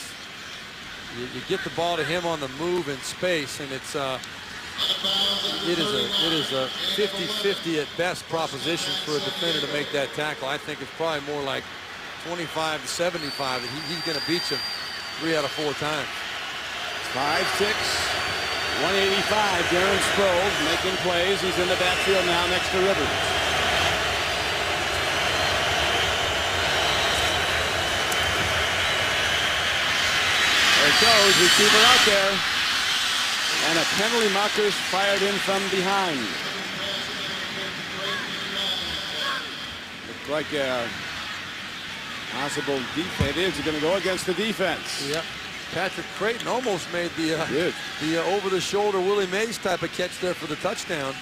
You get the ball to him on the move in space, and it is a 50-50 at best proposition for a defender to make that tackle. I think it's probably more like 25 to 75, and he's going to beat you 3 out of 4 times. 5'6", 185, Darren Sproles making plays. He's in the backfield now next to Rivers. There it goes, receiver out there. And a penalty marker fired in from behind. Looks like a possible defense. It is going to go against the defense. Yep. Patrick Creighton almost made the over-the-shoulder Willie Mays type of catch there for the touchdown.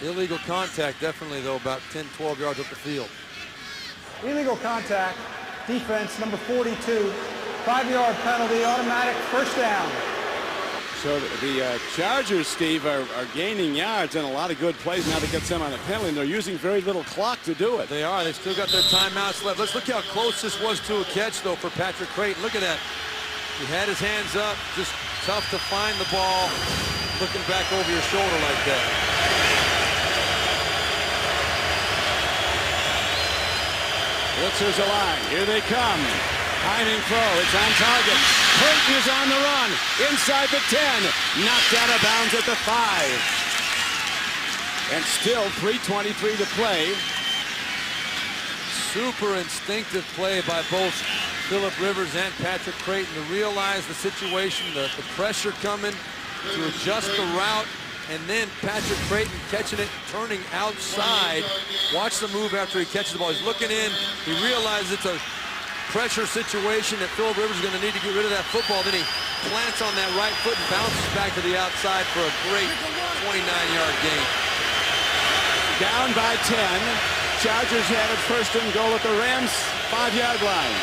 Illegal contact, definitely, though, about 10, 12 yards up the field. Illegal contact, defense, number 42, 5-yard penalty, automatic first down. So the Chargers, Steve, are gaining yards and a lot of good plays now to get them on the penalty, and they're using very little clock to do it. They are. They've still got their timeouts left. Let's look how close this was to a catch, though, for Patrick Creighton. Look at that. He had his hands up. Just tough to find the ball looking back over your shoulder like that. Blitzers align. Here they come. Timing throw. It's on target. Creighton is on the run. Inside the 10. Knocked out of bounds at the 5. And still 3:23 to play. Super instinctive play by both Philip Rivers and Patrick Creighton to realize the situation, the pressure coming, to adjust the route, and then Patrick Creighton catching it, turning outside. Watch the move after he catches the ball. He's looking in. He realizes it's a pressure situation that Philip Rivers is going to need to get rid of that football. Then he plants on that right foot and bounces back to the outside for a great 29-yard gain. Down by 10. Chargers have it first and goal at the Rams' 5-yard line.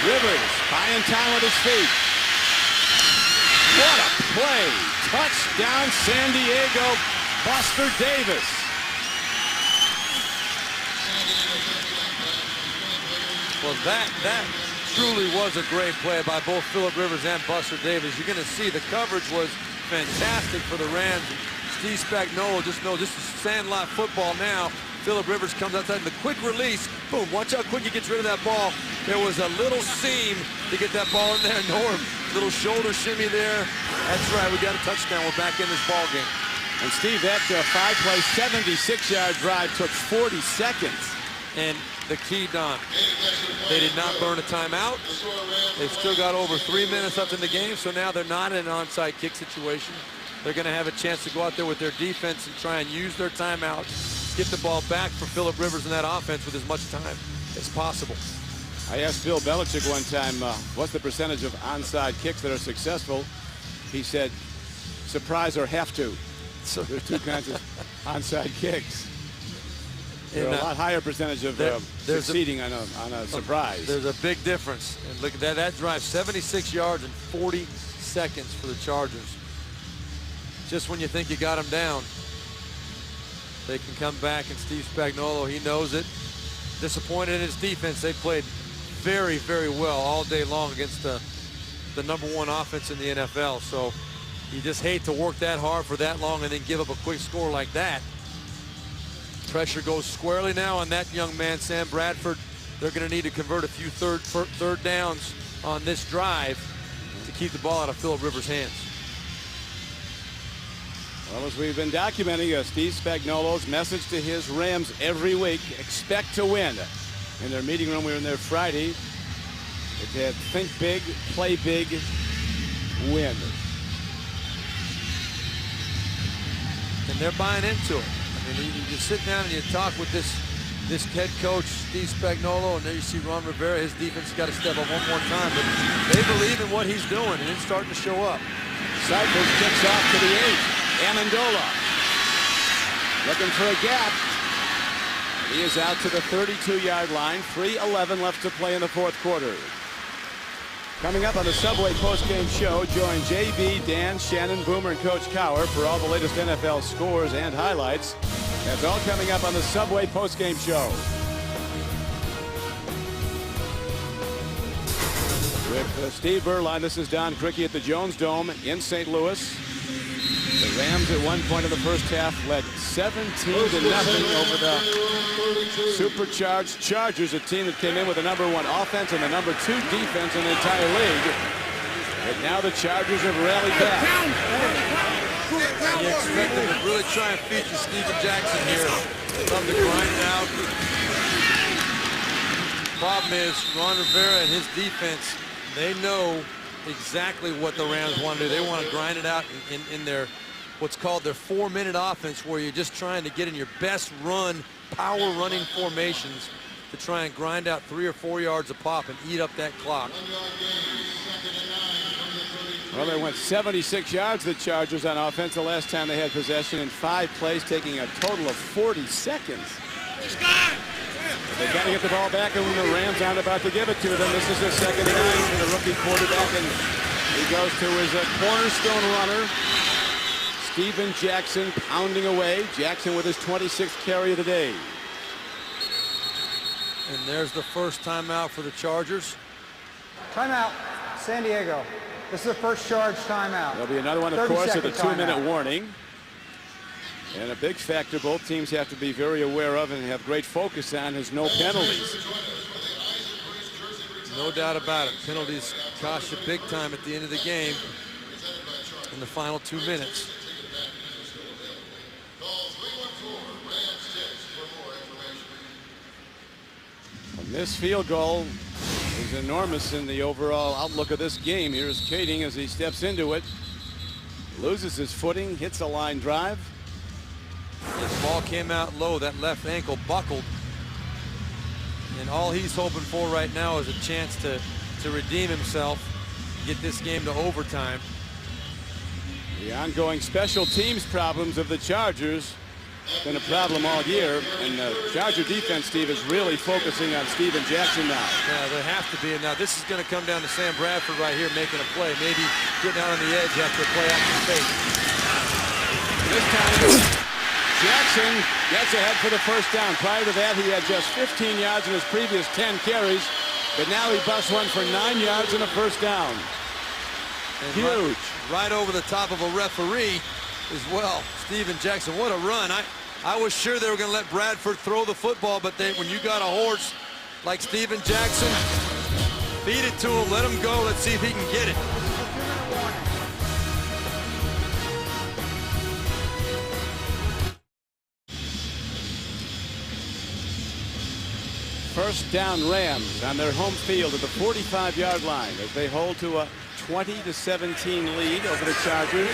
Rivers buying time with his feet. What a play. Touchdown San Diego. Buster Davis. Well, that truly was a great play by both Phillip Rivers and Buster Davis. You're going to see the coverage was fantastic for the Rams. Steve Spagnuolo just knows this is sandlot football now. Phillip Rivers comes outside and the quick release. Boom, watch how quick he gets rid of that ball. There was a little seam to get that ball in there. Norm, little shoulder shimmy there. That's right, we got a touchdown. We're back in this ball game. And Steve, that 5-play, 76-yard drive took 40 seconds. And the key, Don, they did not burn a timeout. They've still got over 3 minutes left in the game, so now they're not in an onside kick situation. They're going to have a chance to go out there with their defense and try and use their timeout, get the ball back for Phillip Rivers in that offense with as much time as possible. I asked Bill Belichick one time, what's the percentage of onside kicks that are successful? He said, surprise or have to. So there's two kinds of onside kicks. There are a lot higher percentage of succeeding on a surprise. There's a big difference. And look at that. That drive, 76 yards in 40 seconds for the Chargers. Just when you think you got them down, they can come back, and Steve Spagnuolo, he knows it. Disappointed in his defense. They played very, very well all day long against the #1 offense in the NFL. So you just hate to work that hard for that long and then give up a quick score like that. Pressure goes squarely now on that young man, Sam Bradford. They're going to need to convert a few third downs on this drive to keep the ball out of Phillip Rivers' hands. Well, as we've been documenting, Steve Spagnuolo's message to his Rams every week, expect to win. In their meeting room, we were in there Friday. It had think big, play big, win. And they're buying into it. I mean, you sit down and you talk with this head coach, Steve Spagnuolo, and there you see Ron Rivera. His defense has got to step up one more time, but they believe in what he's doing, and it's starting to show up. Cyphers kicks off to the 8. Amendola looking for a gap. He is out to the 32-yard line. 3:11 left to play in the fourth quarter. Coming up on the Subway postgame show, join JB, Dan, Shannon, Boomer, and Coach Cowher for all the latest NFL scores and highlights. That's all coming up on the Subway postgame show. With Steve Berline, this is Don Criqui at the Jones Dome in St. Louis. The Rams at one point in the first half led 17-0 over the supercharged Chargers, a team that came in with the #1 offense and the #2 defense in the entire league. And now the Chargers have rallied back. You expect them to really try and feature Steven Jackson here. Love to grind it out. Problem is, Ron Rivera and his defense, they know exactly what the Rams want to do. They want to grind it out in their what's called their 4-minute offense, where you're just trying to get in your best run, power running formations to try and grind out 3 or 4 yards a pop and eat up that clock. Well, they went 76 yards, the Chargers, on offense the last time they had possession in 5 plays, taking a total of 40 seconds. They've got to get the ball back, and when the Rams aren't about to give it to them, this is a 2nd and 9 for the rookie quarterback, and he goes to his cornerstone runner, Steven Jackson, pounding away. Jackson with his 26th carry of the day. And there's the first timeout for the Chargers. Timeout, San Diego. This is the first charge timeout. There'll be another one, of course, with a 2-minute warning. And a big factor both teams have to be very aware of and have great focus on is no penalties. No doubt about it. Penalties cost you big time at the end of the game in the final 2 minutes. And this field goal is enormous in the overall outlook of this game. Here's Kading as he steps into it. Loses his footing, hits a line drive. This ball came out low. That left ankle buckled. And all he's hoping for right now is a chance to redeem himself, get this game to overtime. The ongoing special teams problems of the Chargers been a problem all year, and the Charger defense, Steve, is really focusing on Steven Jackson now. Yeah, they have to be. And now this is going to come down to Sam Bradford right here making a play. Maybe getting out on the edge after a play action fake. This time, Jackson gets ahead for the first down. Prior to that, he had just 15 yards in his previous 10 carries, but now he busts one for 9 yards and a first down. And huge. Right over the top of a referee as well. Steven Jackson, what a run. I was sure they were going to let Bradford throw the football, but when you got a horse like Steven Jackson, feed it to him, let him go. Let's see if he can get it. First down Rams on their home field at the 45-yard line as they hold to a 20-17 lead over the Chargers.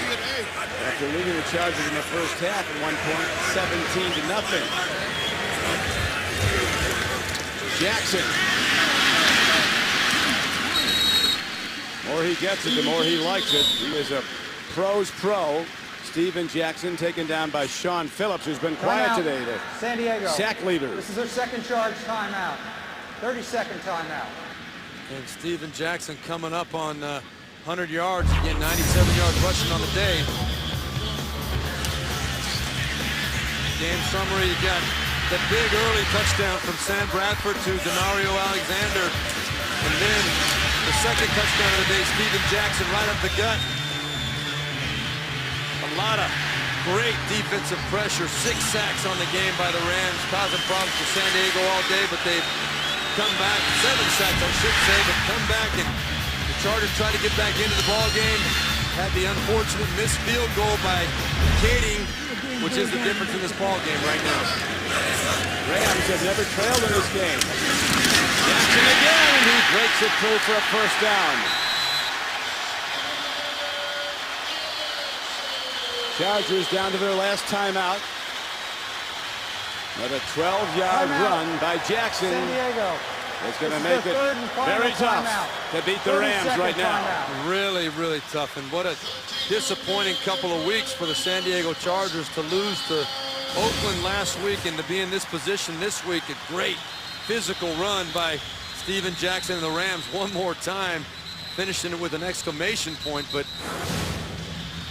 After leading the Chargers in the first half at one point, 17-0. Jackson. The more he gets it, the more he likes it. He is a pro's pro. Steven Jackson taken down by Sean Phillips, who's been quiet today. The San Diego. Sack leader. This is their second charge timeout. 30-second timeout. And Steven Jackson coming up on 100 yards, again 97 yards rushing on the day. Game summary, you got the big early touchdown from Sam Bradford to Denario Alexander. And then the second touchdown of the day, Steven Jackson right up the gut. A lot of great defensive pressure. 6 sacks on the game by the Rams, causing problems for San Diego all day, but they've come back. 7 sacks, I should say, but come back, and the Chargers try to get back into the ball game. Had the unfortunate missed field goal by Kading, which is the difference in this ball game right now. Rams have never trailed in this game. Jackson again, and he breaks it through for a first down. Chargers down to their last timeout. Another 12-yard run by Jackson. San Diego. It's going to make it very tough to beat the Rams right now. Really, really tough. And what a disappointing couple of weeks for the San Diego Chargers to lose to Oakland last week and to be in this position this week. A great physical run by Steven Jackson and the Rams one more time, finishing it with an exclamation point. But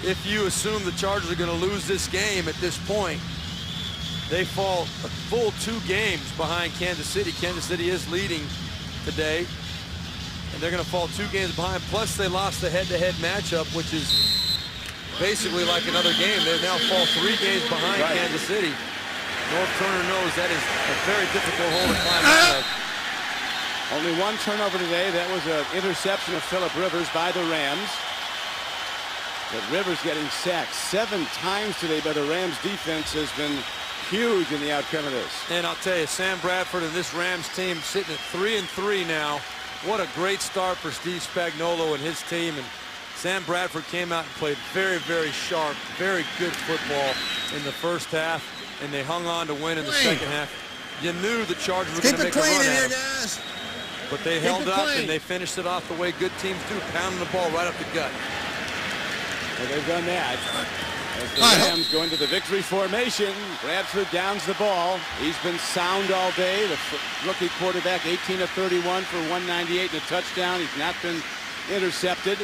if you assume the Chargers are going to lose this game at this point, they fall a full 2 games behind Kansas City. Kansas City is leading today, and they're going to fall 2 games behind. Plus, they lost the head-to-head matchup, which is basically like another game. They now fall 3 games behind Kansas City. North Turner knows that is a very difficult hole to climb out of. Only 1 turnover today. That was an interception of Phillip Rivers by the Rams. But Rivers getting sacked 7 times today by the Rams defense has been huge in the outcome of this. And I'll tell you, Sam Bradford and this Rams team sitting at 3-3 now. What a great start for Steve Spagnuolo and his team. And Sam Bradford came out and played very, very sharp, very good football in the first half, and they hung on to win in the second half. You knew the Chargers were going to make a run at them. But they held up, and they finished it off the way good teams do, pounding the ball right up the gut. Well, they've done that. As the Rams go into the victory formation, Bradford downs the ball. He's been sound all day. The rookie quarterback, 18 of 31 for 198 and a touchdown. He's not been intercepted.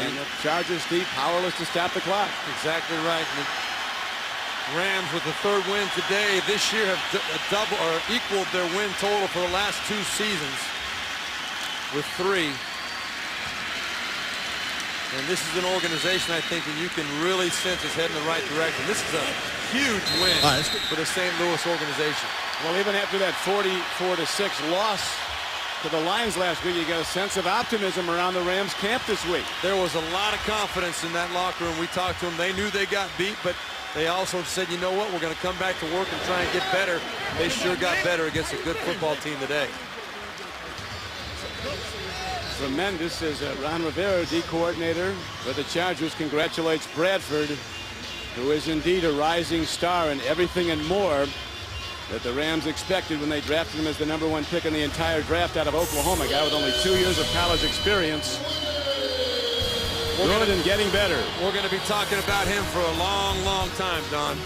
And the Chargers deep, powerless to stop the clock. Exactly right. And the Rams with the 3rd win today this year have double or equaled their win total for the last 2 seasons with 3. And this is an organization, I think, that you can really sense is heading in the right direction. This is a huge win for the St. Louis organization. Well, even after that 44-6 loss to the Lions last week, you got a sense of optimism around the Rams camp this week. There was a lot of confidence in that locker room. We talked to them. They knew they got beat, but they also said, you know what, we're going to come back to work and try and get better. They sure got better against a good football team today. Tremendous as Ron Rivera, D coordinator for the Chargers, congratulates Bradford, who is indeed a rising star and everything and more that the Rams expected when they drafted him as the #1 pick in the entire draft out of Oklahoma. A guy with only 2 years of college experience. Good and getting better. We're going to be talking about him for a long, long time, Don.